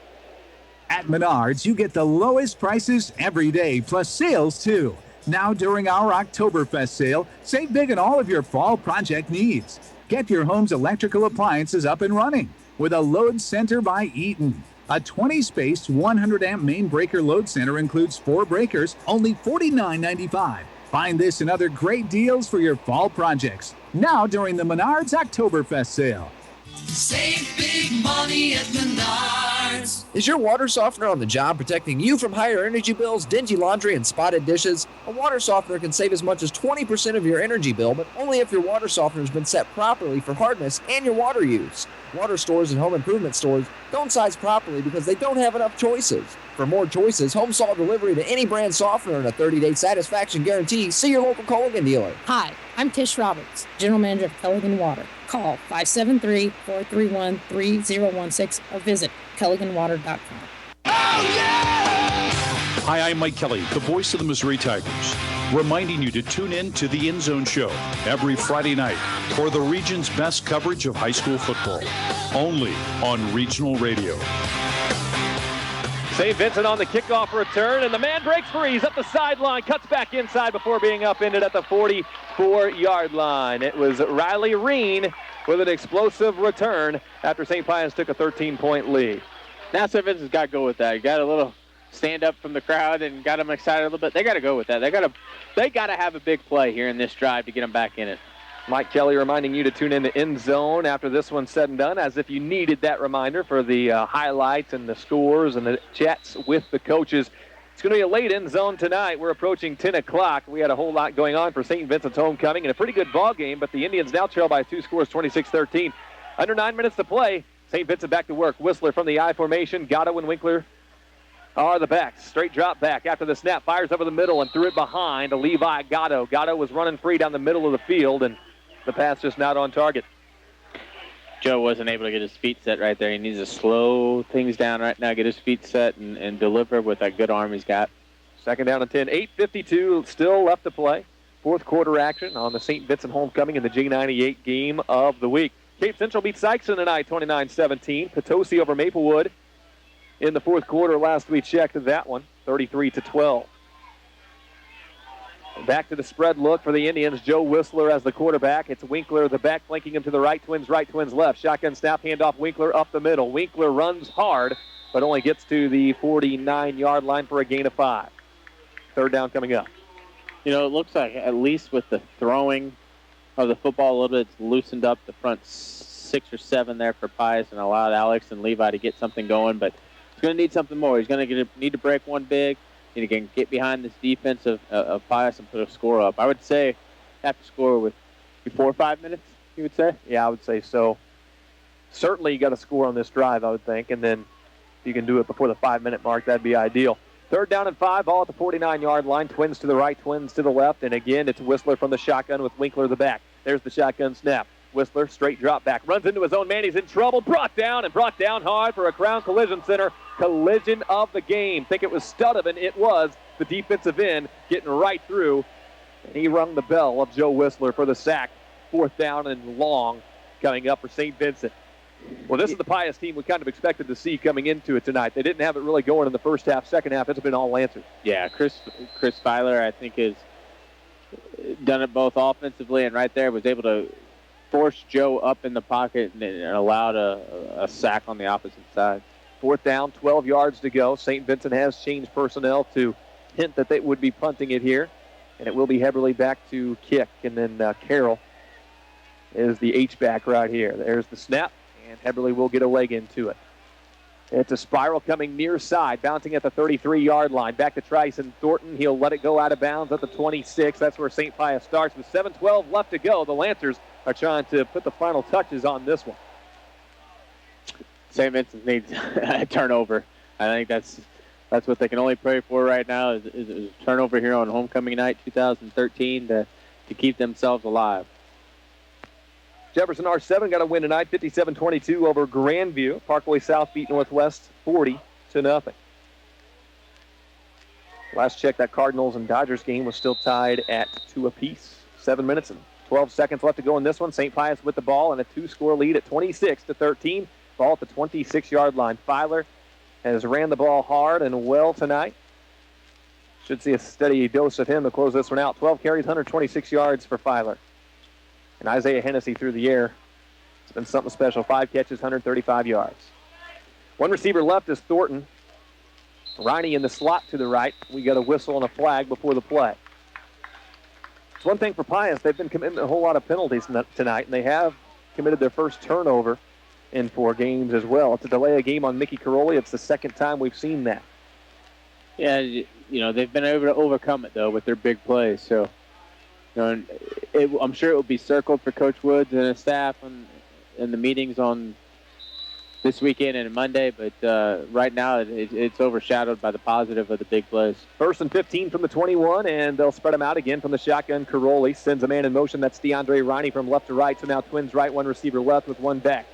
At Menards, you get the lowest prices every day, plus sales too. Now during our Oktoberfest sale, save big on all of your fall project needs. Get your home's electrical appliances up and running with a load center by Eaton. A 20-space 100-amp main breaker load center includes 4 breakers, only $49.95. Find this and other great deals for your fall projects. Now during the Menards Oktoberfest sale. Save big money at Menards. Is your water softener on the job protecting you from higher energy bills, dingy laundry, and spotted dishes? A water softener can save as much as 20% of your energy bill, but only if your water softener has been set properly for hardness and your water use. Water stores and home improvement stores don't size properly because they don't have enough choices. For more choices, home salt delivery to any brand softener and a 30-day satisfaction guarantee, see your local Culligan dealer. Hi, I'm Tish Roberts, General Manager of Culligan Water. Call 573-431-3016 or visit culliganwater.com. Hi, I'm Mike Kelly, the voice of the Missouri Tigers, reminding you to tune in to the End Zone Show every Friday night for the region's best coverage of high school football, only on Regional Radio. St. Vincent on the kickoff return, and the man breaks free. He's up the sideline, cuts back inside before being upended at the 44-yard line. It was Riley Reen with an explosive return after St. Pius took a 13-point lead. Now St. Vincent's got to go with that. You got a little stand up from the crowd and got them excited a little bit. They got to go with that. They got to have a big play here in this drive to get them back in it. Mike Kelly reminding you to tune in to End Zone after this one's said and done, as if you needed that reminder for the highlights and the scores and the chats with the coaches. It's going to be a late End Zone tonight. We're approaching 10 o'clock. We had a whole lot going on for St. Vincent's homecoming and a pretty good ball game, but the Indians now trail by 2 scores, 26-13. Under 9 minutes to play. St. Vincent back to work. Whistler from the I formation. Gatto and Winkler are the backs. Straight drop back after the snap. Fires over the middle and threw it behind to Levi Gatto. Gatto was running free down the middle of the field, and the pass just not on target. Joe wasn't able to get his feet set right there. He needs to slow things down right now, get his feet set, and deliver with that good arm he's got. Second down and 10. 8:52 still left to play. Fourth quarter action on the St. Vincent homecoming in the J98 game of the week. Cape Central beat Sykeston tonight, 29-17. Potosi over Maplewood in the fourth quarter. Last we checked that one, 33-12. Back to the spread look for the Indians. Joe Whistler as the quarterback. It's Winkler, the back, flanking him to the right, twins left. Shotgun snap, handoff, Winkler up the middle. Winkler runs hard, but only gets to the 49-yard line for a gain of 5. Third down coming up. You know, it looks like at least with the throwing of the football a little bit, it's loosened up the front 6 or 7 there for Pius and allowed Alex and Levi to get something going, but he's going to need something more. He's going to need to break one big. And he can get behind this defense of Pius and put a score up. I would say have to score with 4 or 5 minutes, you would say? Yeah, I would say so. Certainly you got to score on this drive, I would think, and then if you can do it before the 5-minute mark, that'd be ideal. Third down and 5, ball at the 49-yard line. Twins to the right, twins to the left, and again, it's Whistler from the shotgun with Winkler the back. There's the shotgun snap. Whistler, straight drop back, runs into his own man. He's in trouble. Brought down hard for a Crown Collision Center collision of the game. Think it was Studevin. It was the defensive end getting right through, and he rung the bell of Joe Whistler for the sack. Fourth down and long coming up for St. Vincent. Well, this is the Pius team we kind of expected to see coming into it tonight. They didn't have it really going in the first half. Second half, it's been all Lancers. Yeah, Chris Filer, I think, has done it both offensively and right there was able to force Joe up in the pocket and allowed a sack on the opposite side. Fourth down, 12 yards to go. St. Vincent has changed personnel to hint that they would be punting it here, and it will be Heberly back to kick, and then Carroll is the H-back right here. There's the snap, and Heberly will get a leg into it. It's a spiral coming near side, bouncing at the 33-yard line. Back to Tryson Thornton. He'll let it go out of bounds at the 26. That's where St. Pius starts. With 7:12 left to go, the Lancers are trying to put the final touches on this one. St. Vincent needs a turnover. I think that's what they can only pray for right now is a turnover here on homecoming night 2013 to keep themselves alive. Jefferson R7 got a win tonight, 57-22 over Grandview. Parkway South beat Northwest 40-0. Last check, that Cardinals and Dodgers game was still tied at 2 apiece. 7 minutes and 12 seconds left to go in this one. St. Pius with the ball and a 2-score lead at 26-13. Ball at the 26-yard line. Filer has ran the ball hard and well tonight. Should see a steady dose of him to close this one out. 12 carries, 126 yards for Filer. And Isaiah Hennessy through the air. It's been something special. 5 catches, 135 yards. One receiver left is Thornton. Riney in the slot to the right. We got a whistle and a flag before the play. It's one thing for Pius. They've been committing a whole lot of penalties tonight, and they have committed their first turnover in 4 games as well. It's a delay of game on Mickey Caroli. It's the second time we've seen that. Yeah, you know, they've been able to overcome it, though, with their big plays. So, you know, I'm sure it will be circled for Coach Woods and his staff in the meetings on this weekend and Monday, but right now it's overshadowed by the positive of the big plays. First and 15 from the 21, and they'll spread them out again from the shotgun. Caroli sends a man in motion. That's DeAndre Riney from left to right. So now Twins right, 1 receiver left with 1 back.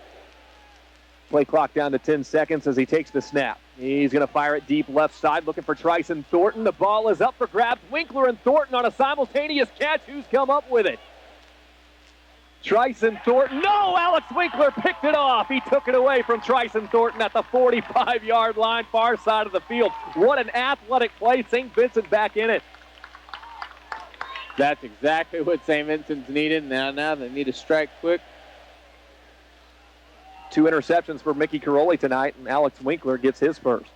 Play clock down to 10 seconds as he takes the snap. He's going to fire it deep left side, looking for Tryson Thornton. The ball is up for grabs. Winkler and Thornton on a simultaneous catch. Who's come up with it? Tryson Thornton. No, Alex Winkler picked it off. He took it away from Tryson Thornton at the 45-yard line, far side of the field. What an athletic play. St. Vincent back in it. That's exactly what St. Vincent's needed. Now they need to strike quick. 2 interceptions for Mickey Caroli tonight, and Alex Winkler gets his first.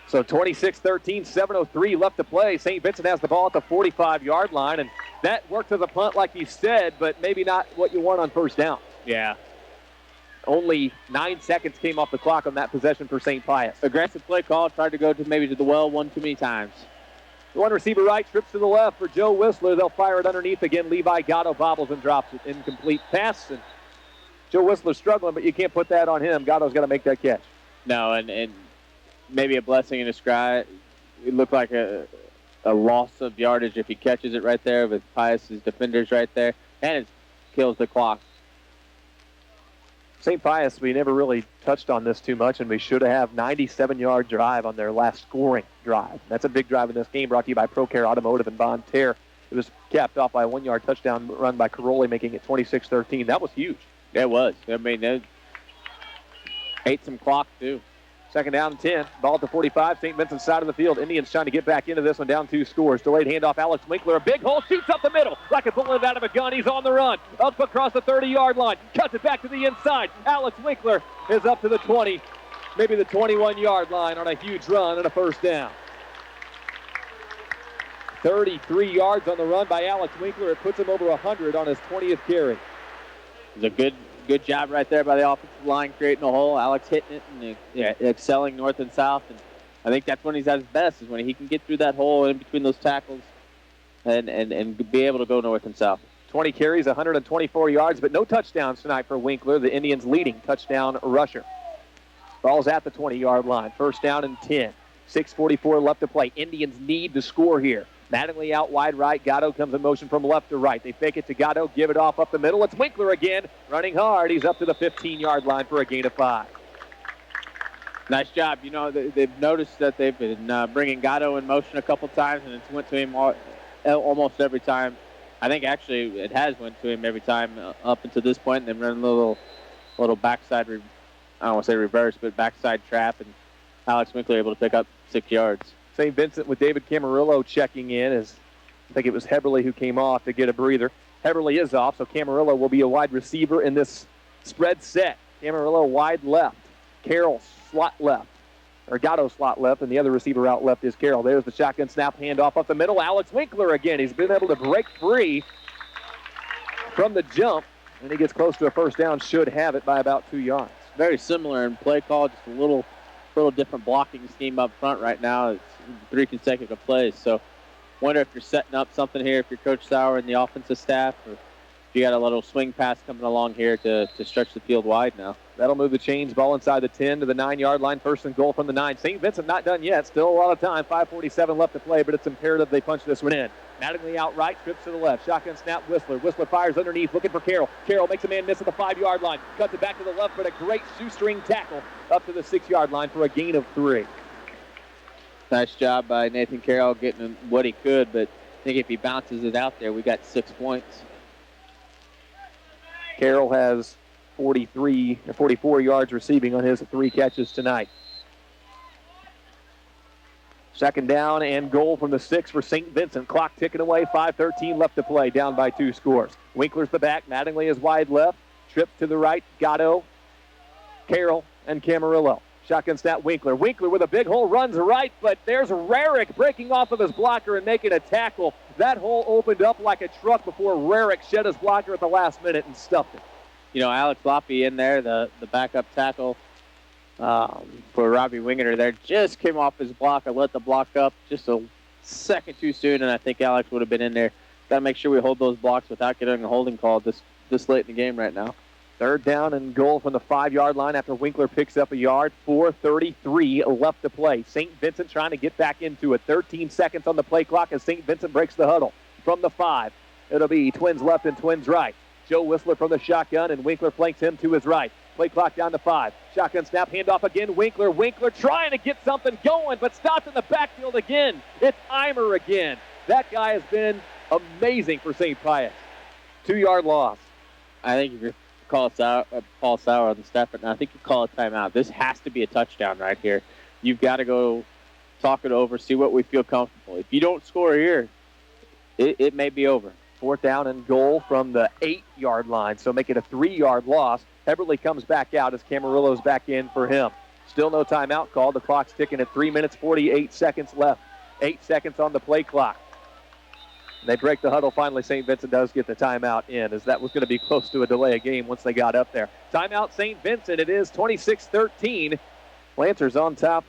So 26-13, 7:03 left to play. St. Vincent has the ball at the 45-yard line, and that worked as a punt like you said, but maybe not what you want on first down. Yeah. Only 9 seconds came off the clock on that possession for St. Pius. Aggressive play call, tried to go to the well one too many times. One receiver right, trips to the left for Joe Whistler. They'll fire it underneath again. Levi Gatto bobbles and drops it. Incomplete pass, and Joe Whistler's struggling, but you can't put that on him. Gatto's got to make that catch. No, and maybe a blessing in disguise. It looked like a loss of yardage if he catches it right there with Pius's defenders right there, and it kills the clock. St. Pius, we never really touched on this too much, and we should have 97-yard drive on their last scoring drive. That's a big drive in this game, brought to you by ProCare Automotive and Bon Terre. It was capped off by a 1-yard touchdown run by Caroli, making it 26-13. That was huge. It was. I mean, it ate some clock, too. Second down and 10. Ball at the 45. St. Vincent's side of the field. Indians trying to get back into this one, down 2 scores. Delayed handoff. Alex Winkler, a big hole, shoots up the middle like a bullet out of a gun. He's on the run. Up across the 30-yard line. Cuts it back to the inside. Alex Winkler is up to the 20, maybe the 21-yard line on a huge run and a first down. 33 yards on the run by Alex Winkler. It puts him over 100 on his 20th carry. It's a good job right there by the offensive line, creating a hole. Alex hitting it and excelling north and south. And I think that's when he's at his best, is when he can get through that hole in between those tackles and be able to go north and south. 20 carries, 124 yards, but no touchdowns tonight for Winkler, the Indians' leading touchdown rusher. Ball's at the 20-yard line. First down and 10. 6:44 left to play. Indians need to score here. Mattingly out wide right. Gatto comes in motion from left to right. They fake it to Gatto, give it off up the middle. It's Winkler again, running hard. He's up to the 15-yard line for a gain of 5. Nice job. You know, they've noticed that they've been bringing Gatto in motion a couple times, and it's went to him almost every time. I think actually it has went to him every time up until this point. They've run a little backside, I don't want to say reverse, but backside trap, and Alex Winkler able to pick up 6 yards. St. Vincent with David Camarillo checking in, as I think it was Heberly who came off to get a breather. Heberly is off, so Camarillo will be a wide receiver in this spread set. Camarillo wide left. Carroll slot left, or Gatto slot left, and the other receiver out left is Carroll. There's the shotgun snap, handoff up the middle. Alex Winkler again. He's been able to break free from the jump, and he gets close to a first down, should have it by about 2 yards. Very similar in play call, just a little different blocking scheme up front right now. It's 3 consecutive plays. So wonder if you're setting up something here, if you're Coach Sauer and the offensive staff, or if you got a little swing pass coming along here to stretch the field wide now. That'll move the chains. Ball inside the 10 to the 9-yard line. First and goal from the 9. St. Vincent not done yet. Still a lot of time. 5:47 left to play, but it's imperative they punch this one in. Mattingly out right, trips to the left. Shotgun snap, Whistler. Whistler fires underneath, looking for Carroll. Carroll makes a man miss at the 5-yard line. Cuts it back to the left, but a great shoestring tackle up to the 6-yard line for a gain of 3. Nice job by Nathan Carroll getting what he could, but I think if he bounces it out there, we got 6 points. Carroll has 44 yards receiving on his 3 catches tonight. Second down and goal from the 6 for St. Vincent. Clock ticking away, 5:13 left to play, down by 2 scores. Winkler's the back, Mattingly is wide left. Trip to the right, Gatto, Carroll, and Camarillo. Shotgun snap, Winkler. Winkler with a big hole, runs right, but there's Rarick breaking off of his blocker and making a tackle. That hole opened up like a truck before Rarick shed his blocker at the last minute and stuffed it. You know, Alex Loppe in there, the backup tackle for Robbie Wingeter there, just came off his block and let the block up just a second too soon, and I think Alex would have been in there. Got to make sure we hold those blocks without getting a holding call this late in the game right now. Third down and goal from the 5-yard line after Winkler picks up a yard. 4:33 left to play. St. Vincent trying to get back into it. 13 seconds on the play clock as St. Vincent breaks the huddle. From the 5, it'll be Twins left and Twins right. Joe Whistler from the shotgun, and Winkler flanks him to his right. Play clock down to 5. Shotgun snap, handoff again. Winkler trying to get something going, but stopped in the backfield again. It's Eimer again. That guy has been amazing for St. Pius. 2-yard loss. I think if you're Paul Sauer on the staff right now, I think you call a timeout. This has to be a touchdown right here. You've got to go talk it over, see what we feel comfortable. If you don't score here, it may be over. 4th down and goal from the 8-yard line, so make it a 3-yard loss. Heberly comes back out as Camarillo's back in for him. Still no timeout called. The clock's ticking at 3 minutes, 48 seconds left. 8 seconds on the play clock. They break the huddle. Finally, St. Vincent does get the timeout in, as that was going to be close to a delay of game once they got up there. Timeout St. Vincent. It is 26-13. Lancers on top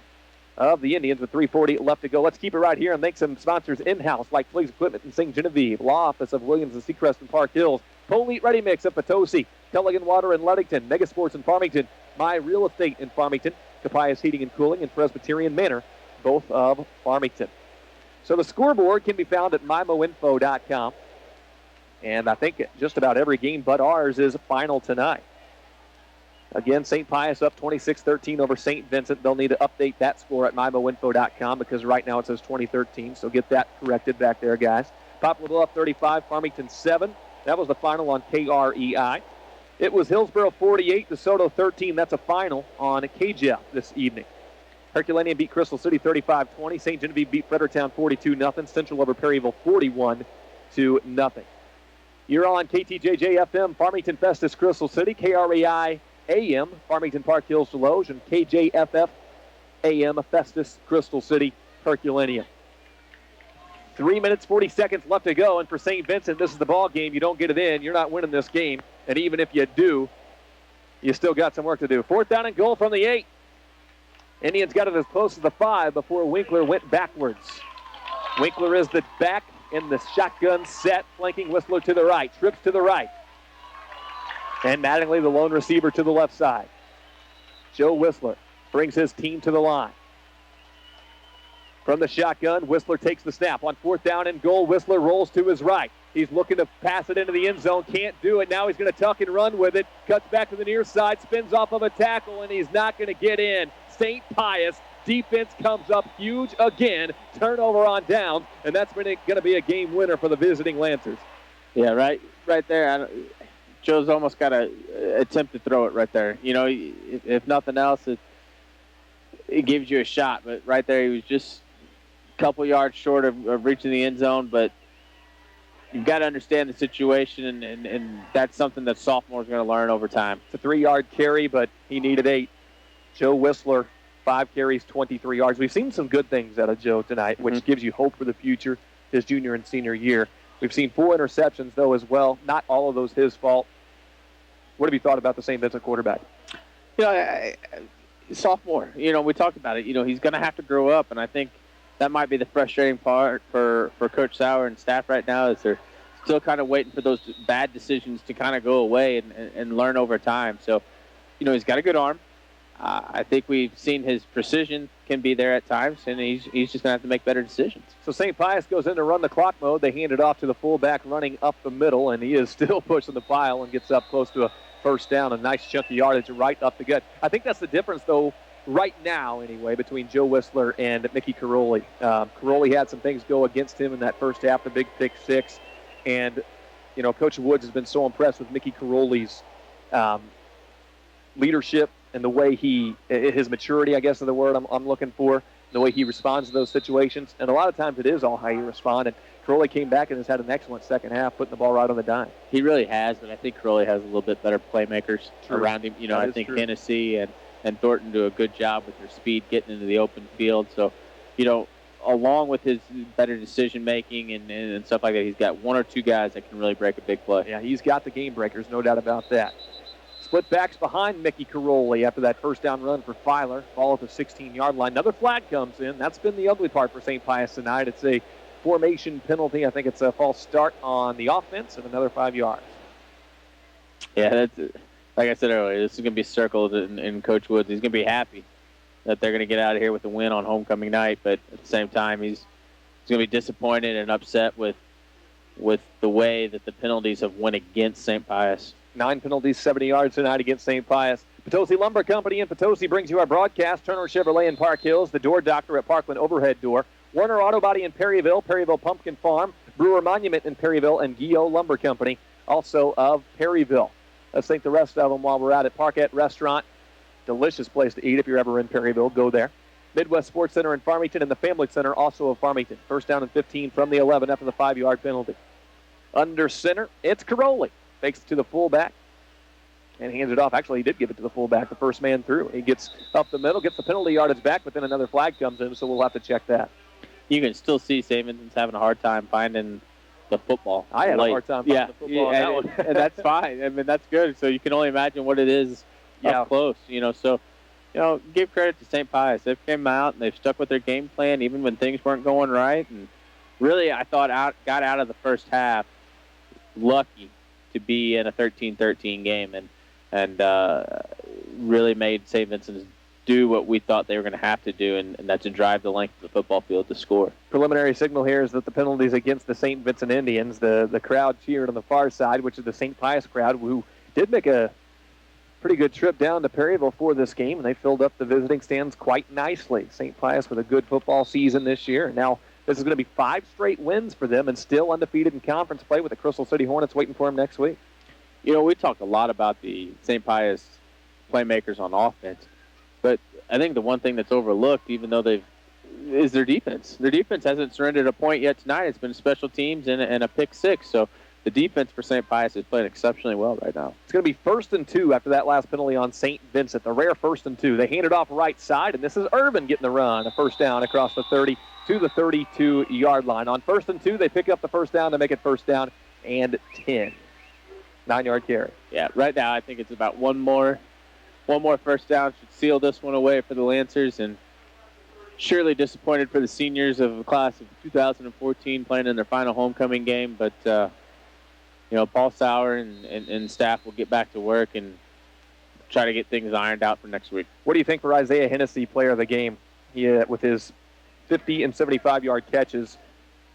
of the Indians with 3:40 left to go. Let's keep it right here and thank some sponsors in-house like Flea's Equipment in St. Genevieve, Law Office of Williams and Seacrest in Park Hills, Polite Ready Mix of Potosi, Pelican Water in Ludington, Mega Sports in Farmington, My Real Estate in Farmington, Pius Heating and Cooling, and Presbyterian Manor, both of Farmington. So the scoreboard can be found at mymoinfo.com. And I think just about every game but ours is final tonight. Again, St. Pius up 26-13 over St. Vincent. They'll need to update that score at mymoinfo.com because right now it says 2013. So get that corrected back there, guys. Poplarville up 35, Farmington 7. That was the final on KREI. It was Hillsboro 48, DeSoto 13. That's a final on KJEF this evening. Herculaneum beat Crystal City 35-20. St. Genevieve beat Fredericktown 42-0. Central over Perryville 41-0. You're on KTJJ FM, Farmington Festus, Crystal City, KREI AM, Farmington Park Hills, Deloge, and KJFF AM, Festus, Crystal City, Herculaneum. 3 minutes, 40 seconds left to go, and for St. Vincent, this is the ball game. You don't get it in, you're not winning this game, and even if you do, you still got some work to do. 4th down and goal from the 8. Indians got it as close as the 5 before Winkler went backwards. Winkler is the back in the shotgun set, flanking Whistler to the right, trips to the right. And Mattingly, the lone receiver, to the left side. Joe Whistler brings his team to the line. From the shotgun, Whistler takes the snap. On 4th down and goal, Whistler rolls to his right. He's looking to pass it into the end zone, can't do it. Now he's going to tuck and run with it. Cuts back to the near side, spins off of a tackle, and he's not going to get in. St. Pius defense comes up huge again. Turnover on downs, and that's going to be a game winner for the visiting Lancers. Yeah, right there. Joe's almost got to attempt to throw it right there. You know, if nothing else, it gives you a shot. But right there, he was just a couple yards short of reaching the end zone. But you've got to understand the situation, and that's something that sophomores are going to learn over time. It's a 3-yard carry, but he needed 8. Joe Whistler, 5 carries, 23 yards. We've seen some good things out of Joe tonight, which gives you hope for the future, his junior and senior year. We've seen 4 interceptions, though, as well. Not all of those his fault. What have you thought about the St. Vincent quarterback? You know, sophomore. You know, we talked about it. You know, he's going to have to grow up, and I think that might be the frustrating part for Coach Sauer and staff right now is they're still kind of waiting for those bad decisions to kind of go away and learn over time. So, you know, he's got a good arm. I think we've seen his precision can be there at times, and he's just going to have to make better decisions. So St. Pius goes in to run the clock mode. They hand it off to the fullback running up the middle, and he is still pushing the pile and gets up close to a first down. A nice chunky yardage right up the gut. I think that's the difference, though, right now anyway, between Joe Whistler and Mickey Caroli. Caroli had some things go against him in that first half, the big pick 6. And, you know, Coach Woods has been so impressed with Mickey Caroli's leadership and the way his maturity, I guess is the word I'm looking for, the way he responds to those situations. And a lot of times it is all how you respond. And Caroli came back and has had an excellent second half, putting the ball right on the dime. He really has, but I think Caroli has a little bit better playmakers around him. You know, I think Hennessy and Thornton do a good job with their speed getting into the open field. So, you know, along with his better decision-making and stuff like that, he's got 1 or 2 guys that can really break a big play. Yeah, he's got the game breakers, no doubt about that. Split backs behind Mickey Caroli after that first down run for Filer. Ball at the 16-yard line. Another flag comes in. That's been the ugly part for St. Pius tonight. It's a formation penalty. I think it's a false start on the offense and another 5 yards. Yeah, that's like I said earlier, this is going to be circled in Coach Woods. He's going to be happy that they're going to get out of here with a win on homecoming night, but at the same time, he's going to be disappointed and upset with the way that the penalties have went against St. Pius. 9 penalties, 70 yards tonight against St. Pius. Potosi Lumber Company in Potosi brings you our broadcast. Turner Chevrolet in Park Hills, the Door Doctor at Parkland Overhead Door, Warner Auto Body in Perryville, Perryville Pumpkin Farm, Brewer Monument in Perryville, and Guillot Lumber Company, also of Perryville. Let's thank the rest of them while we're out at Parkette Restaurant. Delicious place to eat if you're ever in Perryville. Go there. Midwest Sports Center in Farmington and the Family Center, also of Farmington. First down and 15 from the 11 after the 5-yard penalty. Under center, it's Caroli. Takes it to the fullback and hands it off. Actually, he did give it to the fullback, the first man through. He gets up the middle, gets the penalty yardage back, but then another flag comes in, so we'll have to check that. You can still see St. Vincent's having a hard time finding the football. I had a hard time finding the football on that one. And that's fine. I mean, that's good. So you can only imagine what it is up close, So, give credit to St. Pius. They've came out and they've stuck with their game plan even when things weren't going right. And really, I thought got out of the first half lucky to be in a 13-13 game and really made St. Vincent's do what we thought they were going to have to do, and that's to drive the length of the football field to score. Preliminary signal here is that the penalties against the St. Vincent Indians. The crowd cheered on the far side, which is the St. Pius crowd, who did make a pretty good trip down to Perryville for this game, and they filled up the visiting stands quite nicely. St. Pius with a good football season this year, and now this is going to be 5 straight wins for them and still undefeated in conference play with the Crystal City Hornets waiting for them next week. We talked a lot about the St. Pius playmakers on offense, but I think the one thing that's overlooked, even though is their defense. Their defense hasn't surrendered a point yet tonight. It's been special teams and a pick 6. So the defense for St. Pius is playing exceptionally well right now. It's going to be 1st and 2 after that last penalty on St. Vincent. The rare 1st and 2. They hand it off right side, and this is Urban getting the run. A first down across the 30 to the 32-yard line. On 1st and 2, they pick up the first down to make it 1st down and 10. 9-yard carry. Yeah, right now I think it's about one more first down should seal this one away for the Lancers, and surely disappointed for the seniors of the class of 2014 playing in their final homecoming game. But Paul Sauer and staff will get back to work and try to get things ironed out for next week. What do you think for Isaiah Hennessy, player of the game? He with his 50 and 75-yard catches,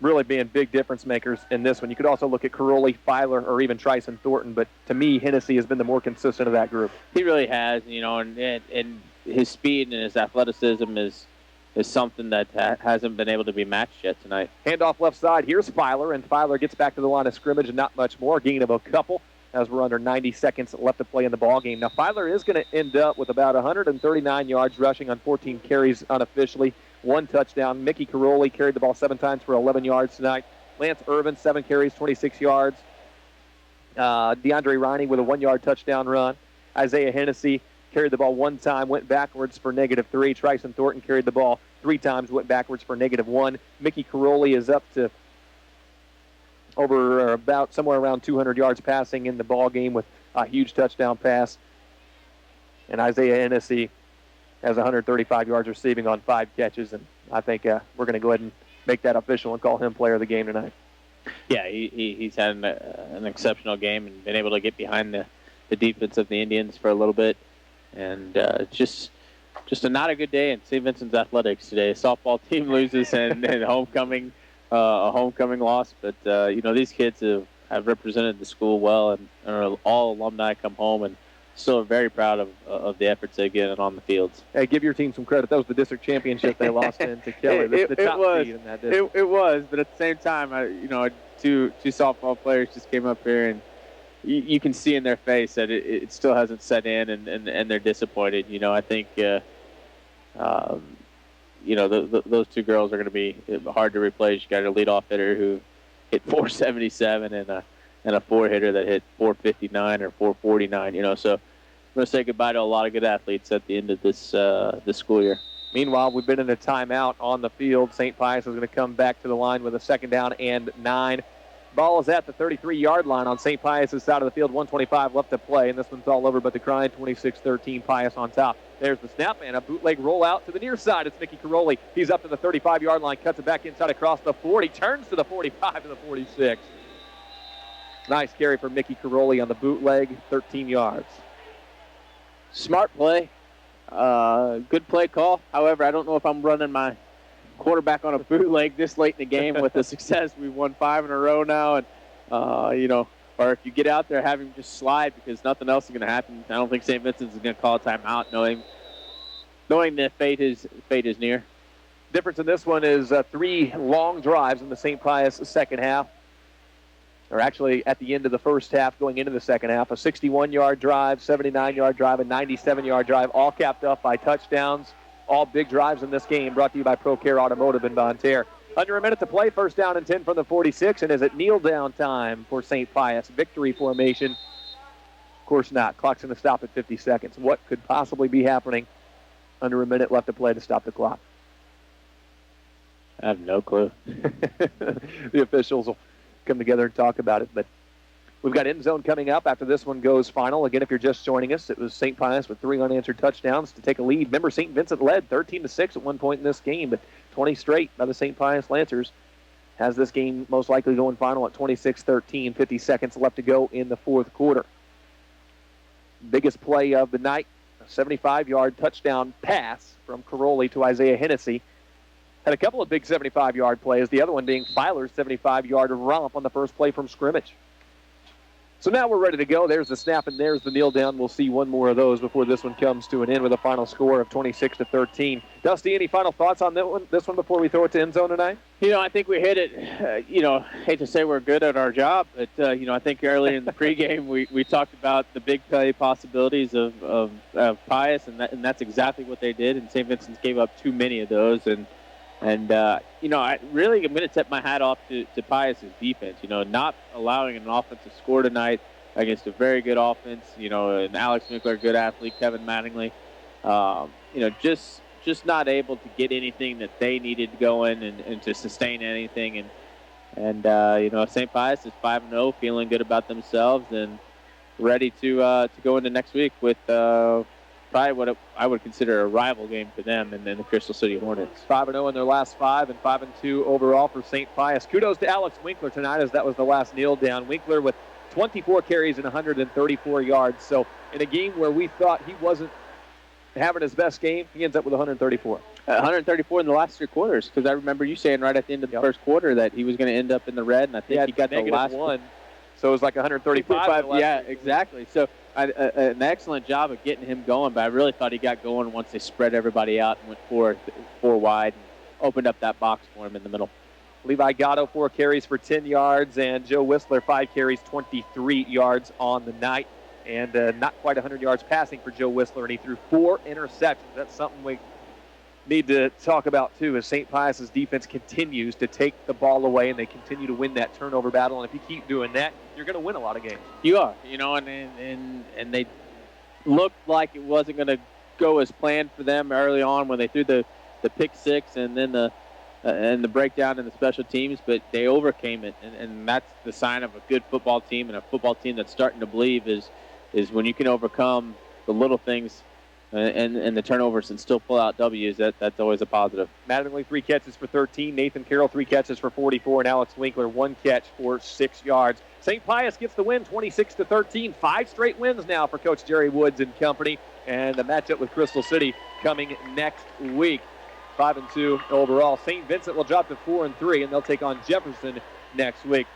really being big difference makers in this one. You could also look at Caroli, Filer, or even Tryson Thornton, but to me, Hennessy has been the more consistent of that group. He really has, and his speed and his athleticism is something that hasn't been able to be matched yet tonight. Handoff left side. Here's Filer, and Filer gets back to the line of scrimmage, and not much more. Gain of a couple as we're under 90 seconds left to play in the ball game. Now, Filer is going to end up with about 139 yards rushing on 14 carries unofficially. 1 touchdown. Mickey Caroli carried the ball 7 times for 11 yards tonight. Lance Irvin, 7 carries, 26 yards. DeAndre Riney with a 1-yard touchdown run. Isaiah Hennessy carried the ball 1 time, went backwards for -3. Tryson Thornton carried the ball 3 times, went backwards for -1. Mickey Caroli is up to about somewhere around 200 yards passing in the ball game with a huge touchdown pass. And Isaiah Hennessy has 135 yards receiving on 5 catches, and I think we're going to go ahead and make that official and call him player of the game tonight. Yeah, he's had an exceptional game and been able to get behind the defense of the Indians for a little bit, and just not a good day in St. Vincent's athletics today. A softball team loses and a homecoming loss, but these kids have represented the school well, and are all alumni come home and still very proud of the efforts they get on the fields. Hey, give your team some credit. That was the district championship they lost in to Kelly. The top seed in that district. It was, but at the same time, two softball players just came up here, and you can see in their face that it still hasn't set in, and they're disappointed. I think those 2 girls are going to be hard to replace. You got a leadoff hitter who hit 477 and a 4-hitter that hit 459 or 449. So I'm going to say goodbye to a lot of good athletes at the end of this school year. Meanwhile, we've been in a timeout on the field. St. Pius is going to come back to the line with a 2nd down and 9. Ball is at the 33-yard line on St. Pius' side of the field. 1:25 left to play, and this one's all over but the crying. 26-13 Pius on top. There's the snap and a bootleg rollout to the near side. It's Mickey Caroli. He's up to the 35-yard line, cuts it back inside across the 40, turns to the 45 to the 46. Nice carry for Mickey Caroli on the bootleg, 13 yards. Smart play. Good play call. However, I don't know if I'm running my quarterback on a bootleg this late in the game with the success. We've won 5 in a row now, and, or if you get out there, have him just slide because nothing else is going to happen. I don't think St. Vincent's is going to call a timeout knowing that fate is near. Difference in this one is 3 long drives in the St. Pius second half. Or actually at the end of the first half going into the second half. A 61-yard drive, 79-yard drive, a 97-yard drive, all capped up by touchdowns. All big drives in this game brought to you by ProCare Automotive in Bonne Terre. Under a minute to play, first down and 10 from the 46, and is it kneel down time for St. Pius? Victory formation? Of course not. Clock's going to stop at 50 seconds. What could possibly be happening under a minute left to play to stop the clock? I have no clue. The officials will come together and talk about it, but we've got end zone coming up after this one goes final. Again, if you're just joining us, it was St. Pius with 3 unanswered touchdowns to take a lead. Remember, St. Vincent led 13-6 at one point in this game, but 20 straight by the St. Pius Lancers has this game most likely going final at 26-13, 50 seconds left to go in the fourth quarter. Biggest play of the night, a 75-yard touchdown pass from Caroli to Isaiah Hennessy. Had a couple of big 75-yard plays, the other one being Filer's 75-yard romp on the first play from scrimmage. So now we're ready to go. There's the snap and there's the kneel down. We'll see one more of those before this one comes to an end with a final score of 26-13. Dusty, any final thoughts on this one before we throw it to end zone tonight? I think we hit it. Hate to say we're good at our job, but, I think earlier in the pregame we talked about the big play possibilities of Pius, and that's exactly what they did, and St. Vincent's gave up too many of those. I'm going to tip my hat off to Pius' defense, not allowing an offense to score tonight against a very good offense, and Alex Winkler, good athlete, Kevin Mattingly, just not able to get anything that they needed going and to sustain anything. And St. Pius is 5-0, feeling good about themselves and ready to go into next week with probably what I would consider a rival game for them and then the Crystal City Hornets. 5-0 in their last 5 and 5-2 overall for St. Pius. Kudos to Alex Winkler tonight, as that was the last kneel down. Winkler with 24 carries and 134 yards. So in a game where we thought he wasn't having his best game, he ends up with 134. 134 in the last 3 quarters, because I remember you saying right at the end of the first quarter that he was going to end up in the red, and I think he got the last one. So it was like 135. Yeah, exactly. So an excellent job of getting him going, but I really thought he got going once they spread everybody out and went four wide and opened up that box for him in the middle. Levi Gatto, 4 carries for 10 yards, and Joe Whistler, 5 carries, 23 yards on the night. And not quite 100 yards passing for Joe Whistler, and he threw 4 interceptions. That's something we need to talk about, too, as St. Pius' defense continues to take the ball away, and they continue to win that turnover battle. And if you keep doing that, you're going to win a lot of games. You are, and they looked like it wasn't going to go as planned for them early on when they threw the pick 6 and then the breakdown in the special teams, but they overcame it, and that's the sign of a good football team, and a football team that's starting to believe is when you can overcome the little things and the turnovers and still pull out W's. That's always a positive. Mattingly, 3 catches for 13. Nathan Carroll, 3 catches for 44. And Alex Winkler, 1 catch for 6 yards. St. Pius gets the win, 26-13. 5 straight wins now for Coach Jerry Woods and company. And the matchup with Crystal City coming next week. 5-2 overall. St. Vincent will drop to 4-3, and they'll take on Jefferson next week.